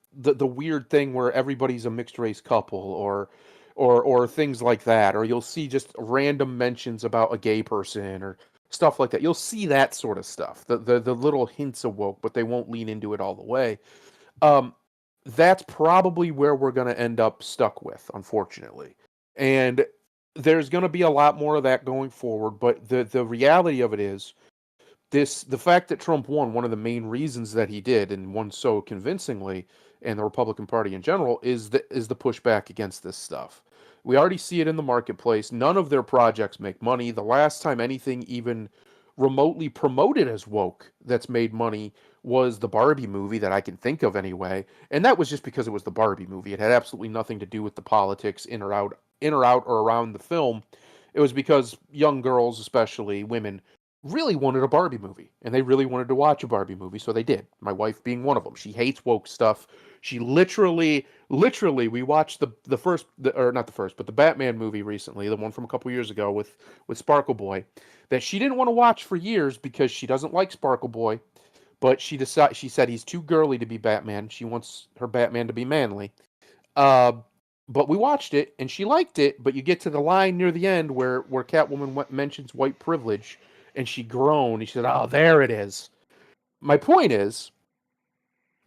weird thing where everybody's a mixed race couple or things like that, or you'll see just random mentions about a gay person or stuff like that. You'll see that sort of stuff. The little hints of woke, but they won't lean into it all the way. Um, that's probably where we're going to end up stuck with, unfortunately. And there's going to be a lot more of that going forward, but the reality of it is the fact that Trump won, one of the main reasons that he did and won so convincingly, and the Republican Party in general, is the pushback against this stuff. We already see it in the marketplace. None of their projects make money. The last time anything even remotely promoted as woke that's made money was the Barbie movie that I can think of anyway, and that was just because it was the Barbie movie. It had absolutely nothing to do with the politics in or out or around the film. It was because young girls, especially women, really wanted a Barbie movie, and they really wanted to watch a Barbie movie, so they did. My wife being one of them. She hates woke stuff. She literally, we watched the first, or not the first, but the Batman movie recently, the one from a couple years ago with Sparkle Boy, that she didn't want to watch for years because she doesn't like Sparkle Boy, but she said he's too girly to be Batman. She wants her Batman to be manly. Uh, but we watched it and she liked it. But you get to the line near the end where Catwoman mentions white privilege, and she groaned. And she said, "Oh, there it is." My point is,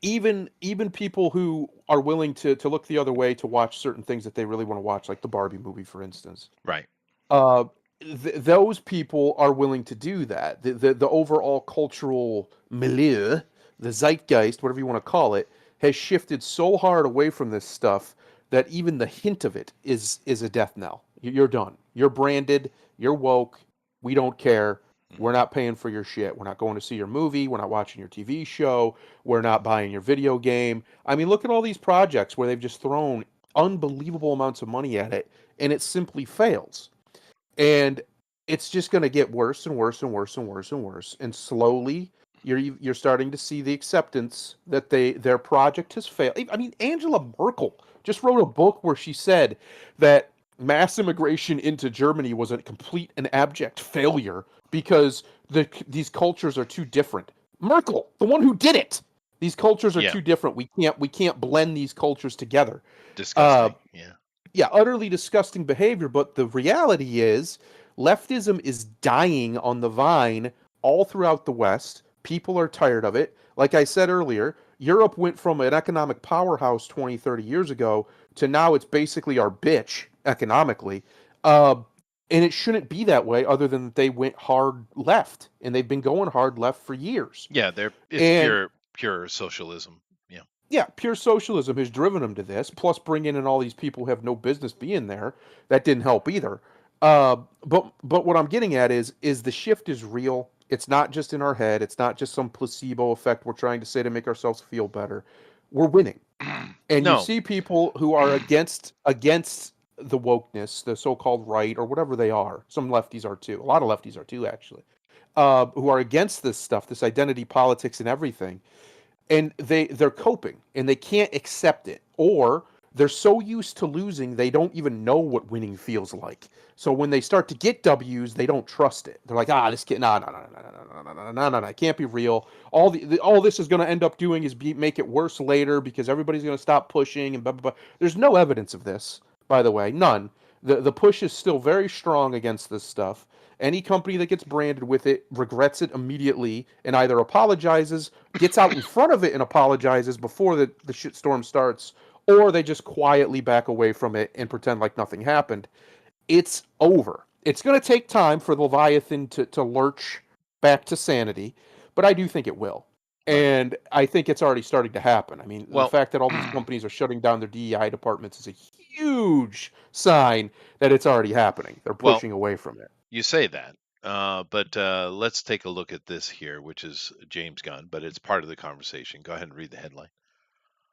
even people who are willing to look the other way to watch certain things that they really want to watch, like the Barbie movie, for instance, Right. uh, those people are willing to do that. The overall cultural milieu, the zeitgeist, whatever you want to call it, has shifted so hard away from this stuff that even the hint of it is a death knell. You're done. You're branded. You're woke. We don't care. We're Mhm. not paying for your shit. We're not going to see your movie. We're not watching your TV show. We're not buying your video game. I mean, look at all these projects where they've just thrown unbelievable amounts of money at it, and it simply fails. And it's just going to get worse and worse and worse and worse and worse. And slowly, you're starting to see the acceptance that their project has failed. I mean, Angela Merkel just wrote a book where she said that mass immigration into Germany was a complete and abject failure because these cultures are too different. Merkel, the one who did it. These cultures are Yeah, too different. We can't blend these cultures together. Uh, disgusting. Yeah. yeah, utterly disgusting behavior. But the reality is, leftism is dying on the vine all throughout the West. People are tired of it. Like I said earlier, Europe went from an economic powerhouse 20, 30 years ago to now it's basically our bitch economically. Uh, and it shouldn't be that way, other than that they went hard left, and they've been going hard left for years. Yeah, it's And pure socialism. Yeah. yeah, pure socialism has driven them to this. Plus, bringing in all these people who have no business being there, that didn't help either. But what I'm getting at is the shift is real. It's not just in our head. It's not just some placebo effect we're trying to say to make ourselves feel better. We're winning, and you No. see people who are against the wokeness, the so-called right or whatever they are. Some lefties are too. A lot of lefties are too, actually. Who are against this stuff, this identity politics and everything, and they're coping and they can't accept it, or they're so used to losing they don't even know what winning feels like. So when they start to get W's, they don't trust it. They're like, this kid, no, no, no, no, no, no, no, no, no, no, it can't be real. All this is going to end up doing is make it worse later because everybody's going to stop pushing and blah blah blah. There's no evidence of this, by the way, none. The push is still very strong against this stuff. Any company that gets branded with it regrets it immediately and either apologizes, gets out in front of it and apologizes before the shitstorm starts, or they just quietly back away from it and pretend like nothing happened. It's over. It's going to take time for the Leviathan to lurch back to sanity, but I do think it will. Right. And I think it's already starting to happen. I mean, the Well, fact that all these companies are shutting down their DEI departments is a huge sign that it's already happening. They're well, pushing away from it. you say that, but let's take a look at this here, which is James Gunn, but it's part of the conversation. Go ahead and read the headline.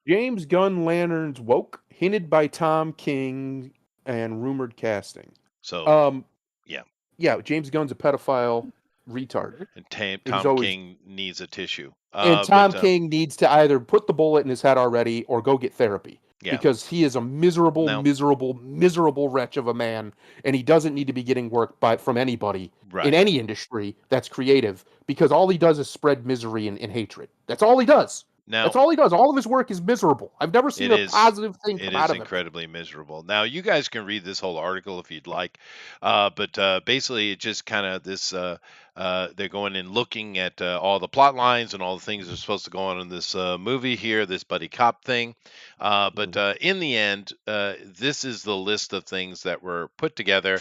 James Gunn Lanterns woke, hinted by Tom King and rumored casting. So, Um, yeah, yeah, James Gunn's a pedophile retard. and He's Tom always King needs a tissue. and Tom But King needs to either put the bullet in his head already or go get therapy yeah, because he is a miserable, now, miserable, miserable wretch of a man, and he doesn't need to be getting work from anybody in right any industry that's creative because all he does is spread misery and hatred. That's all he does. That's now all he does. All of his work is miserable. I've never seen it a is positive thing it come out is of it. incredibly miserable. Now you guys can read this whole article if you'd like, but basically it just kind of this. They're going and looking at all the plot lines and all the things that are supposed to go on in this movie here, this buddy cop thing. But in the end, this is the list of things that were put together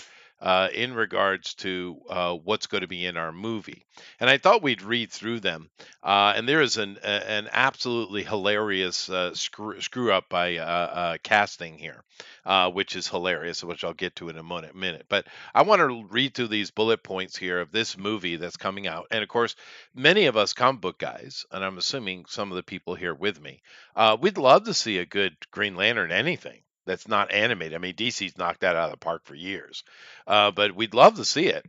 in regards to what's going to be in our movie. And I thought we'd read through them. And there is an absolutely hilarious screw up by casting here, which is hilarious, which I'll get to in a minute. But I want to read through these bullet points here of this movie that's coming out. And of course, many of us comic book guys, and I'm assuming some of the people here with me, we'd love to see a good Green Lantern anything that's not animated. I mean, DC's knocked that out of the park for years, but we'd love to see it.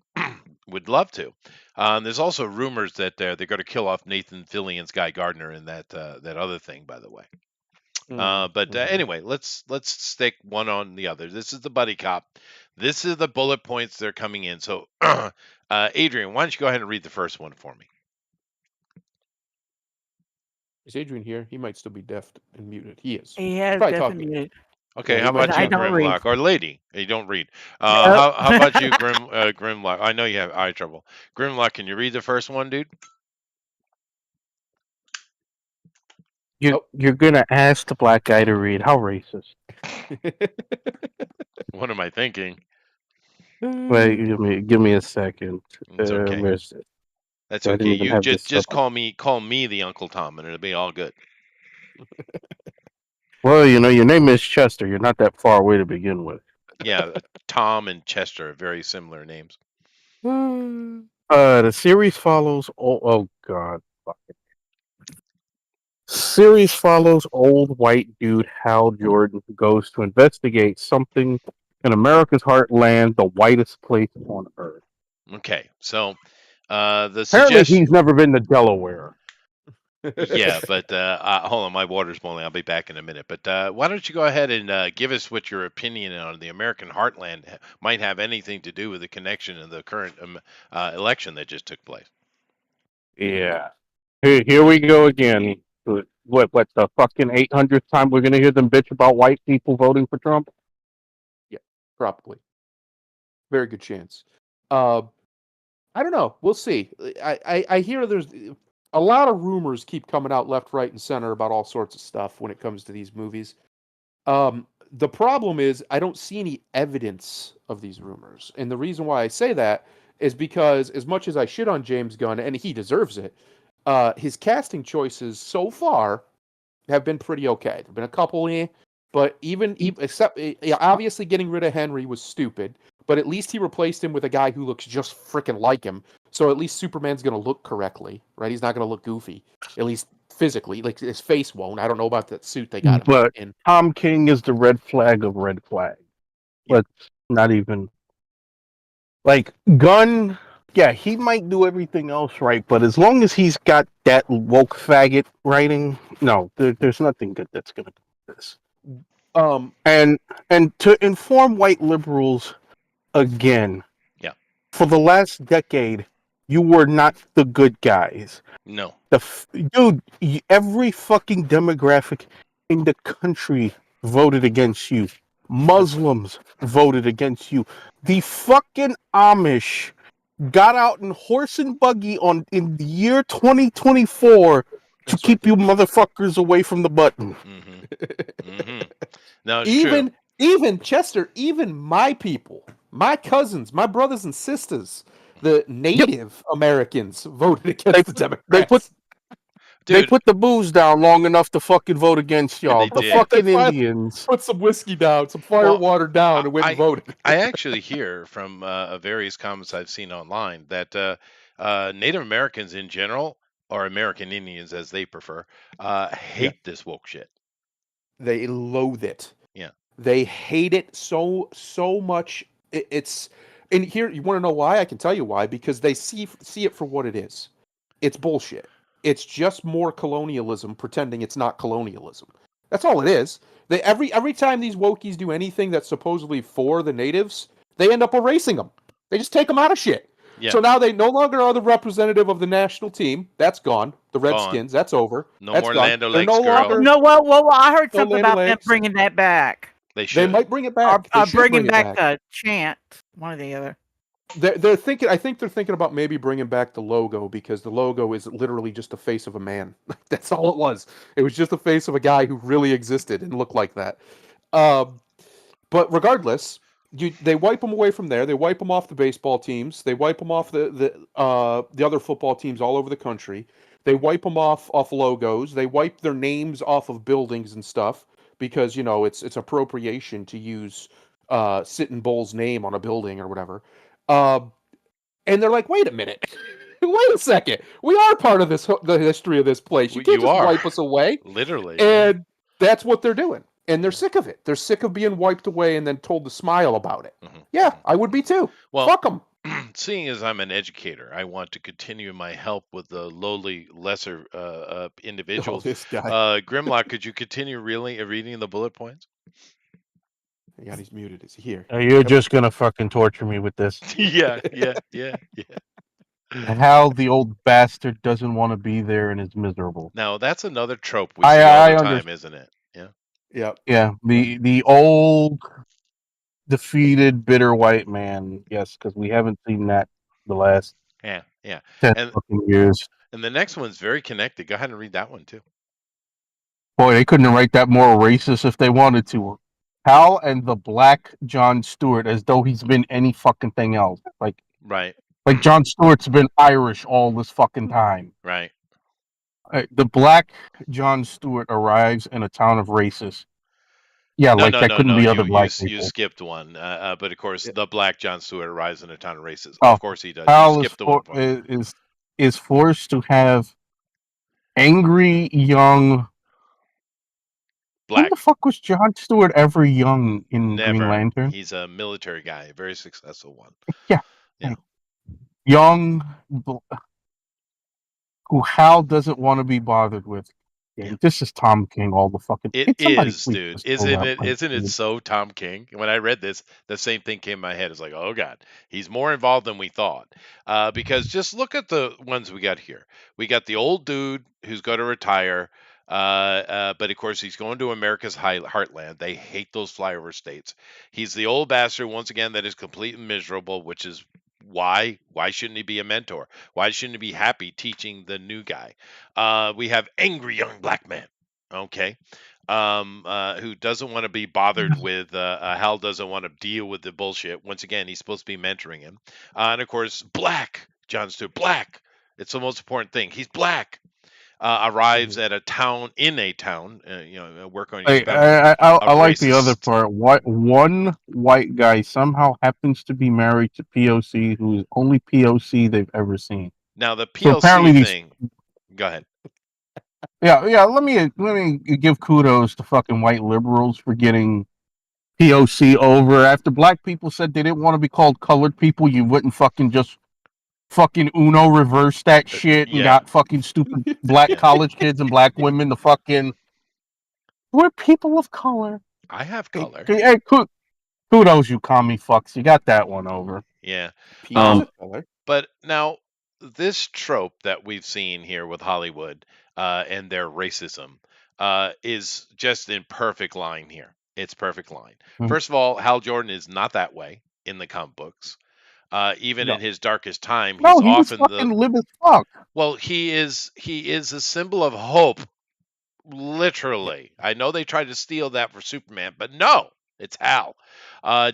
We'd love to. There's also rumors that they're going to kill off Nathan Fillion's Guy Gardner in that other thing, by the way. But anyway, let's stick one on the other. This is the buddy cop. This is the bullet points they're coming in. So, Adrian, why don't you go ahead and read the first one for me? Is Adrian here? He might still be deaf and muted. He is. He has Probably definitely talking. muted. Okay, Yeah, how he might about I you, be. don't read. Grimlock, or lady? You don't read. Nope. How about you, Grimlock? I know you have eye trouble. Grimlock, can you read the first one, dude? You're gonna ask the black guy to read. How racist? What am I thinking? Wait, give me a second. It's okay. Where's it? That's I okay. didn't even You have this just stuff on. call me the Uncle Tom, and it'll be all good. Well, your name is Chester. You're not that far away to begin with. Yeah, Tom and Chester are very similar names. The series follows. Oh God. Fuck it. Series follows old white dude Hal Jordan who goes to investigate something in America's heartland, the whitest place on earth. Okay, so the Apparently, suggestion. he's never been to Delaware. Yeah, but hold on, my water's boiling. I'll be back in a minute. But why don't you go ahead and give us what your opinion on the American heartland might have anything to do with the connection of the current election that just took place? Yeah. Here we go again. What the fucking 800th time we're gonna hear them bitch about white people voting for Trump? Yeah, probably. Very good chance. Uh, I don't know. We'll see. I hear there's a lot of rumors keep coming out left, right, and center about all sorts of stuff when it comes to these movies. The problem is I don't see any evidence of these rumors, and the reason why I say that is because as much as I shit on James Gunn, and he deserves it, his casting choices so far have been pretty okay. There've been a couple, but even except yeah, obviously getting rid of Henry was stupid. But at least he replaced him with a guy who looks just freaking like him. So at least Superman's going to look correctly, right? He's not going to look goofy, at least physically. Like his face won't. I don't know about that suit they got him But in. Tom King is the red flag of red flag. Yeah. Let's not even like Gunn. Yeah, he might do everything else right, but as long as he's got that woke faggot writing, no, there's nothing good that's gonna come with this. Um, And to inform white liberals again, Yeah. for the last decade, you were not the good guys. No. Dude, every fucking demographic in the country voted against you. Muslims voted against you. The fucking Amish got out in horse and buggy in the year 2024 to That's keep you motherfuckers away from the button. No, it's true. Even Chester, even my people, my cousins, my brothers and sisters, the Native Americans voted against the Democrats. They Dude, put the booze down long enough to fucking vote against y'all. they The did. fucking They finally Indians. put some whiskey down, some fire Well, water down, and went and voted. I actually hear from various comments I've seen online that Native Americans in general, or American Indians as they prefer, hate this woke shit. They loathe it. Yeah. They hate it so much. It's and here you want to know why? I can tell you why. Because they see it for what it is. It's bullshit. It's just more colonialism pretending it's not colonialism. That's all it is. They every time these wokies do anything that's supposedly for the natives, they end up erasing them. They just take them out of shit. Yeah. So now they no longer are the representative of the national team. That's gone. The Redskins, that's over. No That's more gone. Land They're O'Lakes, no girl. longer. No, well, I heard No something Land about them O'Lakes. bringing that back. They should. They might bring it back. They Or should bringing bring it back back. a chant, one or the other. They're thinking. I think they're thinking about maybe bringing back the logo because the logo is literally just the face of a man. That's all it was. It was just the face of a guy who really existed and looked like that. But regardless, they wipe them away from there. They wipe them off the baseball teams. They wipe them off the other football teams all over the country. They wipe them off logos. They wipe their names off of buildings and stuff because it's appropriation to use Sitting Bull's name on a building or whatever. And they're like, wait a minute. Wait a second. We are part of the history of this place. You can't You just are. wipe us away. Literally. And that's what they're doing. And they're sick of it. They're sick of being wiped away and then told to smile about it. Mhm. Yeah, I would be too. Well, Fuck them. seeing as I'm an educator, I want to continue my help with the lowly, lesser individuals. this guy. Grimlock, could you continue reading the bullet points? Yeah, he's muted. Is he here? You're just gonna fucking torture me with this. yeah. How the old bastard doesn't want to be there and is miserable. Now that's another trope we see all the time, isn't it? Yeah. Yeah. Yeah, the old defeated bitter white man. Yes, because we haven't seen that the last Yeah. 10 And fucking years. and the next one's very connected. Go ahead and read that one too. Boy, they couldn't write that more racist if they wanted to. Hal and the Black John Stewart, as though he's been any fucking thing else. Like Right. John Stewart's been Irish all this fucking time. Right. The Black John Stewart arrives in a town of racists. Yeah, No, that couldn't be other black people. You skipped one. But of course, the Black John Stewart arrives in a town of racists. Oh, Of course he does. Hal You skipped the one point. is forced to have angry young. When Black. the fuck was John Stewart ever young in Never. Green Lantern? He's a military guy, a very successful one. Yeah. Yeah. Young. who Hal doesn't want to be bothered with. Yeah. Yeah, this is Tom King all the fucking. It Can somebody is, please dude. just pull that like, Isn't it dude? so Tom King? When I read this, the same thing came in my head. It's like, oh God, he's more involved than we thought. Because just look at the ones we got here. We got the old dude who's going to retire, but of course he's going to America's heartland. They hate those flyover states. He's the old bastard once again that is completely miserable, which is why shouldn't he be a mentor? Why shouldn't he be happy teaching the new guy? We have angry young black man. Okay, who doesn't want to be bothered with Hal doesn't want to deal with the bullshit. Once again, he's supposed to be mentoring him, and of course, Black John Stewart, Black. It's the most important thing. He's black. Arrives Mhm. at a town in a town. Work on your I, spelling. I Of like the other racist. part. What one white guy somehow happens to be married to POC, who's only POC they've ever seen. Now the So PLC apparently these. thing. Go ahead. Yeah. Let me give kudos to fucking white liberals for getting POC over. After black people said they didn't want to be called colored people, you wouldn't fucking just fucking Uno reverse that shit and Yeah, got fucking stupid black yeah. college kids and black women to fucking. We're people of color. I have Hey, color. hey, kudos, you commie fucks. You got that one over. Yeah. People's Um, of color. But now, this trope that we've seen here with Hollywood and their racism is just in perfect line here. It's perfect line. Mhm. First of all, Hal Jordan is not that way in the comic books. Even in No. his darkest time, he's No, he was often the fucking live as fuck. well. He is a symbol of hope. Yeah. Literally. I know they tried to steal that for Superman, but no, it's Hal.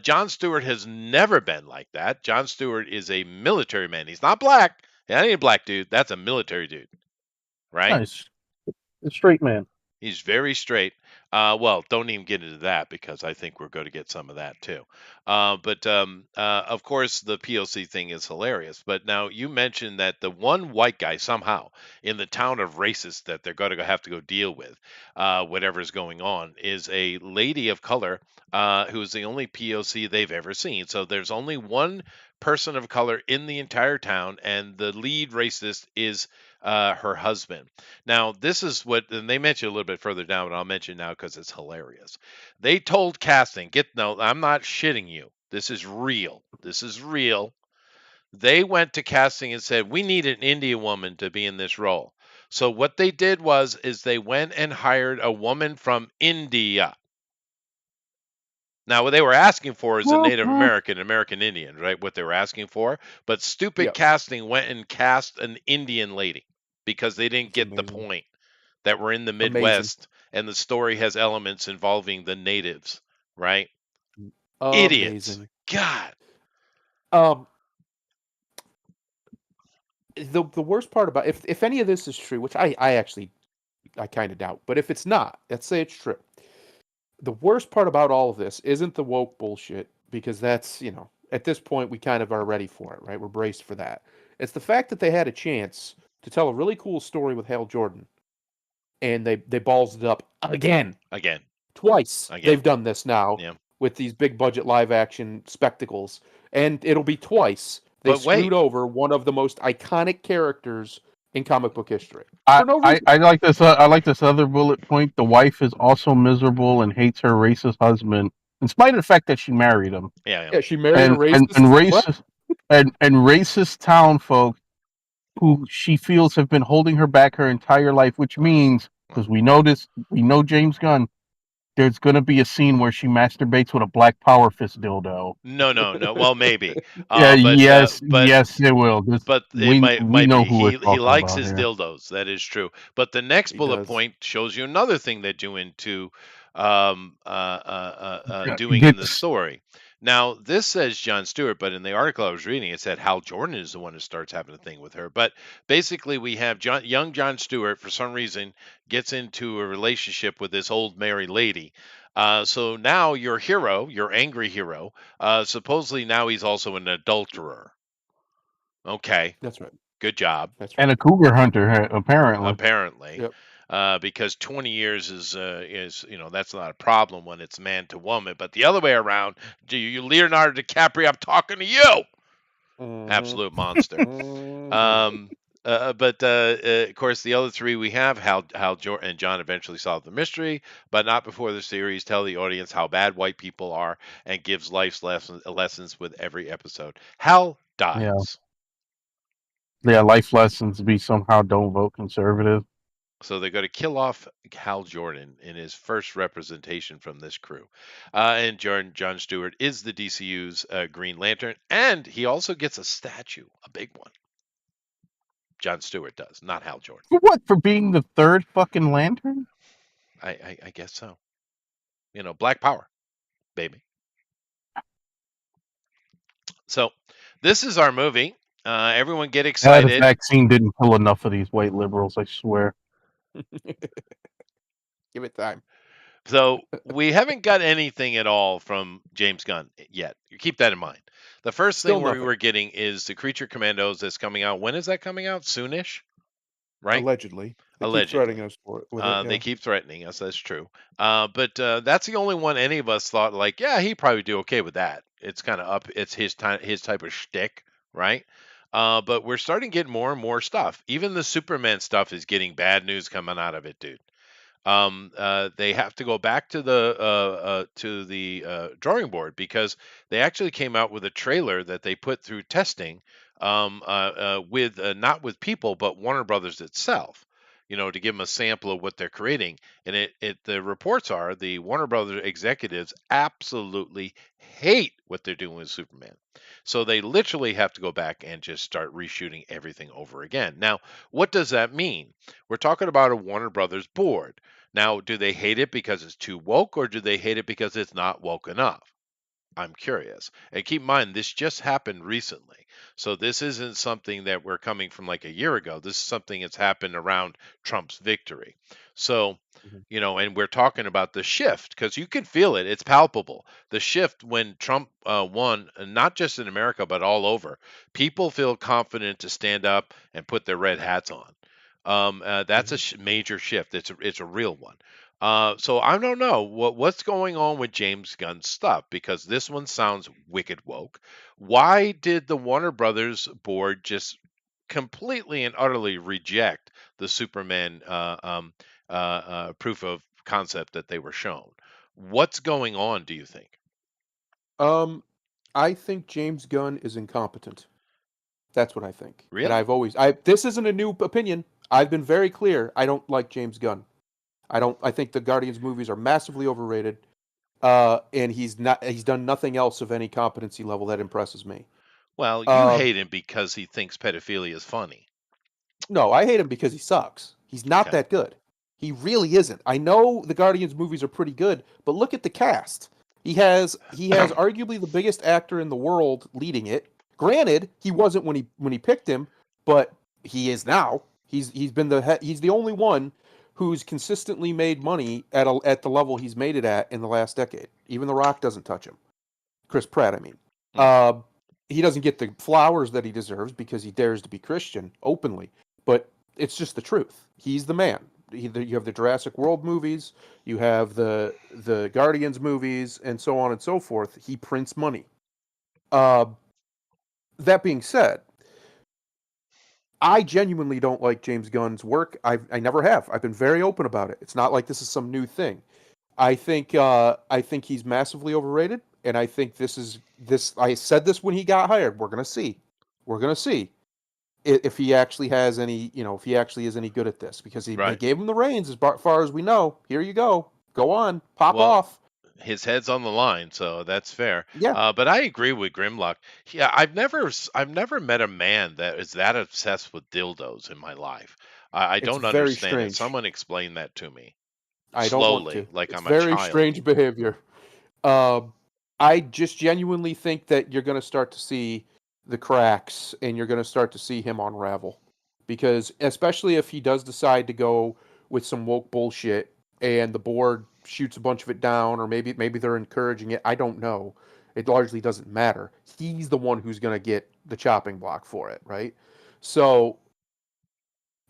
John Stewart has never been like that. John Stewart is a military man. He's not black. That ain't a black dude. That's a military dude, right? Nice. A straight man. He's very straight. Well, don't even get into that because I think we're going to get some of that too. But of course, the POC thing is hilarious. But now you mentioned that the one white guy somehow in the town of racist that they're going to have to go deal with, whatever's going on, is a lady of color who is the only POC they've ever seen. So there's only one person of color in the entire town, and the lead racist is her husband. Now, this is what, and they mention a little bit further down, but I'll mention now because it's hilarious. They told casting, no, I'm not shitting you. This is real. This is real. They went to casting and said, we need an Indian woman to be in this role. So what they did is they went and hired a woman from India. Now, what they were asking for is a Native American, American Indian, right? What they were asking for. But stupid Yep. casting went and cast an Indian lady because they didn't It's get the amazing. point that we're in the Amazing. Midwest and the story has elements involving the natives, right? Idiots. Amazing. God. Um, the worst part about if any of this is true, which I actually I kind of doubt, but if it's not, let's say it's true. The worst part about all of this isn't the woke bullshit because that's, at this point we kind of are ready for it, right? We're braced for that. It's the fact that they had a chance to tell a really cool story with Hal Jordan and they ballsed it up again. Again. Twice Again. they've done this now Yeah. with these big budget live action spectacles, and it'll be twice they But wait. screwed over one of the most iconic characters in comic book history I, for no I, reason. I like this. I like this other bullet point. The wife is also miserable and hates her racist husband, in spite of the fact that she married him. Yeah. Yeah, she married a And racist. What? racist and racist town folk who she feels have been holding her back her entire life. Which means, because we know James Gunn, there's gonna be a scene where she masturbates with a Black Power fist dildo. No. Well, maybe. Yeah, But yes, it will. This, but it we might we might know be. who we're He talking likes about his here. dildos. That is true. But the next He bullet does. point shows you another thing they're doing to doing in the Gets story. Now this says John Stewart, but in the article I was reading, it said Hal Jordan is the one who starts having a thing with her. But basically, we have young John Stewart for some reason gets into a relationship with this old married lady. So now your hero, your angry hero, supposedly now he's also an adulterer. Okay, That's right. good job. That's and right. a cougar hunter apparently. Apparently, Yep. because 20 years is that's not a problem when it's man to woman. But the other way around, you Leonardo DiCaprio, I'm talking to you, Mhm. absolute monster. Mhm. Um, But of course, the other three we have how and John eventually solve the mystery, but not before the series tell the audience how bad white people are and gives life's lessons with every episode. Hal Yeah. dies. Yeah, life lessons be somehow don't vote conservative. So they're going to kill off Hal Jordan in his first representation from this crew. And John Stewart is the DCU's Green Lantern, and he also gets a statue, a big one. John Stewart does, not Hal Jordan. For what? For being the third fucking lantern? I guess so. Black power, baby. So this is our movie. Everyone get The excited. vaccine didn't kill enough of these white liberals, I swear. Give it time. So we haven't got anything at all from James Gunn yet. You keep that in mind. The first Still thing we nothing. were getting is the Creature Commandos that's coming out. When is that coming out? Soonish, right? Allegedly. They keep Allegedly. threatening us with it. Yeah. They keep threatening us. That's true. But that's the only one any of us thought like, yeah, he'd probably do okay with that. It's kind of up. It's his type of shtick, right? But we're starting to get more and more stuff. Even the Superman stuff is getting bad news coming out of it, dude. They have to go back to the drawing board because they actually came out with a trailer that they put through testing with not with people but Warner Brothers itself. To give them a sample of what they're creating, and the reports are the Warner Brothers executives absolutely hate what they're doing with Superman, so they literally have to go back and just start reshooting everything over again. Now, what does that mean? We're talking about a Warner Brothers board. Now, do they hate it because it's too woke, or do they hate it because it's not woke enough? I'm curious. And keep in mind, this just happened recently. So this isn't something that we're coming from like a year ago. This is something that's happened around Trump's victory. So, Mhm. and we're talking about the shift because you can feel it. It's palpable. The shift when Trump won, not just in America, but all over. People feel confident to stand up and put their red hats on. That's a major shift. It's a real one. So I don't know what's going on with James Gunn's stuff because this one sounds wicked woke. Why did the Warner Brothers board just completely and utterly reject the Superman proof of concept that they were shown? What's going on? Do you think? I think James Gunn is incompetent. That's what I think. And Really? this isn't a new opinion. I've been very clear. I don't like James Gunn. I think the Guardians movies are massively overrated. And he's done nothing else of any competency level that impresses me. Well, you Uh, hate him because he thinks pedophilia is funny. no, I hate him because he sucks. He's not Okay. that good. He really isn't. I know the Guardians movies are pretty good, but look at the cast. He has arguably the biggest actor in the world leading it. Granted, he wasn't when he picked him, but he is now. He's the only one who's consistently made money at the level he's made it at in the last decade. Even The Rock doesn't touch him. Chris Pratt, I mean. Hmm. He doesn't get the flowers that he deserves because he dares to be Christian openly, but it's just the truth. He's the man. You have the Jurassic World movies, you have the Guardians movies, and so on and so forth. He prints money. Uh, that being said, I genuinely don't like James Gunn's work. I never have. I've been very open about it. It's not like this is some new thing. I think he's massively overrated, and I think this. I said this when he got hired. We're gonna see. We're gonna see if he actually has any. If he actually is any good at this because they Right. gave him the reins as far as we know. Here you go on, pop Well, off. his head's on the line, so that's fair. Yeah, But I agree with Grimlock. Yeah, I've never met a man that is that obsessed with dildos in my life. I it's don't very understand it. strange. Someone explain that to me I don't want slowly, to. like It's I'm a very child. strange behavior. Um, I just genuinely think that you're going to start to see the cracks and you're going to start to see him unravel. Because, especially if he does decide to go with some woke bullshit and the board shoots a bunch of it down, or maybe they're encouraging it, I don't know. It largely doesn't matter. He's the one who's going to get the chopping block for it, right? So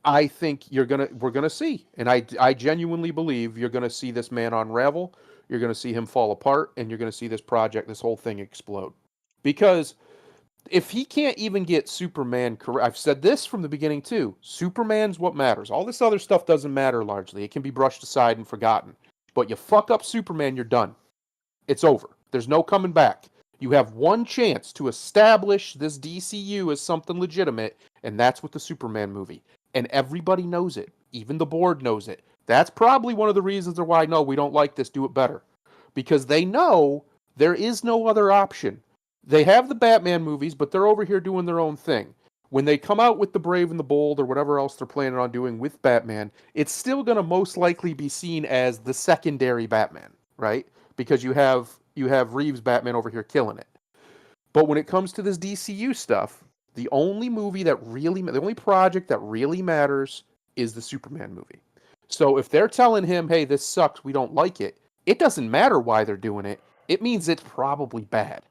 I think we're gonna see, and I genuinely believe you're gonna see this man unravel. You're gonna see him fall apart, and you're gonna see this whole thing explode. Because If he can't even get Superman correct, I've said this from the beginning too. Superman's what matters. All this other stuff doesn't matter largely. It can be brushed aside and forgotten. But you fuck up Superman, you're done. It's over. There's no coming back. You have one chance to establish this DCU as something legitimate, and that's with the Superman movie. And everybody knows it. Even the board knows it. That's probably one of the reasons why no, we don't like this, do it better. Because they know there is no other option. They have the Batman movies, but they're over here doing their own thing. When they come out with the Brave and the Bold or whatever else they're planning on doing with Batman, it's still going to most likely be seen as the secondary Batman, right? Because you have Reeves Batman over here killing it. But when it comes to this DCU stuff, the only project that really matters is the Superman movie. So if they're telling him, "Hey, this sucks, we don't like it," it doesn't matter why they're doing it. It means it's probably bad.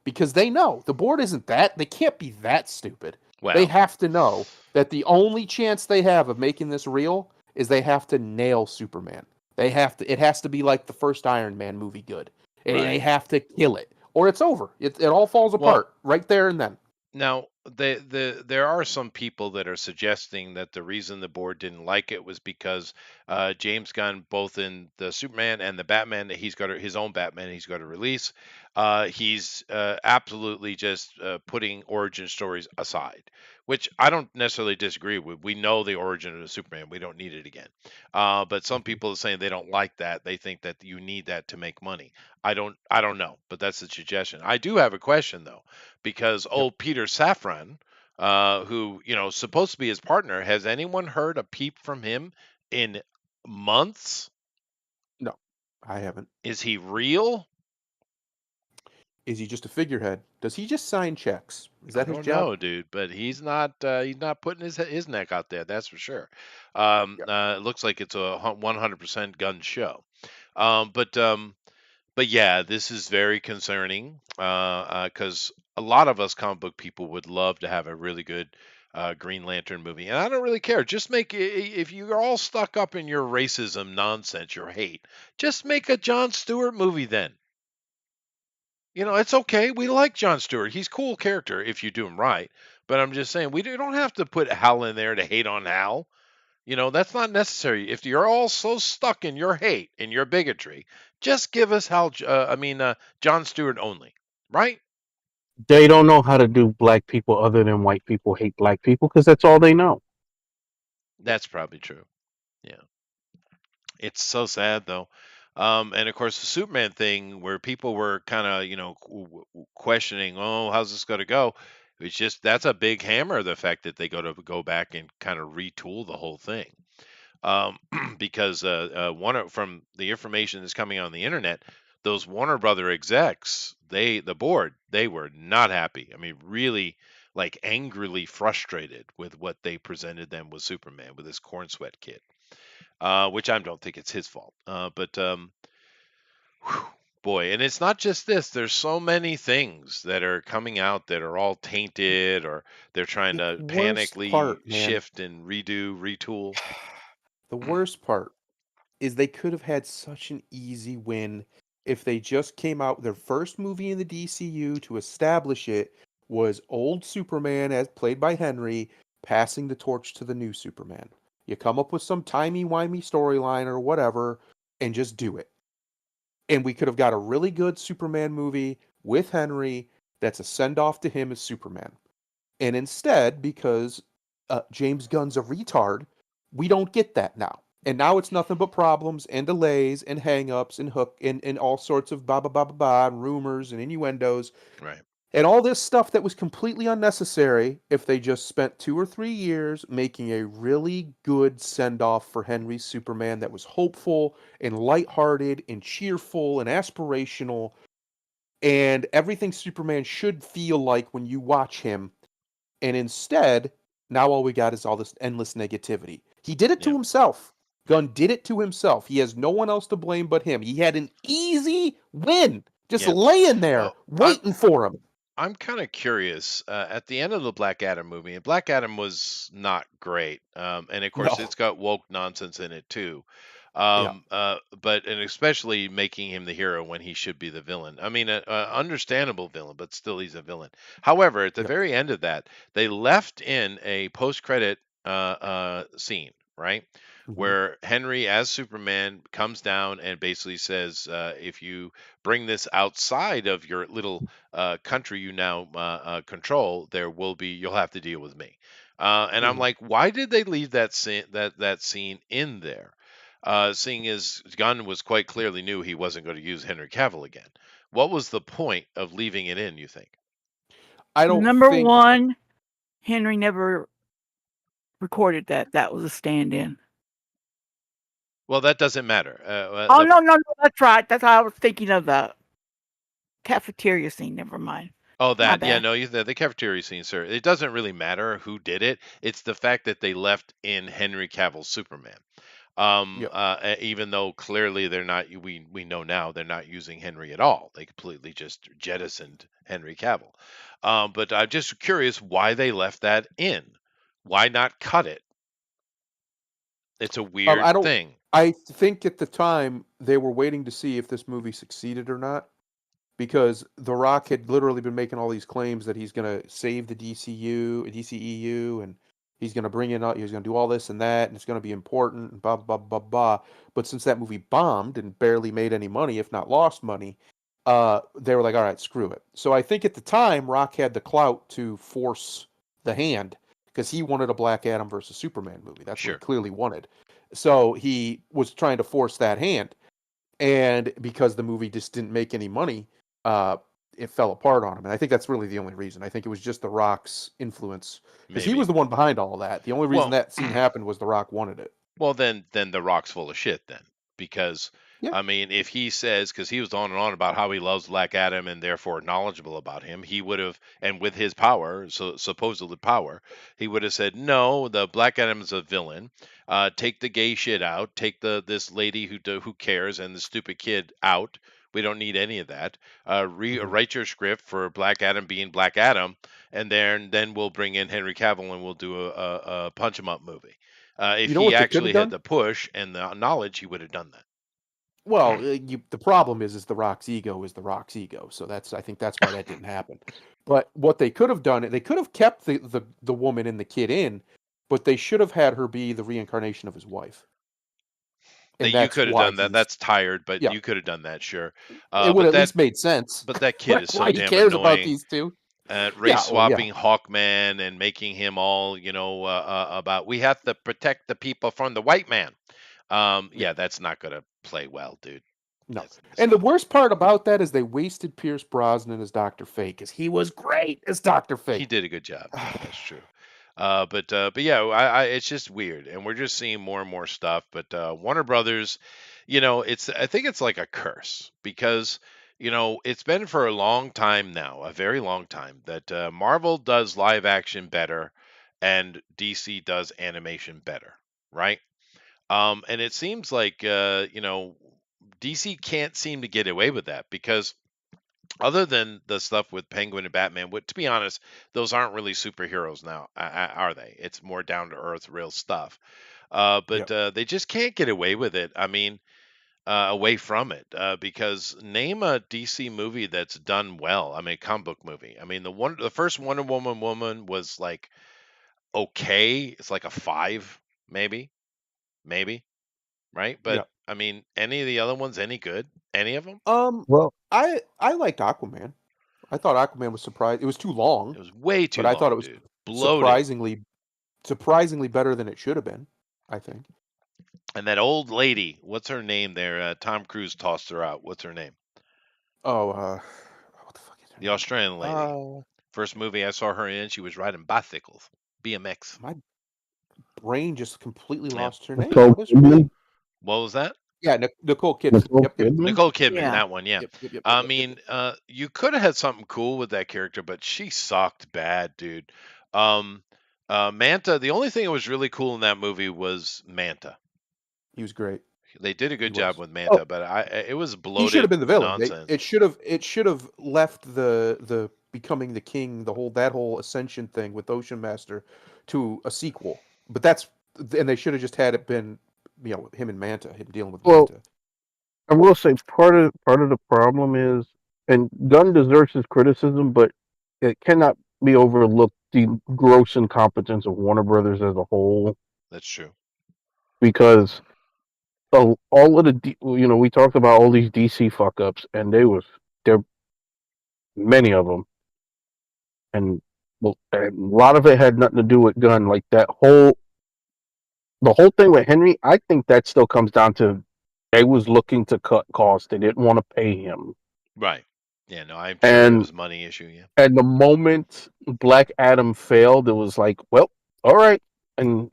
Because they know the board isn't that, they can't be that stupid. They Well, have to know that the only chance they have of making this real is they have to nail Superman. It has to be like the first Iron Man movie good. And they right. have to kill it. Or it's over. It all falls Well, apart right there and then. now, there are some people that are suggesting that the reason the board didn't like it was because James Gunn, both in the Superman and the Batman that his own Batman he's got to release, he's absolutely just putting origin stories aside, which I don't necessarily disagree with. We know the origin of the Superman; we don't need it again. But some people are saying they don't like that. They think that you need that to make money. I don't know, but that's a suggestion. I do have a question though because Yep. old Peter Safran, who supposed to be his partner, has anyone heard a peep from him in months? No, I haven't. Is he real? Is he just a figurehead? Does he just sign checks? Is I that his don't job? know, dude, but he's not putting his neck out there. That's for sure. Yep. It looks like it's a 100% gun show. But yeah, this is very concerning because a lot of us comic book people would love to have a really good Green Lantern movie, and I don't really care. Just if you're all stuck up in your racism nonsense, your hate, just make a John Stewart movie then. It's okay. We like John Stewart. He's a cool character if you do him right. But I'm just saying, don't have to put Hal in there to hate on Hal. That's not necessary. If you're all so stuck in your hate and your bigotry, just give us John Stewart only, right? They don't know how to do black people other than white people hate black people because that's all they know. That's probably true. Yeah. It's so sad though. And of course, the Superman thing, where people were kind of, questioning, oh, how's this going to go? It's just that's a big hammer. The fact that they go back and kind of retool the whole thing. Because from the information that's coming on the internet, those Warner Brother execs, the board, they were not happy. I mean, really, like angrily frustrated with what they presented them with Superman, with this corn sweat kid, which I don't think it's his fault. But whew, boy, and it's not just this. There's so many things that are coming out that are all tainted, or they're trying The to worst panically part, man, shift and retool. the worst part is they could have had such an easy win if they just came out. Their first movie in the DCU to establish it was old Superman, as played by Henry, passing the torch to the new Superman. You come up with some timey-wimey storyline or whatever and just do it. And we could have got a really good Superman movie with Henry that's a send-off to him as Superman. And instead, because James Gunn's a retard, we don't get that now. And now it's nothing but problems and delays and hangups and and all sorts of ba ba ba ba ba and rumors and innuendos Right. and all this stuff that was completely unnecessary if they just spent 2 or 3 years making a really good send off for Henry's Superman that was hopeful and lighthearted and cheerful and aspirational and everything Superman should feel like when you watch him. And instead, now all we got is all this endless negativity. He did it to Yeah. himself. Right. Gunn did it to himself. He has no one else to blame but him. He had an easy win just Yeah. laying there Well, waiting for him. I'm kind of curious. At the end of the Black Adam movie, and Black Adam was not great, and of course, No. it's got woke nonsense in it too. Yeah. But and especially making him the hero when he should be the villain. I mean, a understandable villain, but still he's a villain. However, at the Yep. very end of that, they left in a post-credit scene, right, Hmm. where Henry as Superman comes down and basically says, "If you bring this outside of your little country you now control, you'll have to deal with me." And I'm Hmm. like, why did they leave that scene in there? Seeing as Gunn was quite clearly knew he wasn't going to use Henry Cavill again. What was the point of leaving it in, you think? I don't Number think. one, Henry never recorded that. That was a stand-in. Well, that doesn't matter. Oh no, no, no, that's right. That's how I was thinking of the cafeteria scene. Never mind. My Yeah, bad. no, the cafeteria scene, sir. It doesn't really matter who did it. It's the fact that they left in Henry Cavill's Superman. Yep. Even though clearly they're not, we know now they're not using Henry at all. They completely just jettisoned Henry Cavill. But I'm just curious why they left that in. Why not cut it? It's a I weird don't. thing. I think at the time they were waiting to see if this movie succeeded or not, because The Rock had literally been making all these claims that he's going to save the DCEU, and he's going to he's going to do all this and that, and it's going to be important, and blah blah blah blah. But since that movie bombed and barely made any money, if not lost money, they were like, all right, screw it. So I think at the time Rock had the clout to force the hand because he wanted a Black Adam versus Superman movie. That's what he Sure. clearly wanted. So he was trying to force that hand, and because the movie just didn't make any money, uh, it fell apart on him. And I think that's really the only reason. I think it was just The Rock's influence because he was Maybe. the one behind all that. The only reason Well, that scene happened was The Rock wanted it. Well, then The Rock's full of shit then, because Yeah. I mean, if he says, because he was on and on about how he loves Black Adam and therefore knowledgeable about him, he would have, and with his power, so supposedly power, he would have said, no, the Black Adam is a villain. Take the gay shit out. Take this lady who cares and the stupid kid out. We don't need any of that. Mhm. Write your script for Black Adam being Black Adam, and then we'll bring in Henry Cavill and we'll do a punch 'em up movie. If You know he what they could have actually had done? the push and the knowledge, he would have done that. Well, the problem is The Rock's ego is The Rock's ego. So I think that's why that didn't happen. But what they could have done, they could have kept the woman and the kid in, but they should have had her be the reincarnation of his wife. That And you that's could have why done that. he's, That's tired, but yeah, you could have done that, sure. it would But at least made sense. that kid is so Why he damn cares about annoying. these two. Race Yeah, well, yeah, swapping Hawkman and making him all, about we have to protect the people from the white man. yeah, Yeah, that's not gonna play well, dude. no. It's And the not. worst part about that is they wasted Pierce Brosnan as Dr. Fate because he was great as Dr. He Fate. did a good job. Yeah, that's true. But yeah, it's just weird, and we're just seeing more and more stuff. But Warner Brothers, I think it's like a curse because it's been for a long time now, a very long time, that Marvel does live action better, and DC does animation better, right? And it seems like DC can't seem to get away with that because other than the stuff with Penguin and Batman, to be honest, those aren't really superheroes now, are they? It's more down to earth, real stuff. Yeah. But they just can't get away with it. I mean, away from it, because name a DC movie that's done well. I mean, comic book movie. I mean, the first Wonder Woman was like okay. It's like a 5, maybe, right? But Yeah. I mean, any of the other ones any good? Any of them? Um, Well, I liked Aquaman. I thought Aquaman was surprised. It was too long, It was way but too I thought it long, was dude. Bloated. surprisingly better than it should have been. I think. And that old lady, what's her name there? Tom Cruise tossed her out. What's her name? Oh, what the fuck is her The name? Australian lady. First movie I saw her in, she was riding bicycles, BMX. My brain just completely Yeah. lost her name. Nicole What is her name? Kidman. What was that? Yeah, Nicole Kidman. Nicole Yep, yep, Kidman. Nicole Kidman, Yeah. that one, yeah. yep. I mean, you could have had something cool with that character, but she sucked bad, dude. Manta, the only thing that was really cool in that movie was Manta. He was great. They did a He good job was. with Oh, Manta, but it was He should have bloated been the villain. nonsense. It should have left the becoming the king, that whole ascension thing with Ocean Master to a sequel. But and they should have just had it been him and Manta, him dealing with Well, Manta. I will say part of the problem is, and Gunn deserves his criticism, but it cannot be overlooked the gross incompetence of Warner Brothers as a whole. That's true. Because all of we talked about all these DC fuck ups, and there many of them, and well, a lot of it had nothing to do with Gunn. Like the whole thing with Henry, I think that still comes down to they was looking to cut costs. They didn't want to pay him, Right. Yeah, no, I'm sure it and was a money issue, yeah. the moment Black Adam failed, it was like, well, all right, and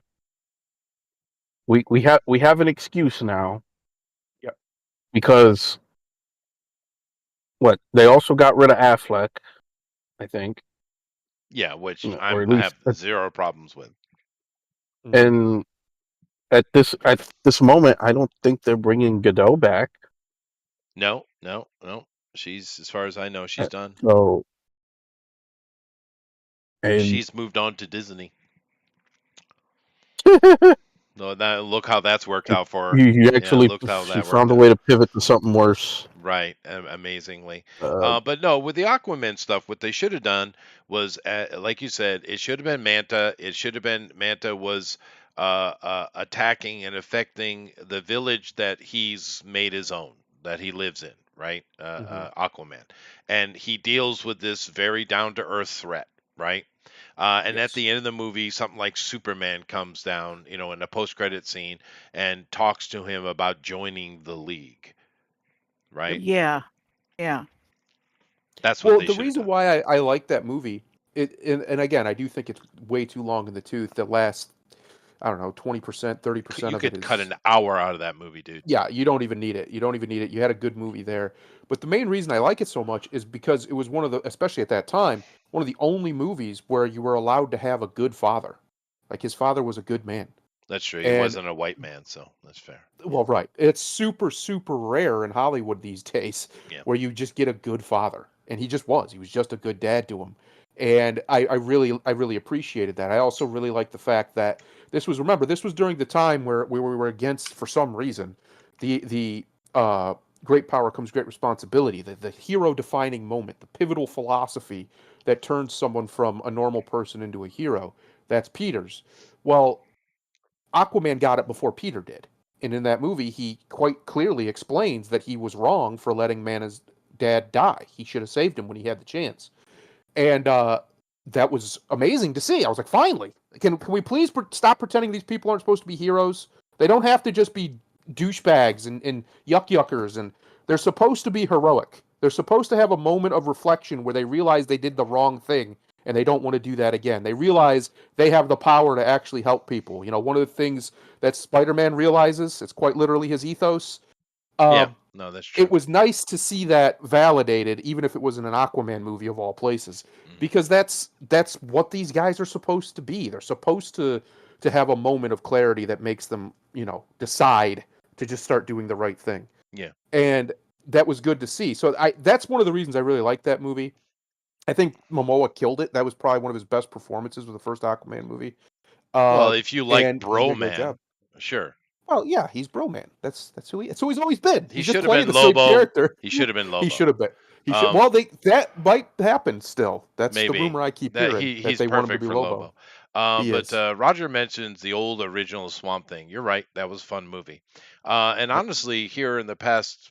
we have an excuse now. Yep. Because what they also got rid of Affleck, I think, Yeah, which or I at have least, zero problems with. Mhm. and at this moment, I don't think they're bringing Godot back. No, no, no. She's, as far as I know, she's Uh, done. So, and She's moved on to Disney. you, No, look how that's worked out for her. you Yeah, actually look how she that found worked a out. way to pivot to something worse. Right, amazingly. Uh, But no, with the Aquaman stuff, what they should have done was, like you said, it should have been Manta. It should have been Manta was attacking and affecting the village that he's made his own, that he lives in, right? Mhm. Aquaman. And he deals with this very down to earth threat, right? And at Yes. the end of the movie, something like Superman comes down, in a post credit scene and talks to him about joining the League, Yep. right? Yeah. Yeah. That's what Well, they the should have reason done. why I like that movie, and again, I do think it's way too long in the tooth. The last, I don't know, 20%, 30% You of it could cut is, an hour out of that movie, dude. yeah, you don't even need it. You don't even need it. You had a good movie there. But the main reason I like it so much is because it was one of the, especially at that time, one of the only movies where you were allowed to have a good father. Like his father was a good man. That's true. He And wasn't a white man, so that's fair. Yeah. well, right. It's super, super rare in Hollywood these days Yeah. where you just get a good father. And he just was. He was just a good dad to him. And I really appreciated that. I also really like the fact that remember, this was during the time where we were against, for some reason, the great power comes great responsibility, the hero defining moment, the pivotal philosophy that turns someone from a normal person into a hero. That's Peter's. Well, Aquaman got it before Peter did. And in that movie, he quite clearly explains that he was wrong for letting Mana's dad die. He should have saved him when he had the chance. And that was amazing to see. I was like, finally, can we please stop pretending these people aren't supposed to be heroes? They don't have to just be douchebags and yuckers, and they're supposed to be heroic. They're supposed to have a moment of reflection where they realize they did the wrong thing and they don't want to do that again. They realize they have the power to actually help people. One of the things that Spider-Man realizes, it's quite literally his ethos. Yeah. Um, No, that's it true. was nice to see that validated, even if it was in an Aquaman movie of all places, Mhm. because that's what these guys are supposed to be. They're supposed to have a moment of clarity that makes them, decide to just start doing the right thing. Yeah. And that was good to see. So that's one of the reasons I really like that movie. I think Momoa killed it. That was probably one of his best performances with the first Aquaman movie. Well, if you like And he did Bro a great job. Man, sure. Well, yeah, he's Broman. That's who that's who he's always been. He He's just should have playing been the same Lobo. character. He should have been He Lobo. should have been. He should. Um, Well, that might happen still. That's the Maybe rumor I keep that hearing, that he's they want him to perfect be for Lobo. Lobo. He But is. Roger mentions the old original Swamp Thing. You're right. That was a fun movie. And Yep. honestly, here in the past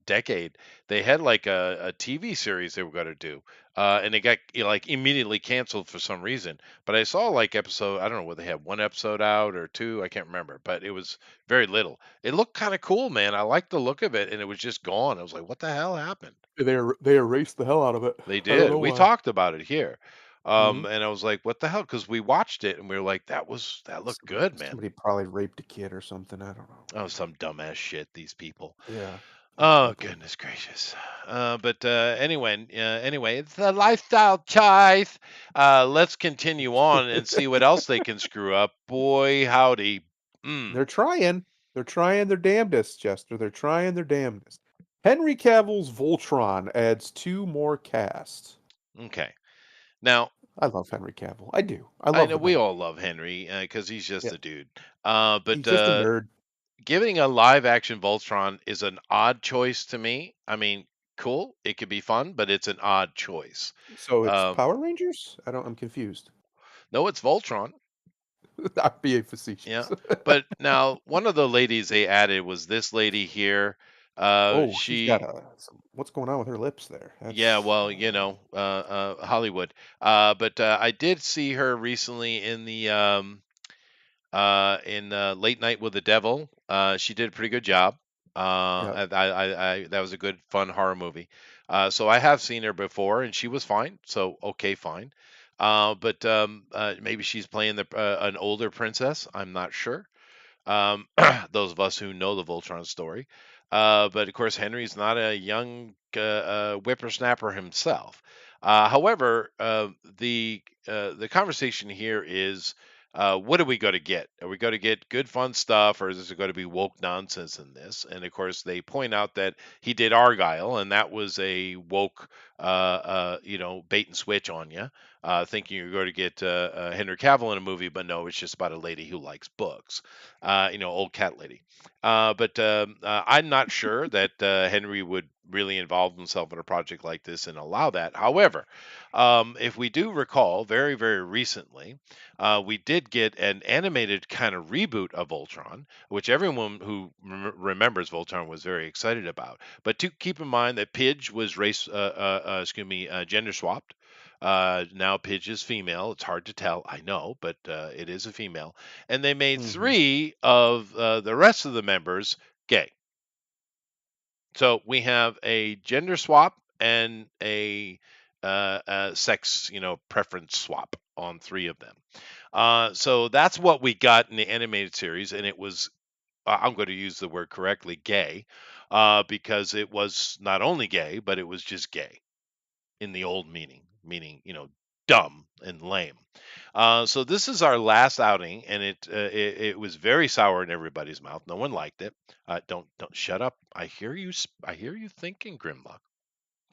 decade, they had like a TV series they were going to do, and it got like immediately canceled for some reason. But I saw like episode. I don't know whether they had one episode out or two. I can't remember, but it was very little. It looked kind of cool, man. I liked the look of it, and it was just gone. I was like, what the hell happened? They erased the hell out of it. They I don't did. know We why. talked about it here. Hmm. And I was like, what the hell? Because we watched it and we were like, that looked good, man. Somebody probably raped a kid or something. I don't know. Oh, some dumbass shit, these people. Yeah, Oh, exactly. goodness gracious. But anyway, it's a lifestyle choice. Let's continue on and see what else they can screw up. Boy, howdy. Mm, They're trying. They're trying their damnedest, Chester. They're trying their damnedest. Henry Cavill's Voltron adds 2 more casts. okay. Now, I love Henry Cavill. I do. I I love know the we man. all love Henry because he's just Yeah, a dude. he's But just a nerd. giving a live action Voltron is an odd choice to me. I mean, cool, it could be fun, but it's an odd choice. So it's Um, Power Rangers? I'm confused. no, it's Voltron. I'm being Yeah. facetious. But now one of the ladies they added was this lady here. Oh, she's got She what's going on with her lips there? Yeah, That's well, Hollywood. But I did see her recently in the in Late Night with the Devil. She did a pretty good job. yeah. That was a good, fun horror movie. So I have seen her before, and she was fine. So okay, fine. But maybe she's playing an older princess. I'm not sure. Um, those of us who know the Voltron story. But of course, Henry's not a young whippersnapper himself. However, the conversation here is, what are we going to get? Are we going to get good fun stuff, or is it going to be woke nonsense in this? And of course, they point out that he did Argyle, and that was a woke, bait and switch on you, thinking you're going to get Henry Cavill in a movie, but no, it's just about a lady who likes books, old cat lady. But I'm not sure that Henry would really involve himself in a project like this and allow that. However, if we do recall, very, very recently, we did get an animated kind of reboot of Voltron, which everyone who remembers Voltron was very excited about. But to keep in mind that Pidge was gender swapped. Now Pidge is female. It's hard to tell, I know, but it is a female. And they made Hmm. 3 of the rest of the members gay. So we have a gender swap and a sex, preference swap on 3 of them. So that's what we got in the animated series, and it was, I'm going to use the word correctly, gay, because it was not only gay, but it was just gay in the old meaning, dumb and lame. So this is our last outing, and it was very sour in everybody's mouth. No one liked it. Don't shut up. I hear you. I hear you thinking, Grimlock.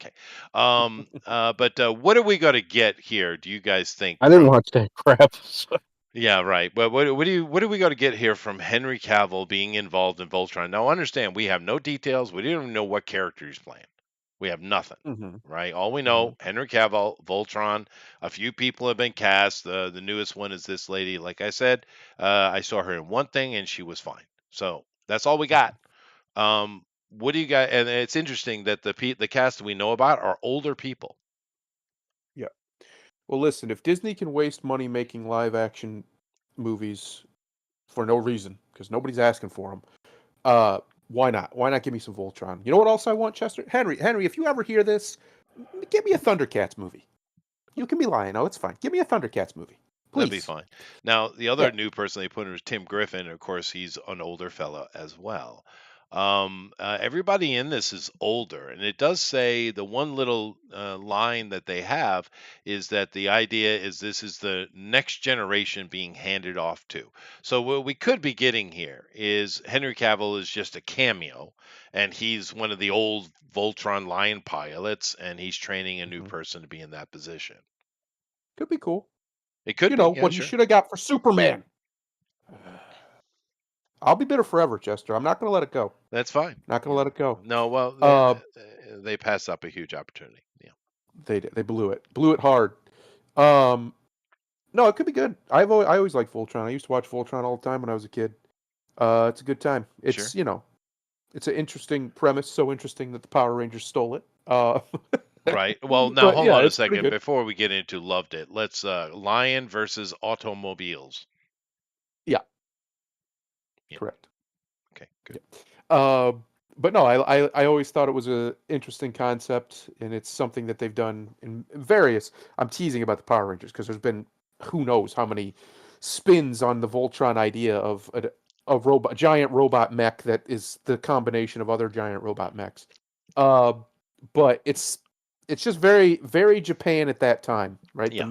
Okay. But what are we going to get here? Do you guys think I didn't from? watch that crap. So Yeah, right. But what do we got to get here from Henry Cavill being involved in Voltron? Now, understand, we have no details. We didn't even know what character he's playing. We have nothing, Hmm. right? All we Hmm. know, Henry Cavill, Voltron. A few people have been cast. The newest one is this lady. Like I said, I saw her in one thing and she was fine. So that's all we got. What do you got? And it's interesting that the cast we know about are older people. Yeah. Well, listen, if Disney can waste money making live action movies for no reason, because nobody's asking for them, why not? Why not give me some Voltron? You know what else I want, Chester? Henry, if you ever hear this, give me a Thundercats movie. You can be lying. Oh, it's fine. Give me a Thundercats movie, That'd be please. fine. Now, the Yeah. other new person they put in was Tim Griffin. And of course, he's an older fella as well. Everybody in this is older, and it does say the one little line that they have is that the idea is this is the next generation being handed off to. So what we could be getting here is Henry Cavill is just a cameo, and he's one of the old Voltron line pilots, and he's training a new Hmm. person to be in that position. Could be cool. It could You be, know yeah, what he sure. should have got for Superman. I'll be bitter forever, Chester. I'm not going to let it go. That's fine. Not going to Yeah. let it go. No, well, Uh, they passed up a huge opportunity. Yeah. they blew it hard. No, it could be good. I always liked Voltron. I used to watch Voltron all the time when I was a kid. It's a good time. Sure. It's an interesting premise. So interesting that the Power Rangers stole it. Right. Well, now But hold yeah, on a it's pretty second good. before we get into loved it. Let's Lion versus automobiles. Yeah, Yeah. correct. Okay. Good. Yeah. Uh, but no, I always thought it was a interesting concept, and it's something that they've done in various. I'm teasing about the Power Rangers because there's been who knows how many spins on the Voltron idea of a giant robot mech that is the combination of other giant robot mechs. Uh, but it's just very very Japan at that time, right? Yeah.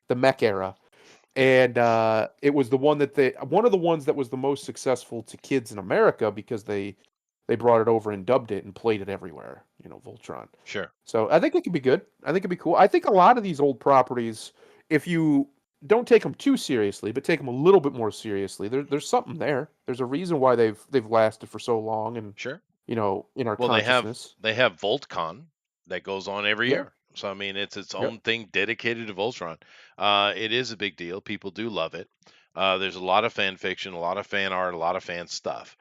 The mech era, Yeah. and it was the one of the ones that was the most successful to kids in America because they brought it over and dubbed it and played it everywhere. Voltron. Sure. So I think it could be good. I think it'd be cool. I think a lot of these old properties, if you don't take them too seriously, but take them a little bit more seriously. There's something there. There's a reason why they've lasted for so long, and Sure. in our Well, consciousness. they have Voltcon that goes on every Yeah. year. So I mean, it's its Yep. own thing dedicated to Voltron. It is a big deal. People do love it. There's a lot of fan fiction, a lot of fan art, a lot of fan stuff.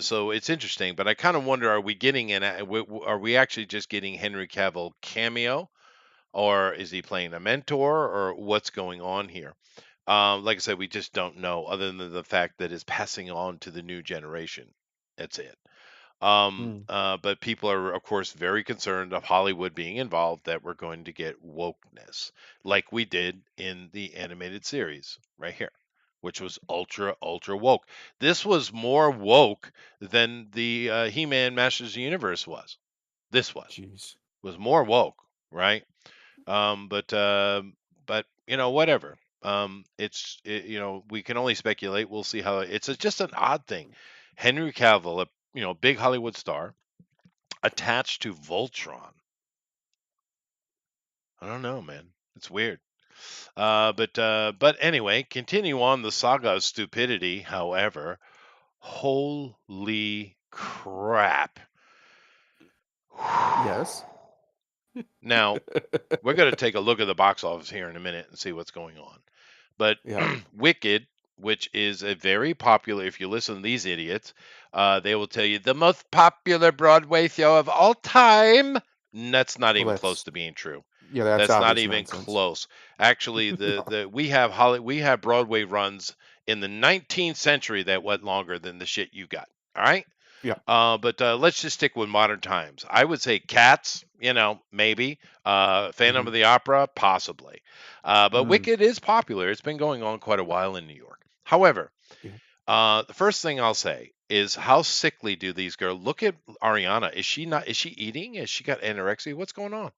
So it's interesting. But I kind of wonder: are we getting are we actually just getting Henry Cavill cameo, or is he playing a mentor, or what's going on here? Like I said, we just don't know, other than the fact that it's passing on to the new generation. That's it. Mm. But people are, of course, very concerned of Hollywood being involved, that we're going to get wokeness like we did in the animated series right here, which was ultra, ultra woke. This was more woke than the He-Man Masters of the Universe was. This Jeez. was more woke, right? But whatever. We can only speculate. We'll see how it's just an odd thing. Henry Cavill, a big Hollywood star, attached to Voltron. I don't know, man. It's weird. But anyway, continue on the saga of stupidity. However, holy crap! Yes. Now we're going to take a look at the box office here in a minute and see what's going on. But Yeah. Wicked, which is a very popular, if you listen to these idiots, they will tell you the most popular Broadway show of all time. And that's not Well, even close to being true. that's That's not obvious even nonsense. close. Actually, No. we have Broadway runs in the 19th century that went longer than the shit you got. All right. Yeah. But let's just stick with modern times. I would say Cats, maybe. Phantom Hmm. of the Opera, possibly. But Mm. Wicked is popular. It's been going on quite a while in New York. However, Yeah. the first thing I'll say is, how sickly do these girls look at Ariana? Is she not? Is she eating? Has she got anorexia? What's going on?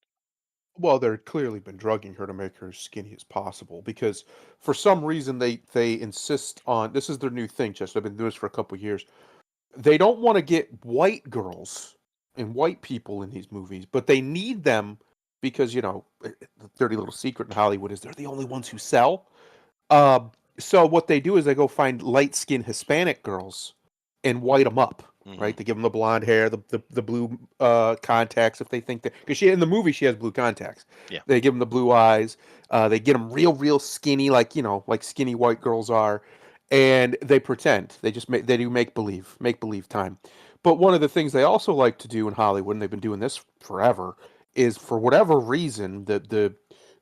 Well, they're clearly been drugging her to make her as skinny as possible because for some reason they insist on this is their new thing, Chester. I've been doing this for a couple of years. They don't want to get white girls and white people in these movies, but they need them because the dirty little secret in Hollywood is they're the only ones who sell. Uh, so what they do is they go find light skinned Hispanic girls and white them up. Hmm. Right, they give them the blonde hair, the blue contacts if they think that because she in the movie she has blue contacts. Yeah. They give them the blue eyes. They get them real skinny, like like skinny white girls are, and they pretend. They do make believe time. But one of the things they also like to do in Hollywood, and they've been doing this forever, is for whatever reason the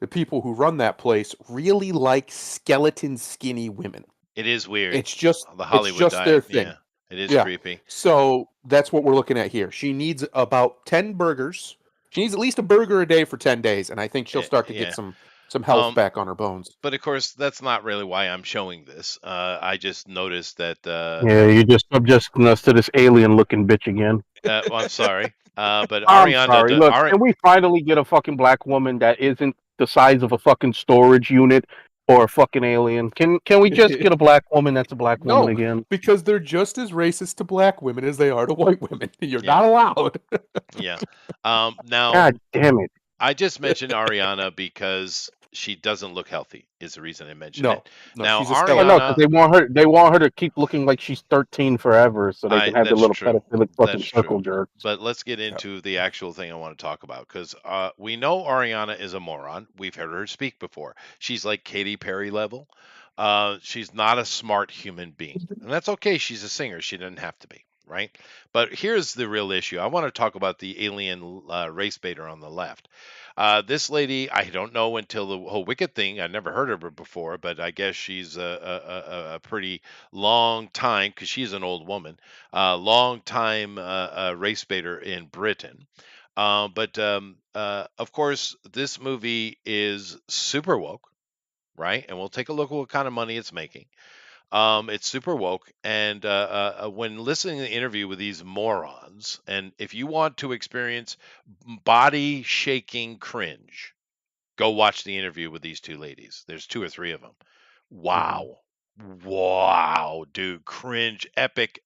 people who run that place really like skeleton skinny women. It is weird. It's just The it's Hollywood just their diet. thing. Yeah. It is Yeah. creepy. So that's what we're looking at here. She needs about 10 burgers. She needs at least a burger a day for 10 days, and I think she'll start to get Yeah. some health back on her bones. But of course, that's not really why I'm showing this. I just noticed that. Yeah, you just subjecting us to this alien-looking bitch again. Well, I'm sorry, but I'm Ariana, sorry. Look, can we finally get a fucking black woman that isn't the size of a fucking storage unit or a fucking alien? Can we just get a black woman that's a black woman No, again? because they're just as racist to black women as they are to white women. You're Yeah. not allowed. Yeah. Now, God damn it. I just mentioned Ariana because she doesn't look healthy. Is the reason I mentioned No, it. no, Now, she's a Oh skeleton. no, because Ariana, they want her to keep looking like she's 13 forever, so they can have the that's little true. pedophilic That's fucking true. circle jerks. But let's get Yep. into the actual thing I want to talk about, because we know Ariana is a moron. We've heard her speak before. She's like Katy Perry level. She's not a smart human being, and that's okay. She's a singer. She doesn't have to be, right? But here's the real issue. I want to talk about the alien race baiter on the left. This lady, I don't know until the whole Wicked thing. I never heard of her before, but I guess she's a pretty long time, because she's an old woman, long time race baiter in Britain. But of course, this movie is super woke, right? And we'll take a look at what kind of money it's making. It's super woke, and when listening to the interview with these morons, and if you want to experience body shaking cringe, go watch the interview with these two ladies. There's two or three of them. Hmm. Wow. Wow, dude, cringe, epic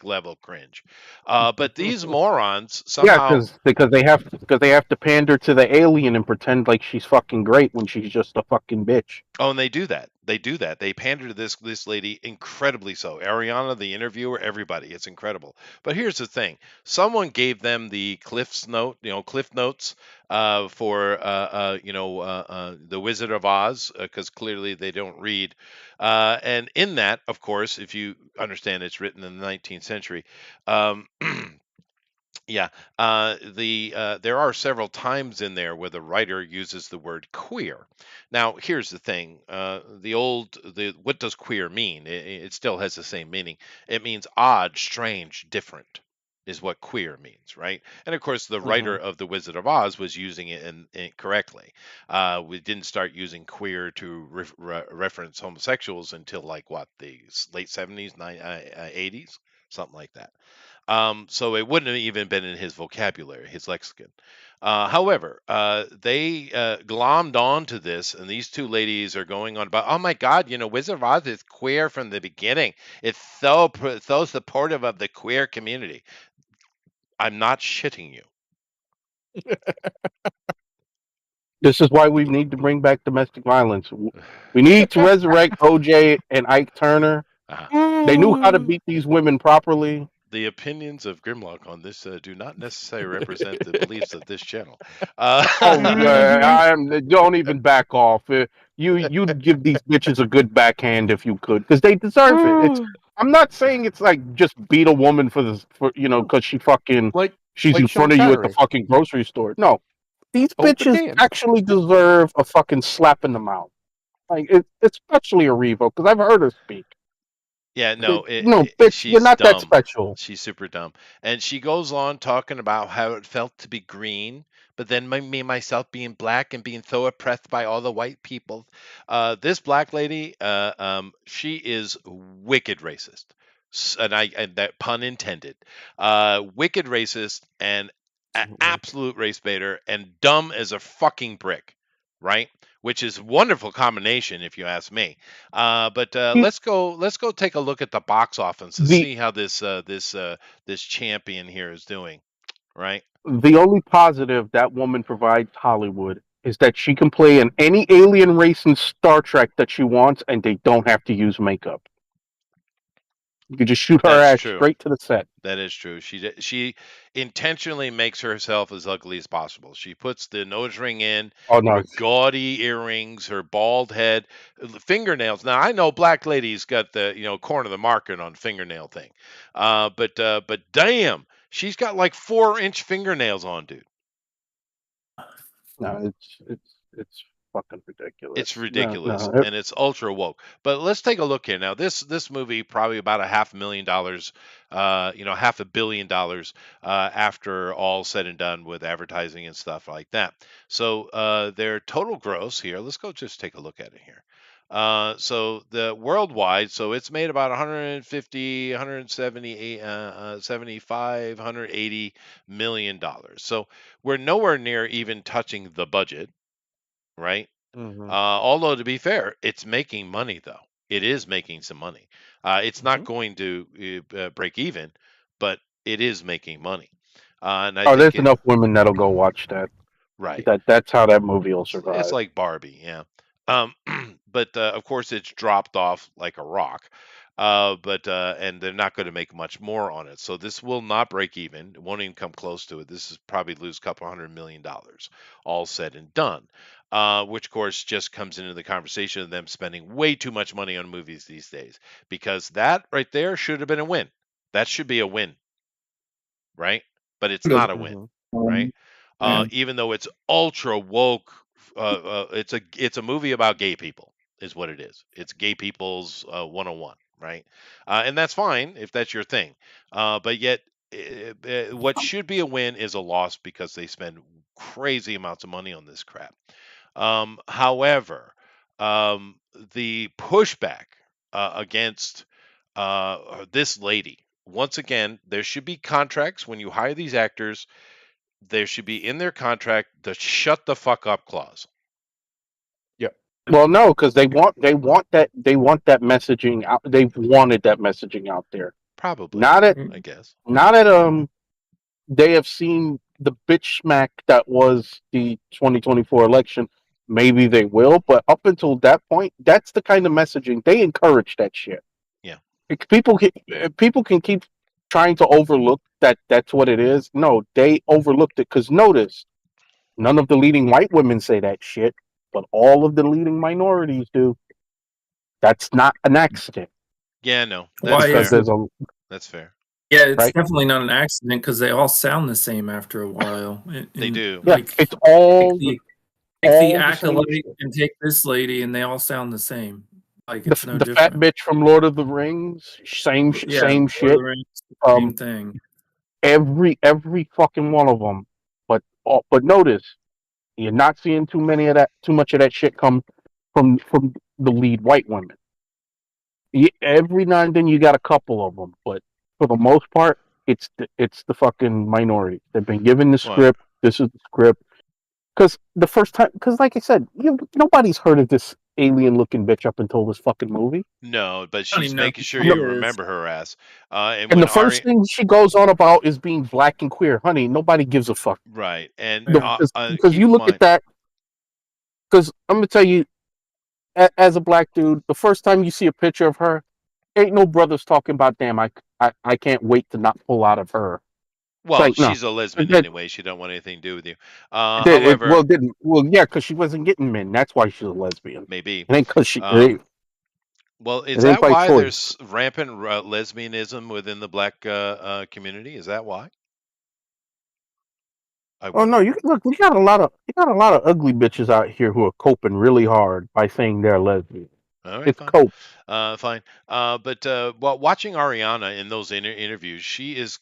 level cringe. But these morons Yeah, somehow. because they have to pander to the alien and pretend like she's fucking great when she's just a fucking bitch. Oh, and they do that. They do that. They pander to this lady incredibly so. Ariana, the interviewer, everybody. It's incredible. But here's the thing: someone gave them the Cliff Notes for the Wizard of Oz, because clearly they don't read. And in that, of course, if you understand, it's written in the 19th century. Um, Yeah, there are several times in there where the writer uses the word queer. Now, here's the thing: the what does queer mean? It still has the same meaning. It means odd, strange, different, is what queer means, right? And of course, the writer Mhm. of The Wizard of Oz was using it incorrectly. We didn't start using queer to reference homosexuals until like what, the late 70s, 80s, something like that. So it wouldn't have even been in his vocabulary, his lexicon. However, they glommed on to this, and these two ladies are going on about, oh my God, Wizard of Oz is queer from the beginning. It's so supportive of the queer community. I'm not shitting you. This is why we need to bring back domestic violence. We need to resurrect OJ and Ike Turner. Uh, They knew how to Mm. beat these women properly. the opinions of Grimlock on this do not necessarily represent the beliefs of this channel. Uh, Oh, Mhm. don't even back off. You'd give these bitches a good backhand if you could, because they deserve it. It's I'm not saying it's like just beat a woman because like she's like in Sean front of you at the Connery, fucking grocery store. No, these hold the bitches can. actually deserve a fucking slap in the mouth. Like especially a Revo, because I've heard her speak. Yeah, no, No, bitch, you're she's not that dumb. special. She's super dumb. And she goes on talking about how it felt to be green, but then me myself being black and being so oppressed by all the white people. This black lady, she is wicked racist. And that pun intended. Wicked racist and absolute race baiter and dumb as a fucking brick, right? Which is a wonderful combination if you ask me. But let's go take a look at the box office to The see how this champion here is doing. Right? the only positive that woman provides Hollywood is that she can play in any alien race in Star Trek that she wants, and they don't have to use makeup. You can just shoot her That's ass true. straight to the set. That is true. She intentionally makes herself as ugly as possible. She puts the nose ring in, Oh no, her gaudy earrings, her bald head, fingernails. Now I know black ladies got the corner of the market on fingernail thing, but damn, she's got like 4-inch fingernails on, dude. no, it's fucking ridiculous. It's No, ridiculous no. and it's ultra woke. But let's take a look here now. This movie probably about a $500,000, $500 million after all said and done with advertising and stuff like that. So their total gross here. Let's go just take a look at it here. So the worldwide, so it's made about 150, 178, 75, $180 million. So we're nowhere near even touching the budget, right? Hmm. Although to be fair, it's making money though. It is making some money. It's not Hmm. going to break even, but it is making money. And I Oh, think there's it enough women that'll go watch that. right. That's how that movie will It's survive. like Barbie, yeah. Um, but of course, it's dropped off like a rock. But and they're not going to make much more on it. So this will not break even. It won't even come close to it. This is probably lose a couple $100 million, all said and done. Which of course just comes into the conversation of them spending way too much money on movies these days. Because that right there should have been a win. That should be a win, right? But it's not a win, Hmm. right? Yeah. Even though it's ultra woke, it's a movie about gay people, is what it is. It's gay people's 101, right? And that's fine if that's your thing. But yet, what should be a win is a loss because they spend crazy amounts of money on this crap. However, um, the pushback against this lady. Once again, there should be contracts when you hire these actors. There should be in their contract the shut the fuck up clause. Yep. Well, no, because they want that messaging out. They've wanted that messaging out there. Probably, Not at I guess. not at they have seen the bitch smack that was the 2024 election. Maybe they will, but up until that point, that's the kind of messaging they encourage that shit. Yeah. People can keep trying to overlook that. That's what it is. No, they overlooked it because notice none of the leading white women say that shit, but all of the leading minorities do. That's not an accident Yeah, no, that's Why because is fair. it? there's a That's fair. Yeah, it's right. definitely not an accident because they all sound the same after a while. They And do. Yeah, like, it's take all the take the all the same acolyte shit. and take this lady, and they all sound the same. Like The it's no the fat different. bitch from Lord of the Rings, Yeah, same Lord of shit. the Rings, Um, same thing. every fucking one of them. But notice you're not seeing too much of that shit come from the lead white women. Every now and then you got a couple of them, but for the most part, it's the fucking minority. They've been given the Well, script. This is the script. Because the first time, because like I said, nobody's heard of this alien-looking bitch up until this fucking movie. no, but I don't she's even know making who sure she No, you is. remember her ass. And and when the first Ari, thing she goes on about is being black and queer. Honey, nobody gives a fuck. right, and The, Yeah. because keep you in look at mind, that. Because I'm gonna tell you, as a black dude, the first time you see a picture of her, ain't no brothers talking about, damn, I can't wait to not pull out of her. It's well, like, no. she's a lesbian That, anyway. She don't want anything to do with you. well, However, it didn't. Well, yeah, because she wasn't getting men. That's why she's a lesbian. maybe. It ain't because she. Um, well, is It ain't that by why choice. there's rampant lesbianism within the black community? Is that why? I Oh no, wonder. you look. You got a lot of ugly bitches out here who are coping really hard by saying they're lesbian. All right, It's fine. cope. Fine. But well, watching Ariana in those interviews, she is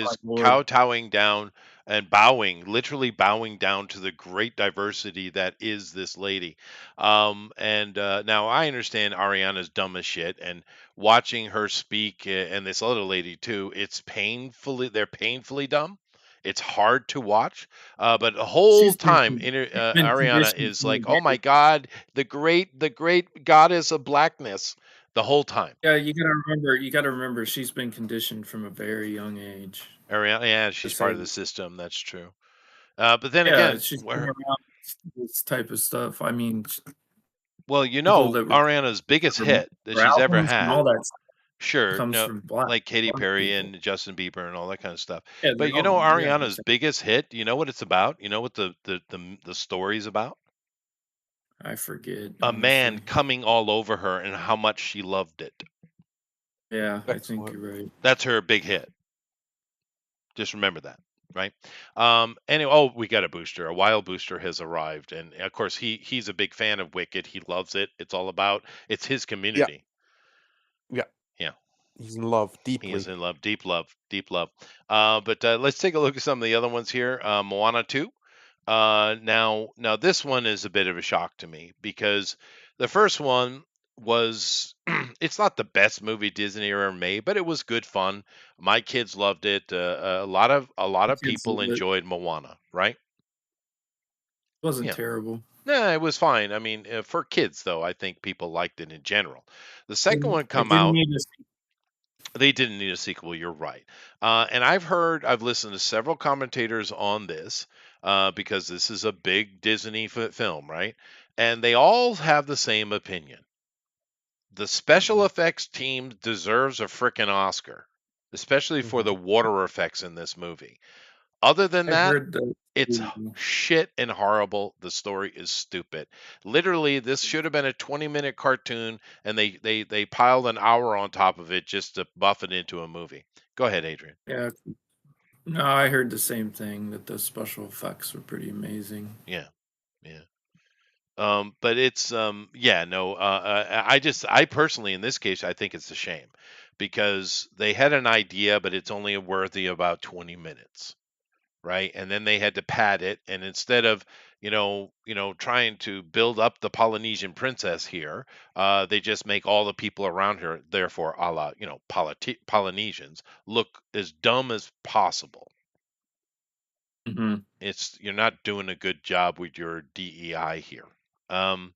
My lord. kowtowing down and bowing, literally bowing down to the great diversity that is this lady. And now I understand Ariana's dumb as shit, and watching her speak and this other lady too, they're painfully dumb. It's hard to watch, but the whole time, She's been Ariana conditioned is from a like, "Oh my very God, the great goddess of blackness," the whole time. yeah, you gotta remember she's been conditioned from a very young age Ariana, yeah, to she's part say of the system. That's true. But then yeah, again, she's been where around this type of stuff. I mean, well, people that Ariana's biggest hit that her she's ever albums and all had, that stuff sure, comes no, from like Katy black Perry people. and Justin Bieber and all that kind of stuff. Yeah, they But all yeah, Ariana's exactly. biggest hit. You know what it's about? You know what the story's about? I forget, A man honestly. coming all over her and how much she loved it. Yeah, I think Excellent. you're right. That's her big hit. Just remember that, right? Anyway, oh, we got a booster. A wild booster has arrived, and of course he's a big fan of Wicked. He loves it. It's his Yeah, community. yeah. Yeah, He's in love he is deeply. in love, deep love, deep love. But let's take a look at some of the other ones here. Moana 2. Now this one is a bit of a shock to me because the first one was it's not the best movie Disney ever made, but it was good fun. My kids loved it. A lot of Kids people love it. enjoyed Moana, right? Wasn't Yeah. terrible. Nah, it was fine. I mean, for kids though, I think people liked it in general. The second one It come didn't out, need a they didn't need a sequel. You're right. And I've listened to several commentators on this because this is a big Disney film, right? And they all have the same opinion. The special Hmm. effects team deserves a frickin' Oscar, especially for the Hmm. water effects in this movie. Other than I that, heard that it's too. shit and horrible. The story is stupid. Literally, this should have been a 20-minute cartoon, and they piled an hour on top of it just to buff it into a movie. Go ahead, Adrian. Yeah. No, I heard the same thing that the special effects were pretty amazing. Yeah, yeah. But it's yeah, no. I personally, in this case, I think it's a shame because they had an idea, but it's only worthy about 20 minutes. Right? And then they had to pad it, and instead of trying to build up the Polynesian princess here, they just make all the people around her, therefore, a la Polynesians, look as dumb as possible. Hmm. You're not doing a good job with your DEI here. Um,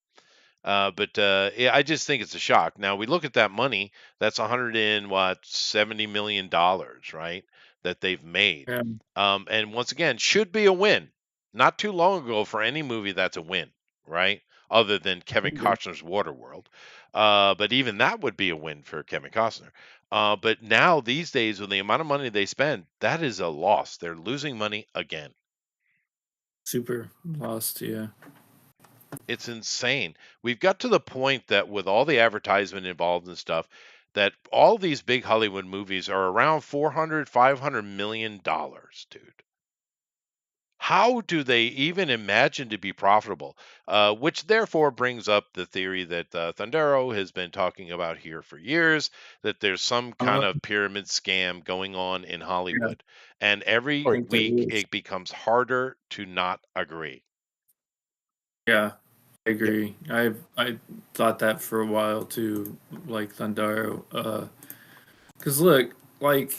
But yeah, I just think it's a shock. Now we look at that money. That's 170 million dollars, right? That they've made. Yeah. And once again, should be a win. Not too long ago for any movie, that's a win, right? Other than Kevin Costner's Waterworld. But even that would be a win for Kevin Costner. But now these days, with the amount of money they spend, that is a loss. They're losing money again. Super lost. Yeah. It's insane. We've got to the point that with all the advertisement involved and stuff, that all these big Hollywood movies are around 400, 500 million dollars, dude. How do they even imagine to be profitable? Which therefore brings up the theory that Thundero has been talking about here for years, that there's some kind Uh, of pyramid scam going on in yeah. Hollywood. And every Oh, I think there week is. it becomes harder to not agree. Yeah. I yeah. agree. I thought that for a while too, like Thundaro. Because look, like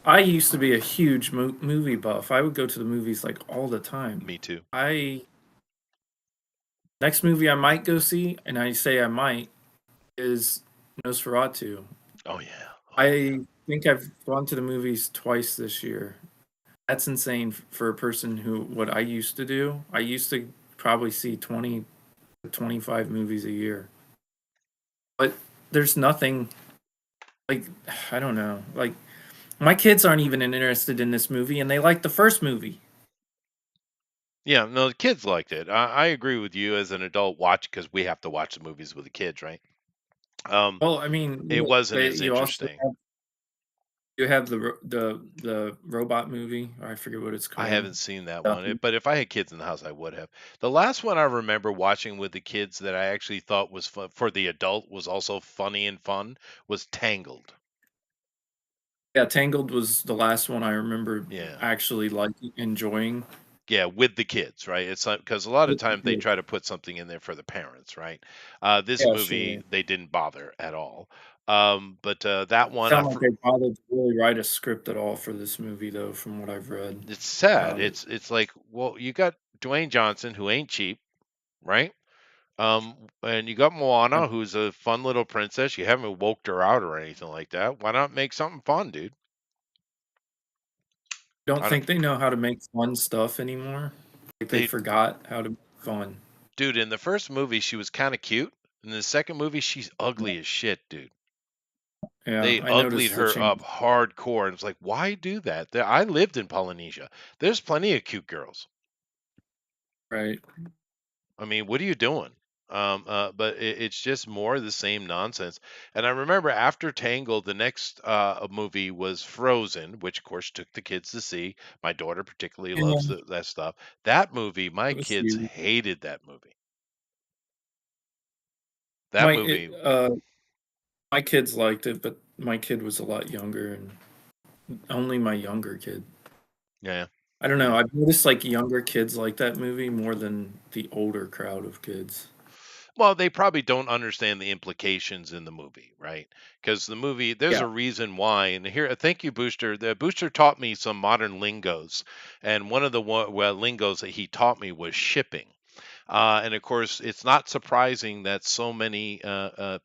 I used to be a huge movie buff. I would go to the movies like all the time. Me too. I Next movie I might go see, and I say I might, is Nosferatu. Oh, yeah. Oh, I think I've gone to the movies twice this year. That's insane for a person who what I used to do. I used to probably see 20 to 25 movies a year. But there's nothing like I don't know. Like my kids aren't even interested in this movie and they like the first movie. yeah, no, the kids liked it. I agree with you as an adult watch because we have to watch the movies with the kids, right? Well, I mean, It wasn't but as you also interesting. have the robot movie. I forget what it's I called. haven't seen that one, but if I had kids in the house, I would have. The last one I remember watching with the kids that I actually thought was fun for the adult was also funny and fun was Tangled. Yeah, Tangled was the last one I remember Yeah. actually like enjoying. Yeah, with the kids, right? It's like because a lot of With the times they kids. try to put something in there for the parents, right? This Yeah, sure. movie they didn't bother at all. But that one, Sound like they bothered to really write a script at all for this movie, though, from what I've read it's sad. about it. It's like, well, you got Dwayne Johnson who ain't cheap, right? And you got I Moana, who's a fun little princess. You haven't woked her out or anything like that. Why not make something fun, dude? don't I don't, think they know how to make fun stuff anymore. Like they they, forgot how to make fun. dude. In the first movie, she was kind of cute. In the second movie, she's ugly as shit, dude. Yeah, They I uglied noticed the her up change. hardcore, and it's like, why do that? I lived in Polynesia. There's plenty of cute girls. Right. I mean, what are you doing? But it's just more of the same nonsense. And I remember after Tangled, the next movie was Frozen, which of course took the kids to see. My daughter particularly loves Yeah, that stuff. That movie, my it was kids huge. hated that movie. That My it, movie, my kids liked it, but my kid was a lot younger, and only my younger kid. yeah. I don't know. Yeah. I've noticed like younger kids like that movie more than the older crowd of kids. Well, they probably don't understand the implications in the movie, right? Because the movie, there's Yeah. a reason why. And here, thank you, Booster. The Booster taught me some modern lingos, and one of the lingos that he taught me was shipping. And of course, it's not surprising that so many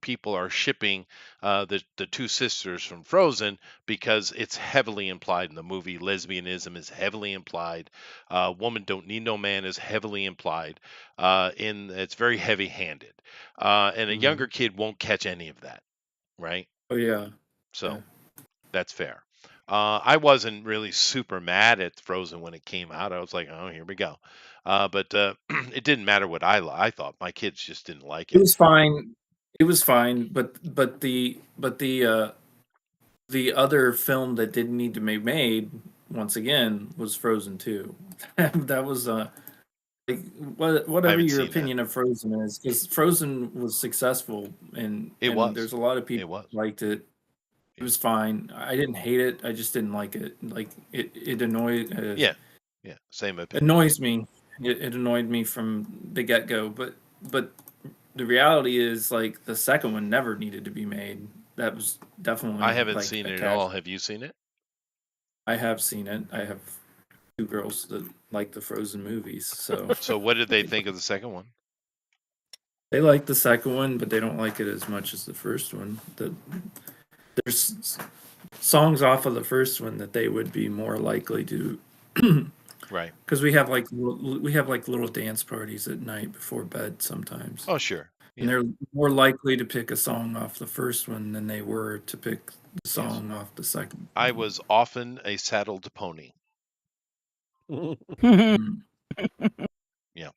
people are shipping the two sisters from Frozen because it's heavily implied in the movie. Lesbianism is heavily implied. Woman don't need no man is heavily implied. In it's very heavy-handed, and a Mhm. younger kid won't catch any of that, right? Oh yeah. Yeah. So that's fair. I wasn't really super mad at Frozen when it came out. I was like, oh, here we go. But it didn't matter what I thought. My kids just didn't like It it. was fine. It was fine, but the other film that didn't need to be made once again was Frozen 2. That was like I whatever haven't your seen that. opinion of Frozen is, because Frozen was successful It and was. there's a lot of It people was. who liked it. It Yeah. was fine. I didn't hate it. I just didn't like it. Like it annoyed Yeah. Yeah. Same opinion. annoys me. It annoyed me from the get go. But the reality is like the second one never needed to be made. That was I definitely haven't like seen a it at cash. all. Have you seen it? I have seen it. I have two girls that like the Frozen movies, so So what did they think of the second one? they like the second one, but they don't like it as much as the first one. There's songs off of the first one that they would be more likely to, Right. because we have like little dance parties at night before bed sometimes, Oh, sure. and Yeah. they're more likely to pick a song off the first one than they were to pick the Yes. song off the second I one. was often a saddled pony. Mm. Yeah.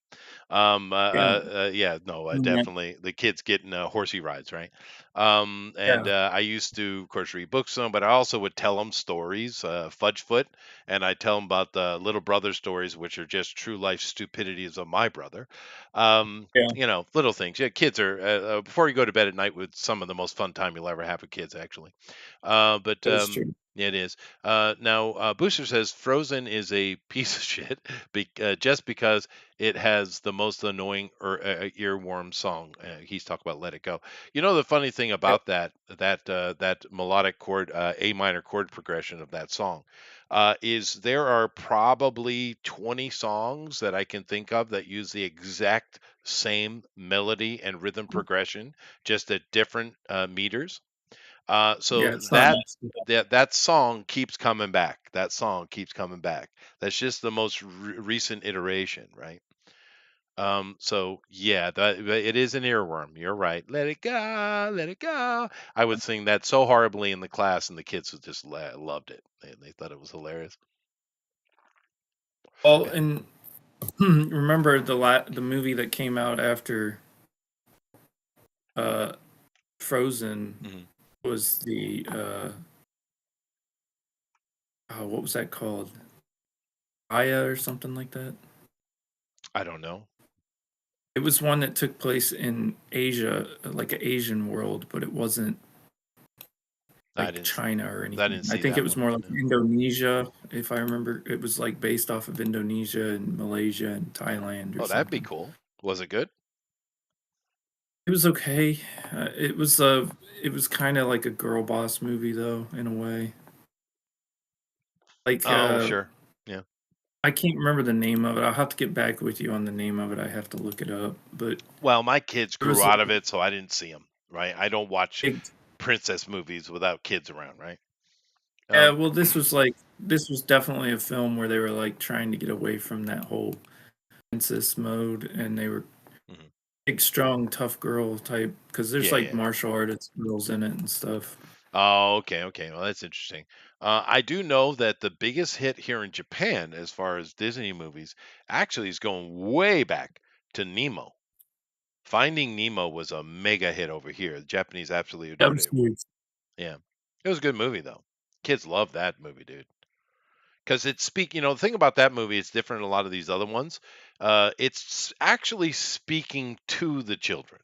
Yeah. Yeah, no, Yeah. definitely the kids getting horsey rides, right? And Yeah. I used to, of course, read books to them, but I also would tell them stories, Fudgefoot, and I tell them about the little brother stories, which are just true life stupidities of my brother. Yeah. Little things. Yeah, kids are before you go to bed at night with some of the most fun time you'll ever have with kids, actually. But That is true. yeah, it is. Now, Booster says Frozen is a piece of shit just because it has the most annoying or earworm song. He's talking about "Let It Go." The funny thing Yeah. about that melodic chord, A minor chord progression of that song, is there are probably 20 songs that I can think of that use the exact same melody and rhythm progression, just at different meters. Yeah, So it's not that messed up. that song keeps coming back. That song keeps coming back. That's just the most recent iteration, right? So yeah, it is an earworm. You're right. Let it go, let it go. I would sing that so horribly in the class, and the kids would just loved it. They thought it was hilarious. Well, and remember the movie that came out after uh Frozen Mhm. was the what was that called? Aya or something like that. I don't know. It was one that took place in Asia, like an Asian world, but it wasn't I like didn't. China or I anything. didn't I see think it that was one. more like No. Indonesia, if I remember. It was like based off of Indonesia and Malaysia and Thailand or Oh, that'd be something. cool. Was it good? It was okay. It was kind of like a girl boss movie though, in a way. Like Oh, sure. Yeah. I can't remember the name of it. I'll have to get back with you on the name of it. I have to look it up. But Well, my kids there grew was out of it, so I didn't see them. Right. I don't watch it, princess movies without kids around. Right. yeah, Um. well, this was definitely a film where they were like trying to get away from that whole princess mode, and they were Mhm. big, strong, tough girl type because there's Yeah. like Yeah. martial artist girls in it and stuff. Oh, okay, okay. Well, that's interesting. I do know that the biggest hit here in Japan, as far as Disney movies, actually is going way back to Nemo. Finding Nemo was a mega hit over here. The Japanese absolutely That adored was it. huge. Yeah, it was a good movie though. Kids love that movie, dude. Because the thing about that movie, it's different than a lot of these other ones. It's actually speaking to the children.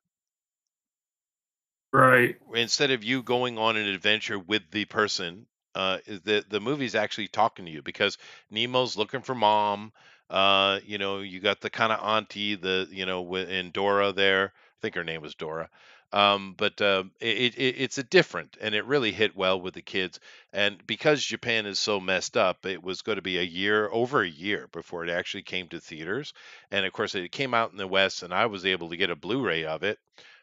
Right. Instead of you going on an adventure with the person, the movie's actually talking to you because Nemo's looking for mom. You got the kind of auntie, and Dora there. I think her name was Dora. But it's a different, and it really hit well with the kids. And because Japan is so messed up, it was going to be over a year before it actually came to theaters. And of course, it came out in the West, and I was able to get a Blu-ray of it,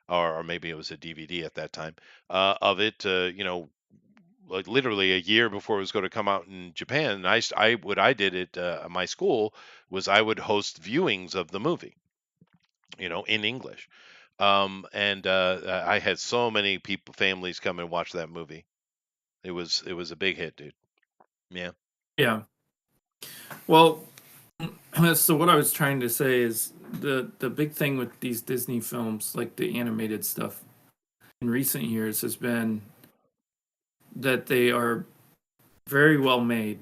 or maybe it was a DVD at that time, of it. Like literally a year before it was going to come out in Japan. And what I did at my school was I would host viewings of the movie, in English. And I had so many families come and watch that movie. It was a big hit, dude. Yeah. Yeah. Well, so what I was trying to say is the big thing with these Disney films, like the animated stuff in recent years, has been that they are very well made.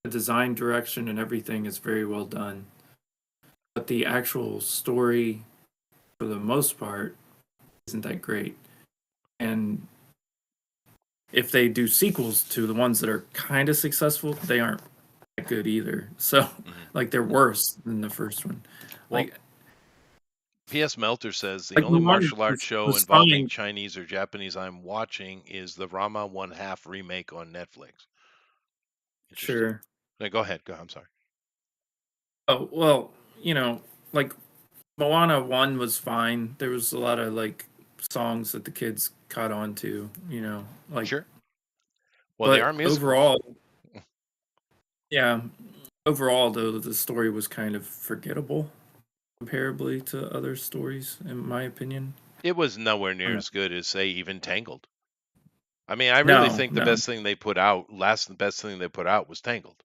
The design direction and everything is very well done. But the actual story, for the most part, isn't that great. And if they do sequels to the ones that are kind of successful, they aren't that good either. So, Hmm. like, they're worse than the first one. Well, Like, P.S. Melter says the like only the one martial arts was, show was involving fine. Chinese or Japanese I'm watching is the Rama One Half remake on Netflix. Interesting. Sure. No, go ahead. Go. I'm sorry. Oh well, like Moana 1 was fine. There was a lot of like songs that the kids caught on to, like Sure. Well, they but are musicals. overall, yeah, overall though the story was kind of forgettable comparably to other stories in my opinion. It was nowhere I near don't as good as, say, even Tangled. I mean, I really No, think the no. best thing they put out, the best thing they put out was Tangled.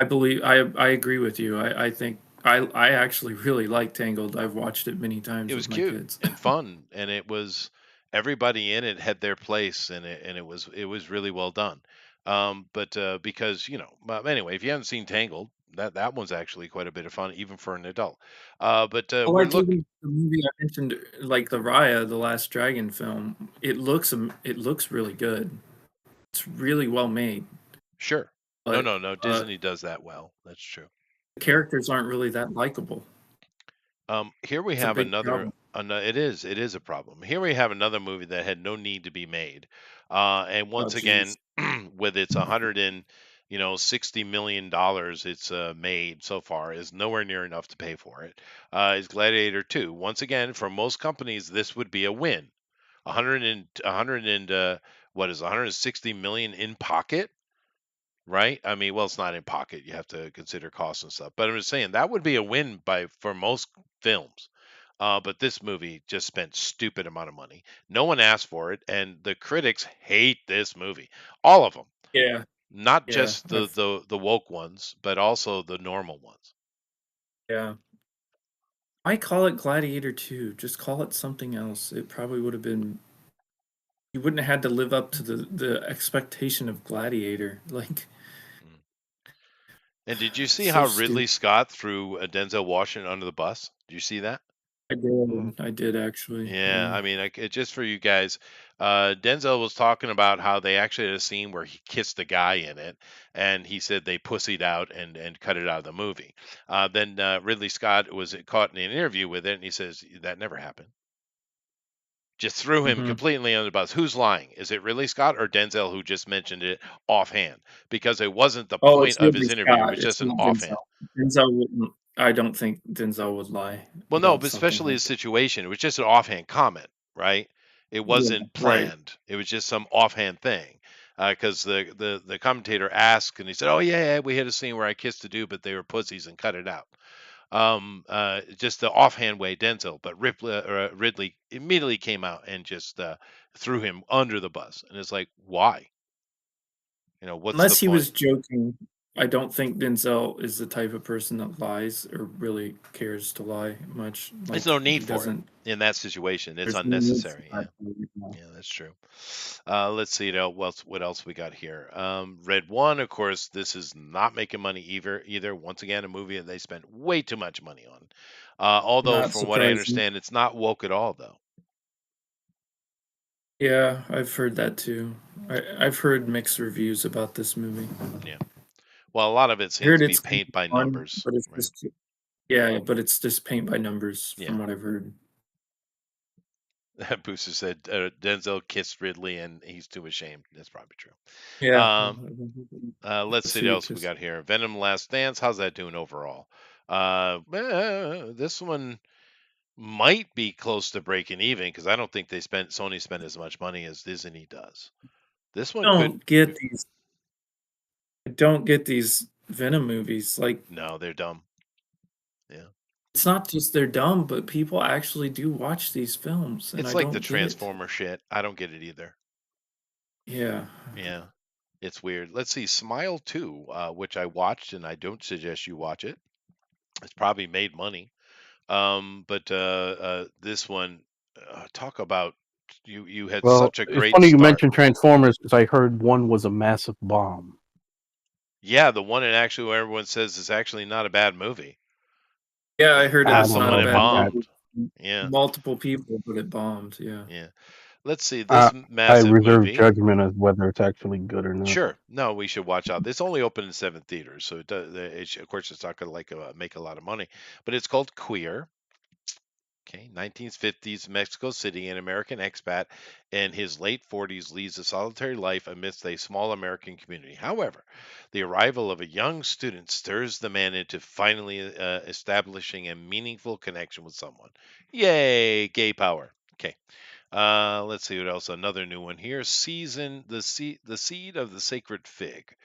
I agree with you. I think I actually really like Tangled. I've watched it many It times was with my cute kids. and fun, and it was everybody in it had their place, and it was really well done. But because but anyway, if you haven't seen Tangled, that one's actually quite a bit of fun, even for an adult. But Well, we're like look even the movie I mentioned, like the Raya, the Last Dragon film, it looks really good. It's really well made, Sure. No, but no, no. Disney does that well. That's true. the characters aren't really that likable. Here we It's a have big another. problem. It is a problem. Here we have another movie that had no need to be made, and Oh, once again, jeez. with its $160 million it's made so far is nowhere near enough to pay for it. Is Gladiator 2? Once again, for most companies, this would be a win. 100 and what is 160 million in pocket? Right? I mean, well, it's not in pocket. You have to consider costs and stuff. But I'm just saying that would be a win for most films. But this movie just spent stupid amount of money. No one asked for it, and the critics hate this movie. All of them, Yeah, not yeah, just the woke ones, but also the normal ones. yeah. I call it Gladiator 2. Just call it something else. It probably would have been. You wouldn't have had to live up to the expectation of Gladiator. Like, Mm. And did you see so how Ridley stupid. Scott threw Denzel Washington under the bus? Did you see that? I Mm. did. I did actually. Yeah, Yeah. I mean, just for you guys, Denzel was talking about how they actually had a scene where he kissed a guy in it, and he said they pussied out and cut it out of the movie. Then Ridley Scott was caught in an interview with it, and he says that never happened. Just threw him Hmm. completely under the bus. Who's lying? Is it Ridley Scott or Denzel who just mentioned it offhand? Because it wasn't the Oh, point it's of Ridley his interview; it Scott. was It's just an not offhand. Denzel. Denzel wouldn't. I don't think Denzel would lie Well, no, about but something especially like the that. situation. It was just an offhand comment, right? It Yeah, wasn't right. planned. It was just some offhand thing. Because the commentator asked, and he said, "Oh yeah, yeah, we had a scene where I kissed a dude, but they were pussies and cut it out." Just the offhand way Denzel, but Ridley immediately came out and just threw him under the bus, and it's like, why? What's the Unless he point? was joking, I don't think Denzel is the type of person that lies or really cares to lie much. There's Like no he need for it doesn't. in that situation. It's There's no need for unnecessary. that Yeah. right now. Yeah, that's true. Let's see what else we got here. Red One, of course, this is not making money either. Once again, a movie that they spent way too much money on. Although, Not from what I surprising. understand, it's not woke at all, though. Yeah, I've heard that too. I've heard mixed reviews about this movie. Yeah. Well, a lot of it I seems heard to be it's kind paint of by fun, numbers, but it's right? just yeah, but it's just paint by numbers Yeah. from what I've heard. Booster said Denzel kissed Ridley and he's too ashamed. That's probably true. Yeah. Um, let's see what See, else we because got here. Venom: Last Dance. How's that doing overall? This one might be close to breaking even because I don't think Sony spent as much money as Disney does. This one could. don't get these. I don't get these Venom movies. Like No, they're dumb. Yeah, it's not just they're dumb, but people actually do watch these films, and it's I like the don't get it. Transformer shit. I don't get it either. Yeah. Yeah, it's weird. Let's see, Smile 2, which I watched, and I don't suggest you watch it. It's probably made money. But this one, talk about you had Well, such a it's great funny you start. mentioned Transformers because I heard one was a massive bomb. Yeah, the one that actually where everyone says is actually not a bad movie. Yeah, I heard it I That's was the don't not one a know that bad about that. bombed. movie. Yeah, Multiple people, but it bombed. Yeah. yeah. Let's see I this I massive reserve movie. judgment as whether it's actually good or not. Sure, no, we should watch out. This only opened in 7 theaters, so it does. Of course, it's not going to make a lot of money, but it's called Queer. Okay, 1950s Mexico City, an American expat in his late 40s leads a solitary life amidst a small American community. However, the arrival of a young student stirs the man into finally establishing a meaningful connection with someone. Yay, gay power. Okay. Let's see what else. Another new one here. The seed of the sacred fig.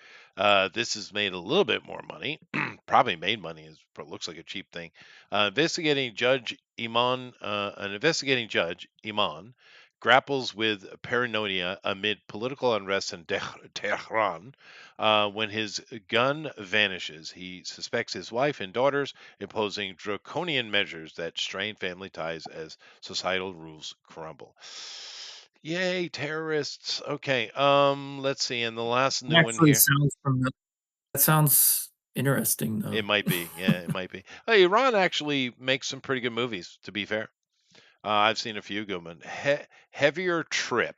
This has made a little bit more money. Probably made money. It looks like a cheap thing. An investigating judge Iman grapples with paranoia amid political unrest in Tehran. When his gun vanishes, he suspects his wife and daughters imposing draconian measures that strain family ties as societal rules crumble. Yay, terrorists. Okay, let's see. And the last It new one actually here. sounds that sounds interesting It though. might be. Yeah, it might be. Hey, Iran actually makes some pretty good movies, to be fair. I've seen a few good ones. Heavier Trip.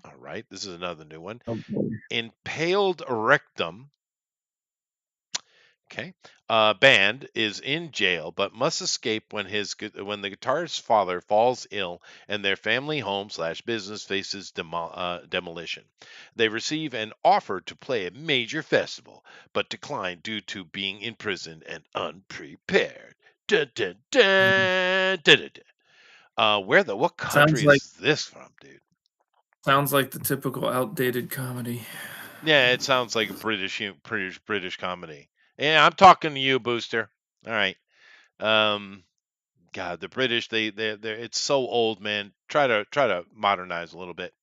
All right, this is another new one. Oh, boy. Impaled Rectum. Okay. Band is in jail but must escape when the guitarist's father falls ill and their family home slash business faces demolition. They receive an offer to play a major festival but decline due to being imprisoned and unprepared. Dun, dun, dun, dun, dun, dun. What Sounds country like is this from, dude? the typical outdated comedy. Yeah, it sounds like a British comedy. Yeah, I'm talking to you, Booster. All right. Um, God, the British, they it's so old, man. Try to modernize a little bit.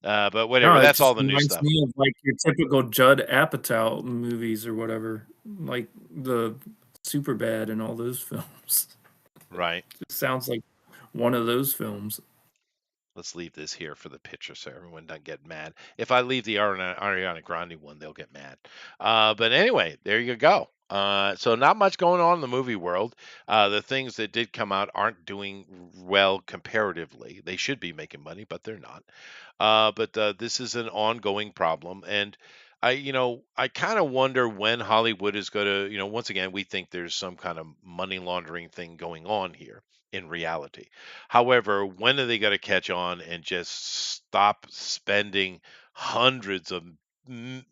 But No, whatever. it That's all just the new reminds stuff. me of like your typical Judd Apatow movies or whatever, like the Superbad and all those films. Right. It sounds like one of those films. Let's leave this here for the picture so everyone doesn't get mad. If I leave the Ariana Grande one, they'll get mad. But anyway, there you go. So not much going on in the movie world. The things that did come out aren't doing well comparatively. They should be making money, but they're not. But this is an ongoing problem, and I kind of wonder when Hollywood is going to, once again, we think there's some kind of money laundering thing going on here in reality. However, when are they going to catch on and just stop spending hundreds of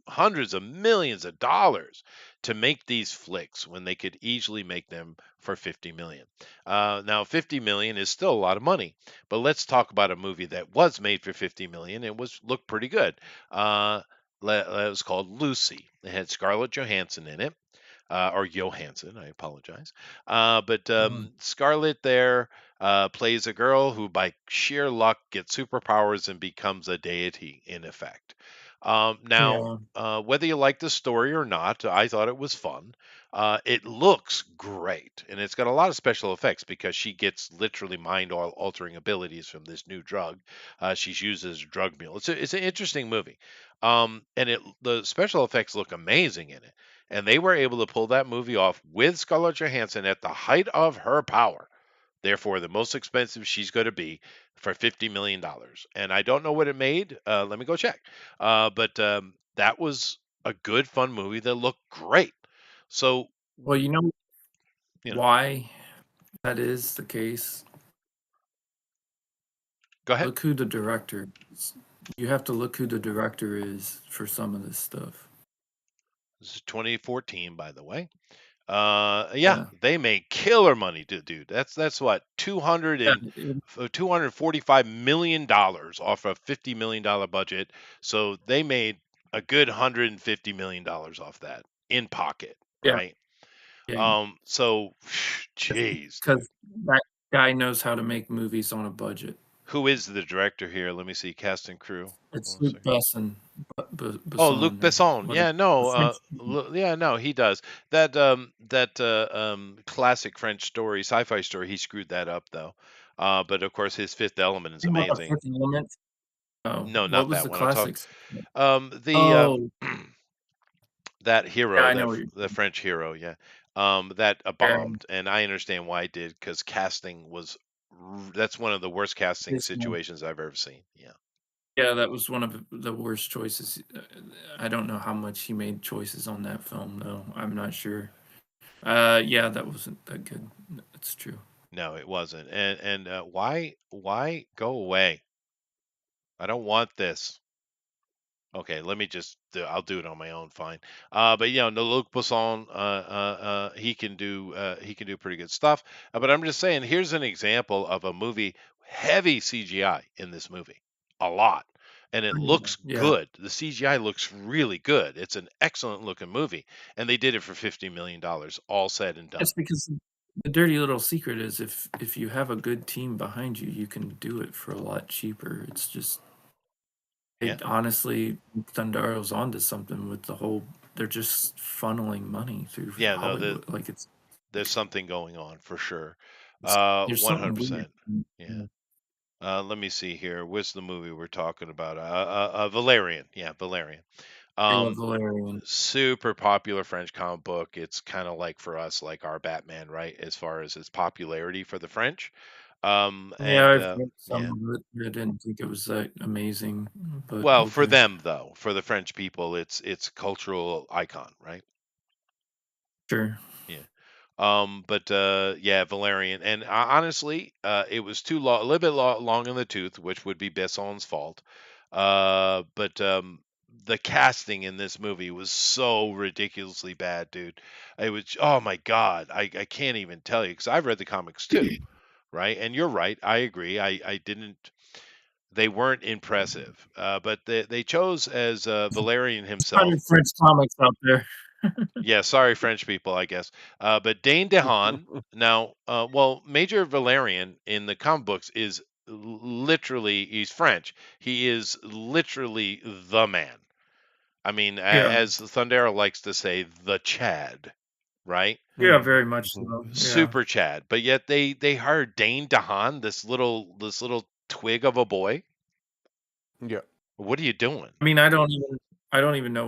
hundreds of millions of dollars to make these flicks when they could easily make them for 50 million? Now, 50 million is still a lot of money, but let's talk about a movie that was made for 50 million and was looked pretty good. Uh, it was called Lucy. It had Scarlett Johansson in it, or Johansson. I apologize. But Mm. Scarlett there plays a girl who, by sheer luck, gets superpowers and becomes a deity in effect. Now, Yeah, whether you like the story or not, I thought it was fun. It looks great, and it's got a lot of special effects because she gets literally mind-altering abilities from this new drug. She's used as a drug mule. It's an interesting movie, and the special effects look amazing in it. And they were able to pull that movie off with Scarlett Johansson at the height of her power. Therefore, the most expensive she's going to be for $50 million. And I don't know what it made. Let me go check. But that was a good, fun movie that looked great. So, well, you know you know, why that is the case? go ahead. Look who the director is. You have to look who the director is for some of this stuff. This is 2014, by the way. Yeah, Yeah, they made killer money, dude. That's what yeah, 245 million dollars off a $50 million budget. So they made a good $150 million off that in pocket, yeah, right? yeah. So, jeez, dude. Because that guy knows how to make movies on a budget. Who is the director here? Let me see. Cast and crew. It's One Luc second. Besson, Oh, Luc Besson, or Besson. whatever. Yeah, The no, French. yeah, no, he does. That classic French story, sci-fi story, he screwed that up though. But of course, his Fifth Element is Think about the amazing. Fifth Element. Oh, No, what not was that the one. I'm talking classics? the Oh, that yeah, hero, I know what you're the saying. French hero, yeah. That Yeah, bombed, and I understand why it did because casting was that's one of the worst casting abysmal. situations I've ever seen. Yeah. Yeah, that was one of the worst choices. I don't know how much he made choices on that film, though. I'm not sure. Yeah, that wasn't that good. That's true. No, it wasn't. And why go away? I don't want this. Okay, let me just I'll do it on my own, fine. But no, Luc Besson, he can do pretty good stuff. But I'm just saying, here's an example of a movie heavy CGI in this movie, a lot, and it looks Yeah, good. The CGI looks really good. It's an excellent looking movie, and they did it for $50 million, all said and done. it's because the dirty little secret is if you have a good team behind you, you can do it for a lot cheaper. It's just Yeah, honestly, Thundaro's onto something with the whole. They're just funneling money through yeah, no, Hollywood. Like it's there's something going on for sure. there's something weird. 100%. Yeah. Let me see here. What's the movie we're talking about? Valerian. Yeah, Valerian. Yeah, Um, Valerian. super popular French comic book. It's kind of like for us, like our Batman, right? As far as its popularity for the French. Yeah, And I've read yeah. some of it. I didn't think it was that amazing, but Well, for okay. them though, for the French people, it's a cultural icon, right? Sure. Yeah. But yeah, Valerian, and honestly, it was too long, a little bit long in the tooth, which would be Besson's fault. But the casting in this movie was so ridiculously bad, dude. It was, oh my God, I can't even tell you because I've read the comics too, right? And you're right, I agree. I didn't. They weren't impressive, but they chose as Valerian Probably himself. French comics out there. Yeah, sorry, French people, I guess. But Dane DeHaan, now, well, Major Valerian in the comic books is literally, he's French. He is literally the man. I mean, Yeah. as Thundera likes to say, the Chad, right? Yeah, very much so. Yeah. Super Chad. But yet they hired Dane DeHaan, this little twig of a boy. Yeah. What are you doing? I mean, I don't even know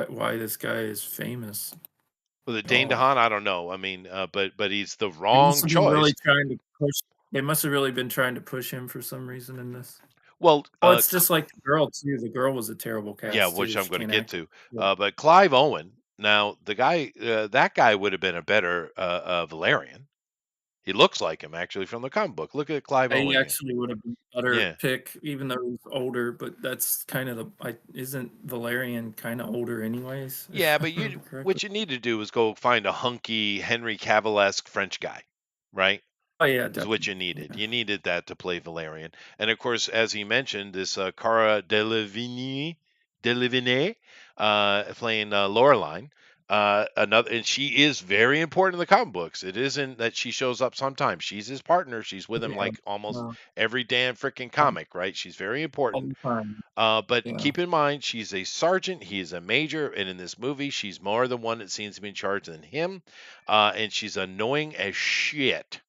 why this guy is famous Well, the at Dane all. DeHaan, I don't know. I mean, but he's the They must wrong have been really choice. trying to push. They must have really been trying to push him for some reason in this. Well, Well, it's just like the girl too. The girl was a terrible yeah, cast which too. I'm She going to can't get act. to. Yeah. But Clive Owen, now that guy would have been a better Valerian. He looks like him actually from the comic book. Look at Clive He Owen here. actually would have been a better Yeah, pick, even though he's older. But that's kind of isn't Valerian kind of older anyways, if yeah, I but remember correctly. what you need to do is go find a hunky Henry Cavill-esque French guy, right? Oh yeah, Is what definitely. you needed. Yeah. You needed that to play Valerian, and of course, as he mentioned, this Cara Delevingne, playing Laureline. Another, and she is very important in the comic books. It isn't that she shows up sometimes. She's his partner. She's with him Yeah. like almost Uh, every damn freaking all comic, right? She's very all important. the time. But Yeah. keep in mind, she's a sergeant. He is a major, and in this movie, she's more the one that seems to be in charge than him. And she's annoying as shit.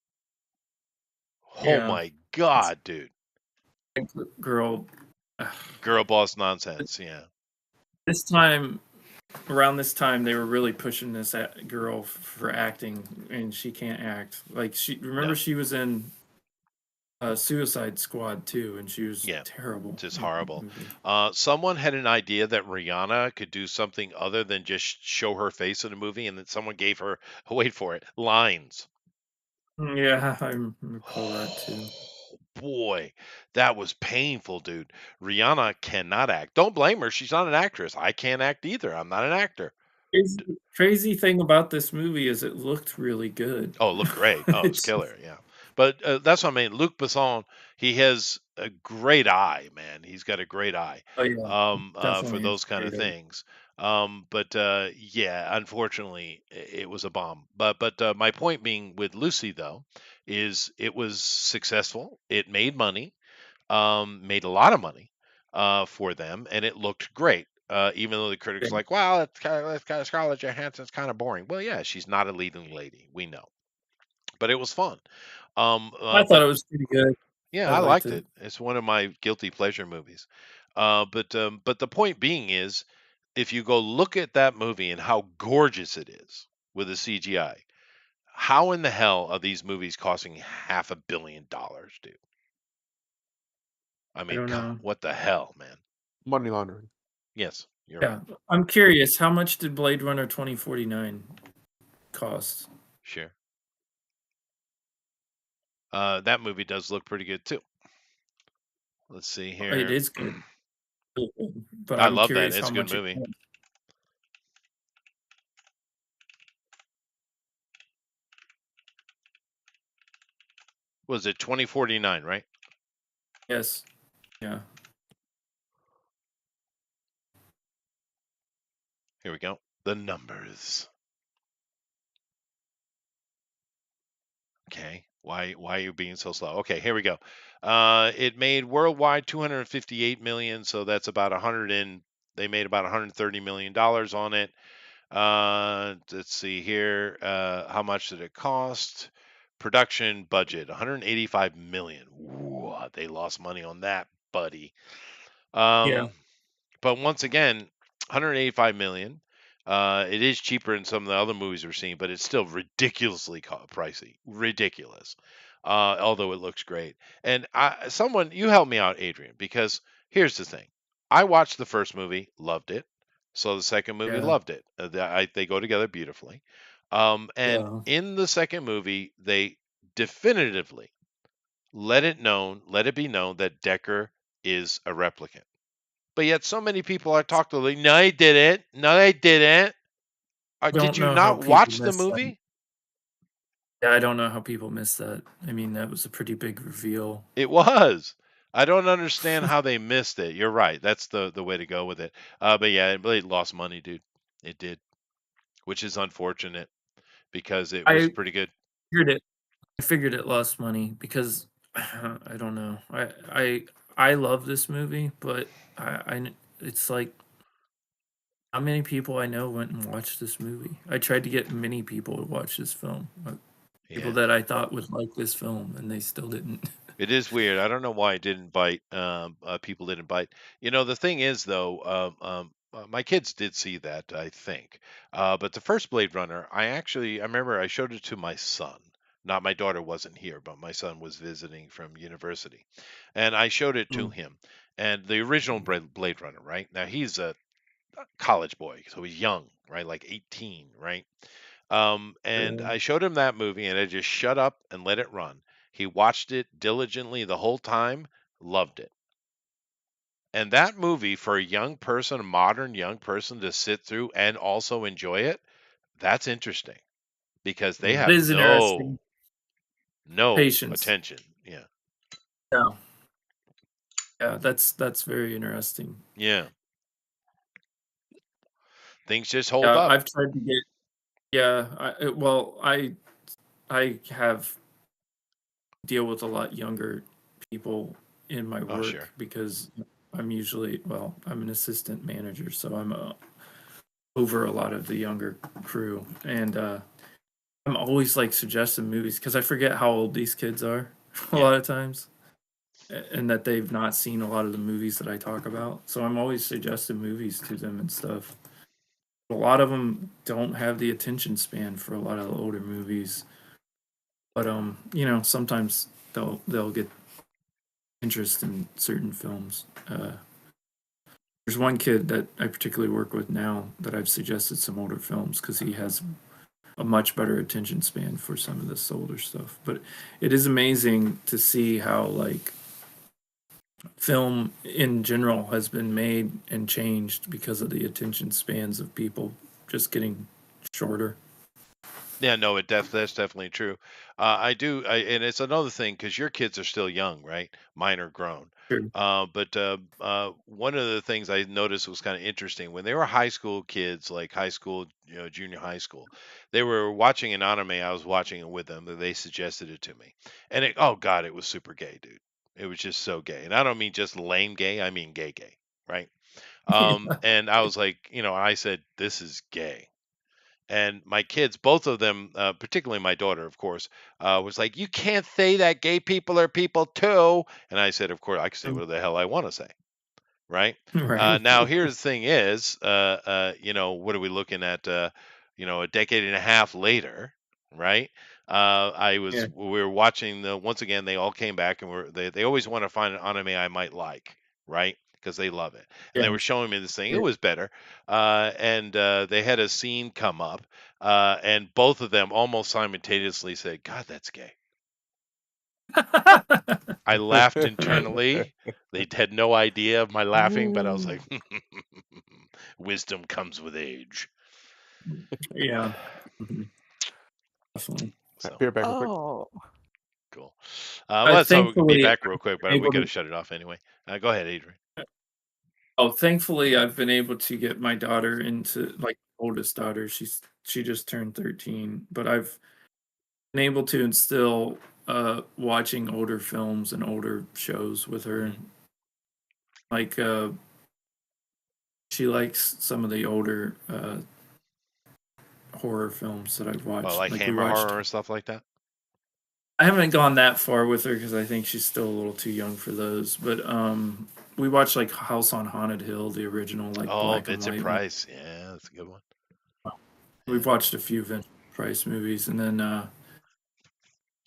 Oh Yeah. my God, dude. Girl. Girl boss nonsense. Yeah. This time, around this time, they were really pushing this girl for acting, and she can't act. Like remember No. she was in Suicide Squad too, and she was Yeah. terrible Just in that horrible. movie. Someone had an idea that Rihanna could do something other than just show her face in a movie, and then someone gave her, wait for it, lines. Yeah, I recall that too. Boy, that was painful, dude. Rihanna cannot act. Don't blame her. She's not an actress. I can't act either. I'm not an actor. Crazy thing about this movie is it looked really good. Oh, it looked great. Oh, it's It's just, killer. Yeah. But that's what I mean. Luc Besson, he has a great eye, man. He's got a great eye oh yeah, for definitely those is kind of great. things. But yeah, unfortunately, it was a bomb. But my point being with Lucy though is it was successful. It made money, made a lot of money for them, and it looked great. Even though the critics Yeah. like, well, it's kind of Scarlett Johansson's kind of boring. Well, yeah, she's not a leading lady. We know, but it was fun. I thought But it was pretty good. yeah, I I liked liked it. it. It's one of my guilty pleasure movies. But the point being is, if you go look at that movie and how gorgeous it is with the CGI, how in the hell are these movies costing $500 million, dude? I I mean, don't know. what the hell, man? Money laundering. Yes, you're right. Yeah, I'm curious. How much did Blade Runner 2049 cost? Sure. That movie does look pretty good too. Let's see It here. is good, really good, but I I'm love that. curious It's how a good much it movie. cost. Was it 2049, right? Yes. Yeah. Here we go. The numbers. Okay. Why are you being so slow? Okay, here we go. It made worldwide 258 million, so that's about 100 and they made about 130 million dollars on it. Let's see here. How much did it cost? Production budget 185 million. Ooh, they lost money on that, buddy. Yeah. Um, but once again, 185 million. It is cheaper than some of the other movies we're seeing, but it's still ridiculously pricey. Ridiculous. Although it looks great. And someone, you help me out, Adrian, because here's the thing. I watched the first movie, loved it. So the second movie, Yeah. loved it. They go together beautifully. And Yeah. in the second movie, they definitively let it be known that Decker is a replicant. But yet so many people I talked to, like, no, they didn't. No, they didn't. Did Don't you know how not people watch the miss that. movie? Yeah, I don't know how people miss that. I mean, that was a pretty big reveal. It was. I don't understand how they missed it. You're right. That's the way to go with it. But yeah, it really lost money, dude. It did, which is unfortunate because it was I pretty good. figured it. I figured it lost money because I don't know. I love this movie, but it's like how many people I know went and watched this movie. I tried to get many people to watch this film, people Yeah. that I thought would like this film, and they still didn't. It is weird. I don't know why it didn't bite. People didn't bite. The thing is, though, my kids did see that, I think. But the first Blade Runner, I remember I showed it to my son. Not my daughter wasn't here, but my son was visiting from university, and I showed it to Mm, him. And the original Blade Runner, right? Now he's a college boy, so he's young, right? Like 18, right? And yeah. I showed him that movie, and I just shut up and let it run. He watched it diligently the whole time, loved it. And that movie, for a young person, a modern young person, to sit through and also enjoy it, that's interesting because they It have is interesting. no Patience. attention. Yeah, Yeah, yeah, that's very interesting. yeah. Things just hold Yeah, up. I've tried to get. Yeah, well, I have deal with a lot younger people in my Oh, work sure. because I'm an assistant manager, so I'm over a lot of the younger crew, and I'm always like suggesting movies because I forget how old these kids are a Yeah. lot of times, and that they've not seen a lot of the movies that I talk about. So I'm always suggesting movies to them and stuff. A lot of them don't have the attention span for a lot of the older movies, but sometimes they'll get interest in certain films. There's one kid that I particularly work with now that I've suggested some older films because he has a much better attention span for some of this older stuff. But it is amazing to see how like film in general has been made and changed because of the attention spans of people just getting shorter. Yeah, no, that's definitely true. And it's another thing because your kids are still young, right? Mine are grown. Sure. But one of the things I noticed was kind of interesting when they were high school kids, like high school, junior high school, they were watching an anime. I was watching it with them, and they suggested it to me, and oh god, it was super gay, dude. It was just so gay, and I don't mean just lame gay. I mean gay, gay, right? Yeah. And I was like, I said, this is gay. And my kids, both of them, particularly my daughter, of course, was like, "You can't say that gay people are people too." And I said, "Of course, I can say what the hell I want to say, right?" Right. Now, here's the thing: is what are we looking at? A decade and a half later, right? Yeah. We were watching once again. They all came back and they always want to find an anime I might like, right? Because they love it, and Yeah. they were showing me this thing. It Yeah. was better, and they had a scene come up, and both of them almost simultaneously said, "God, that's gay." I laughed internally. They had no idea of my laughing, but I was like, wisdom comes with age. Yeah. Mhm. Definitely. So Beer back real quick. Oh, cool. So we can be Thankfully, back I've real quick, been but we able got to. to shut it off anyway. Go ahead, Adrian. Thankfully, I've been able to get my daughter into like oldest daughter. She just turned 13, but I've been able to instill watching older films and older shows with her. Mhm. Like she likes some of the older horror films that I've Well, watched. like Like we Hammer watched. horror or stuff like that. I haven't gone that far with her because I think she's still a little too young for those. But we watched like House on Haunted Hill, the original, like Oh, black and Vincent white one. Price. Yeah, that's a good one. We've watched a few Vincent Price movies, and then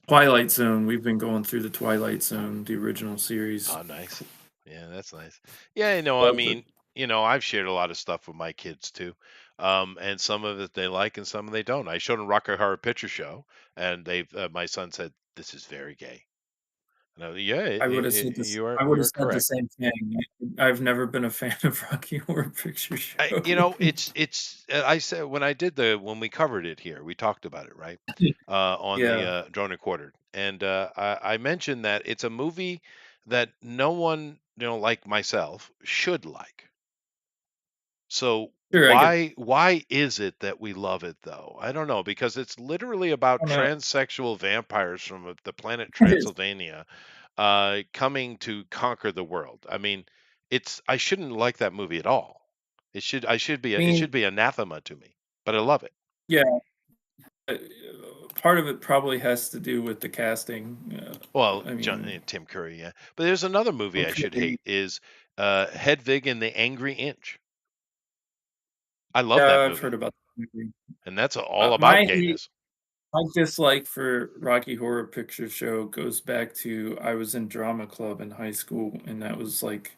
Twilight Zone. We've been going through the Twilight Zone, the original series. Oh, nice. Yeah, that's nice. Yeah, I Love it. mean, I've shared a lot of stuff with my kids too. And some of it they like and some of they don't. I showed them Rocky Horror Picture Show, and my son said, "This is very gay." And yeah, I would have said this. I would you have are said the correct. same thing. I've never been a fan of Rocky Horror Picture Show. It's I said when we covered it here, we talked about it, right? On the Yeah, Drone and Quartered, and I mentioned that it's a movie that no one, like myself, should like. So sure. I get. why is it that we love it though? I don't know, because it's literally about I don't know. transsexual vampires from the planet It is. Transylvania coming to conquer the world. I mean, I shouldn't like that movie at all. I It mean, should be anathema to me, but I love it. yeah. uh, Part of it probably has to do with the casting. Well, I mean, Tim Curry, yeah. But there's another movie I should okay. hate is Hedwig and the Angry Inch. I love that Yeah, I've heard movie, about the movie. and that's all My about hate, gayness. my dislike for Rocky Horror Picture Show goes back to I was in drama club in high school, and that was like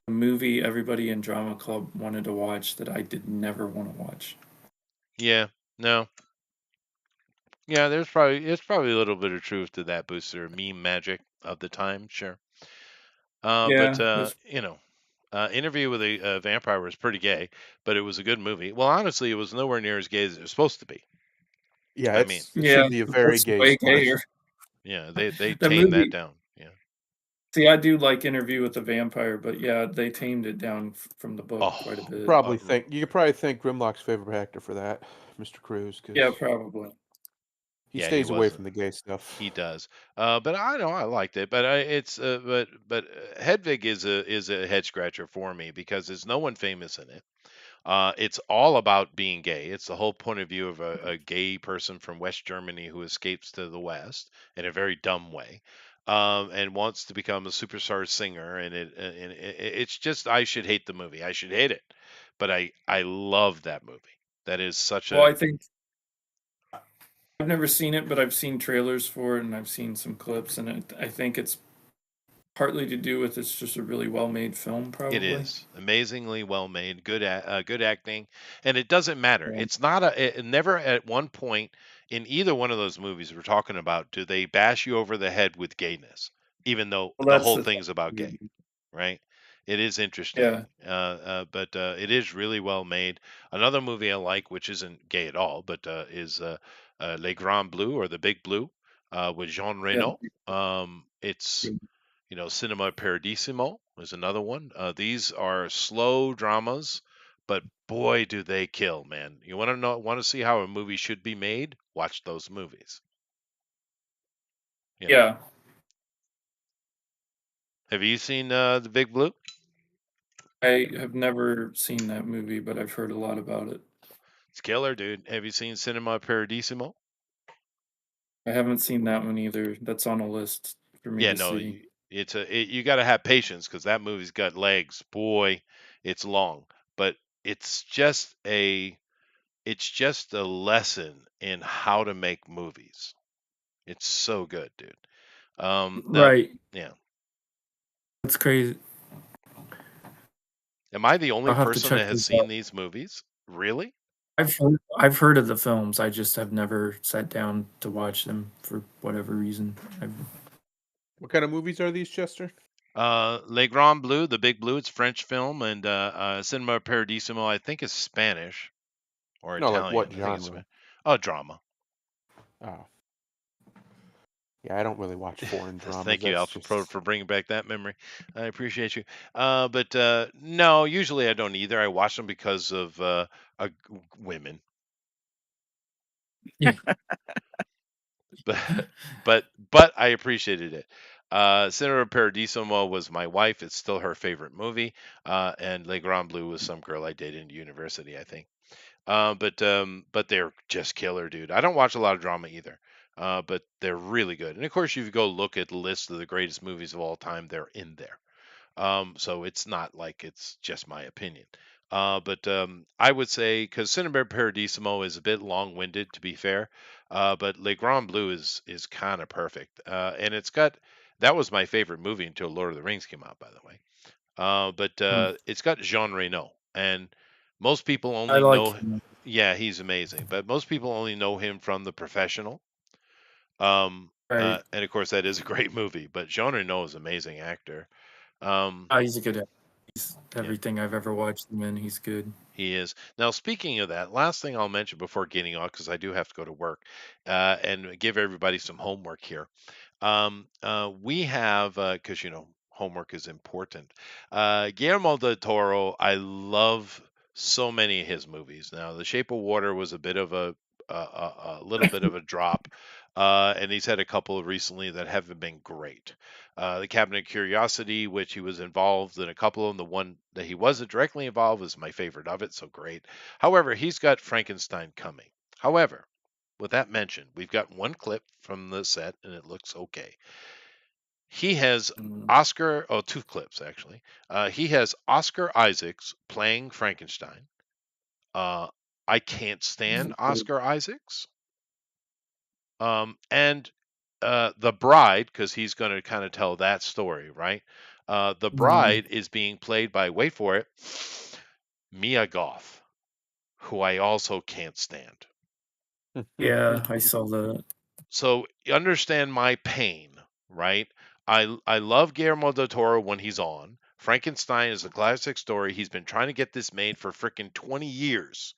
a movie everybody in drama club wanted to watch that I did never want to watch. Yeah, no, yeah. There's probably a little bit of truth to that booster meme magic of the time, sure. But Yeah, that's Interview with a Vampire was pretty gay, but it was a good movie. Well, honestly, it was nowhere near as gay as it was supposed to be. Yeah, I mean, it yeah, should be a very that's gay way story. gayer. yeah, they The tamed that movie. down. Yeah. See, I do like Interview with the Vampire, but yeah, they tamed it down from the book quite a Oh, bit. You could probably thank Grimlock's favorite actor for that, Mr. Cruz, because Yeah, probably. he yeah, he stays away was. from the gay stuff. He does. But I know I liked it. But Hedwig is a head scratcher for me because there's no one famous in it. It's all about being gay. It's the whole point of view of a gay person from West Germany who escapes to the West in a very dumb way, and wants to become a superstar singer. It's just I should hate the movie. I should hate it, but I love that movie. That is such Well, a I think I've never seen it, but I've seen trailers for it and I've seen some clips, and I think it's partly to do with it's just a really well-made film, It probably. is amazingly well made, good acting, and it doesn't matter. Yeah. It's not never at one point in either one of those movies we're talking about do they bash you over the head with gayness, even though Well, the that's whole the thing's about gay, thing. right? It is interesting, Yeah, but it is really well made. Another movie I like, which isn't gay at all, but is Les Grands Bleus or The Big Blue with Jean yeah, Reno. It's Cinema Paradisimo is another one. These are slow dramas, but boy, do they kill, man. You want to see how a movie should be made? Watch those movies. You know. yeah. Have you seen The Big Blue? I have never seen that movie, but I've heard a lot about it. It's killer, dude. Have you seen Cinema Paradisimo? I haven't seen that one either. That's on a list for me Yeah, to no, see. you got to have patience because that movie's got legs. Boy, it's long, but it's just a it's just a lesson in how to make movies. It's so good, dude. Now, Right. yeah. That's crazy. Am I the only I'll have to person that check has those seen out. these movies? Really? I've heard of the films. I just have never sat down to watch them for whatever reason. What kind of movies are these, Chester? Le Grand Bleu, The Big Blue, it's a French film, and Cinema Paradisimo, I think is Spanish or No, like what Italian. I think it's genre? Spanish. Oh, drama. Oh, yeah, I don't really watch foreign dramas. Thank you, That's Alpha Pro, just for bringing back that memory. I appreciate you. But no, usually I don't either. I watch them because of women. Yeah. but but I appreciated it. Cinema Paradisimo was my wife. It's still her favorite movie. And Le Grand Bleu was some girl I dated in university, I think. But they're just killer, dude. I don't watch a lot of drama either. But they're really good. And of course, if you go look at the list of the greatest movies of all time, they're in there. So it's not like it's just my opinion. But I would say because Cinema Paradisimo is a bit long-winded, to be fair, but Le Grand Bleu is kind of perfect, and it's got that was my favorite movie until Lord of the Rings came out, by the way. But Mm. it's got Jean Reno, and most people I only like know, him. yeah, he's amazing, but most people only know him from The Professional. Right. And of course, that is a great movie, but Jean Reno is an amazing actor. Um, He's a good actor. He's yeah. everything I've ever watched him in. He's good. He is. Now, speaking of that, last thing I'll mention before getting off, because I do have to go to work, and give everybody some homework here. We have, because homework is important. Guillermo del Toro, I love so many of his movies. Now, The Shape of Water was a bit of a little bit of a drop, and he's had a couple recently that haven't been great. The Cabinet of Curiosity, which he was involved in a couple of them. The one that he wasn't directly involved was my favorite of it, so great. However, he's got Frankenstein coming. However, with that mentioned, we've got one clip from the set and it looks okay. He has Mm. two clips actually. He has Oscar Isaacs playing Frankenstein. Uh, I can't stand Oscar Isaacs. And the bride, because he's going to kind of tell that story, right? The bride is being played by, wait for it, Mia Goth, who I also can't stand. Yeah, I saw that. So you understand my pain, right? I love Guillermo del Toro when he's on. Frankenstein is a classic story. He's been trying to get this made for freaking 20 years.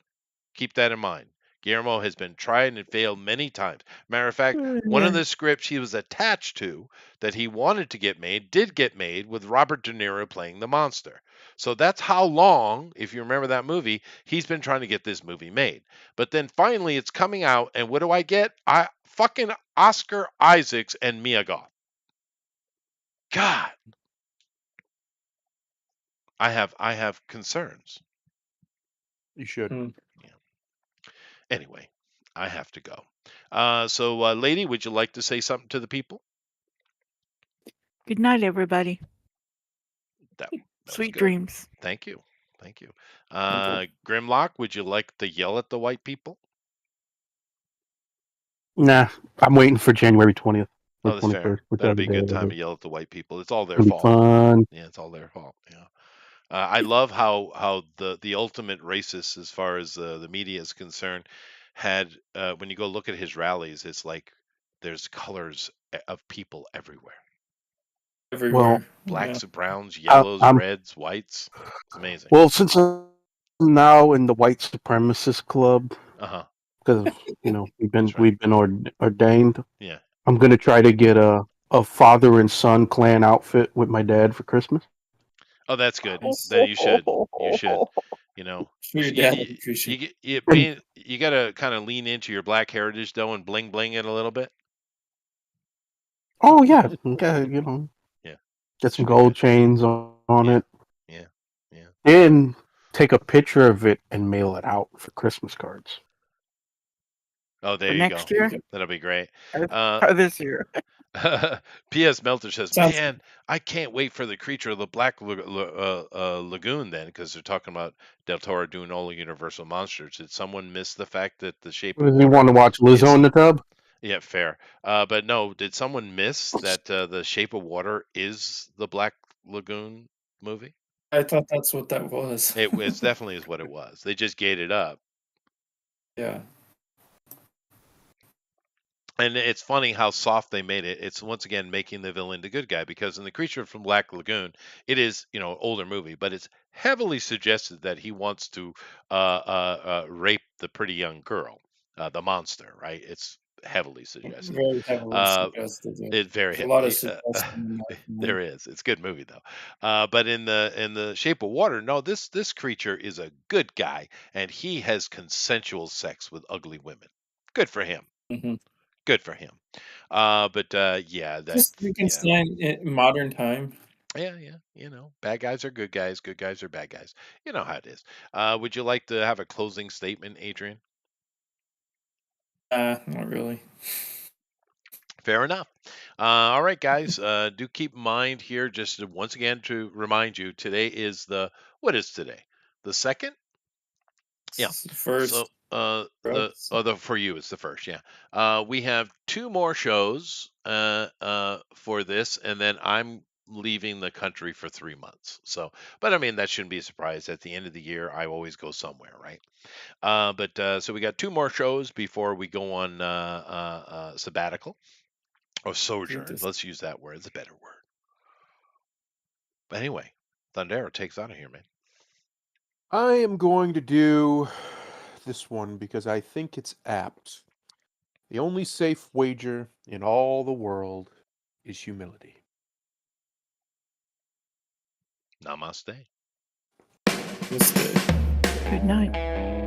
Keep that in mind. Guillermo has been tried and failed many times. Matter of fact, one of Yeah. the scripts he was attached to that he wanted to get made did get made with Robert De Niro playing the monster. So that's how long, if you remember that movie, he's been trying to get this movie made. But then finally it's coming out, and what do I get? I fucking Oscar Isaacs and Mia Goth. God, I have concerns. you should. Mm. Yeah. Anyway, I have to go. So, lady, would you like to say something to the people? Good night, everybody. That was Sweet good. dreams. Thank you. Thank you. Thank Grimlock, would you like to yell at the white people? Nah, I'm waiting for January 20th or Oh, that's fair. 21st, That'll whichever be a day good it time to is. yell at the white people. It's all their It'll be fault. fun. Yeah, it's all their fault. Yeah. I love how the ultimate racist, as far as the media is concerned, had when you go look at his rallies, it's like there's colors of people everywhere. Well, Everywhere. Yeah. Blacks, browns, I, yellows, I'm reds, whites. It's amazing. well since I'm now in the white supremacist club Uh-huh. because we've been That's right. ordained. Yeah. I'm gonna try to get a father and son clan outfit with my dad for Christmas. Oh, that's good. Nice. That you should. You should. You know, Sure, your dad would appreciate And you gotta kind of lean into your black heritage though and bling bling it a little bit. oh yeah, okay, Yeah, get some should be gold good. chains on Yeah, it, yeah, yeah. and take a picture of it and mail it out for Christmas cards. Oh, there For you go. next year That'll be great. or, Uh, or this year. P.S. Melter says, Sounds "Man, I can't wait for the creature of the Black Lagoon then, because they're talking about Del Toro doing all the Universal monsters. Did someone miss the fact that The Shape of Does he Water want to watch Lizzo is in the tub? yeah, fair. But no, did someone miss that The Shape of Water is the Black Lagoon movie? I thought that's what that was. It's definitely is what it was. They just gated up. Yeah. And it's funny how soft they made it. It's once again making the villain the good guy, because in The Creature from Black Lagoon, it is, older movie, but it's heavily suggested that he wants to rape the pretty young girl, the monster, right? It's heavily suggested. Very heavily Uh, suggested. Yeah. it's very There's a lot of heavily. suggestion in that film. There is. It's a good movie though. But in the Shape of Water, no, this creature is a good guy, and he has consensual sex with ugly women. Good for him. Hmm. Good for him. But yeah, Just yeah, Frankenstein in modern time. yeah. Bad guys are good guys are bad guys. You know how it is. Would you like to have a closing statement, Adrian? Not really. Fair enough. All right, guys. Do keep in mind here, just once again to remind you, today is what is today? The second? Yeah. So First, for you it's the first, yeah. We have two more shows for this, and then I'm leaving the country for 3 months. So, but I mean that shouldn't be a surprise. At the end of the year, I always go somewhere, right? But so we got two more shows before we go on sabbatical or sojourn. this Let's use that word. It's a better word. But anyway, Thundera takes out of here, man. I am going to do this one because I think it's apt. The only safe wager in all the world is humility. Namaste. day. Good night.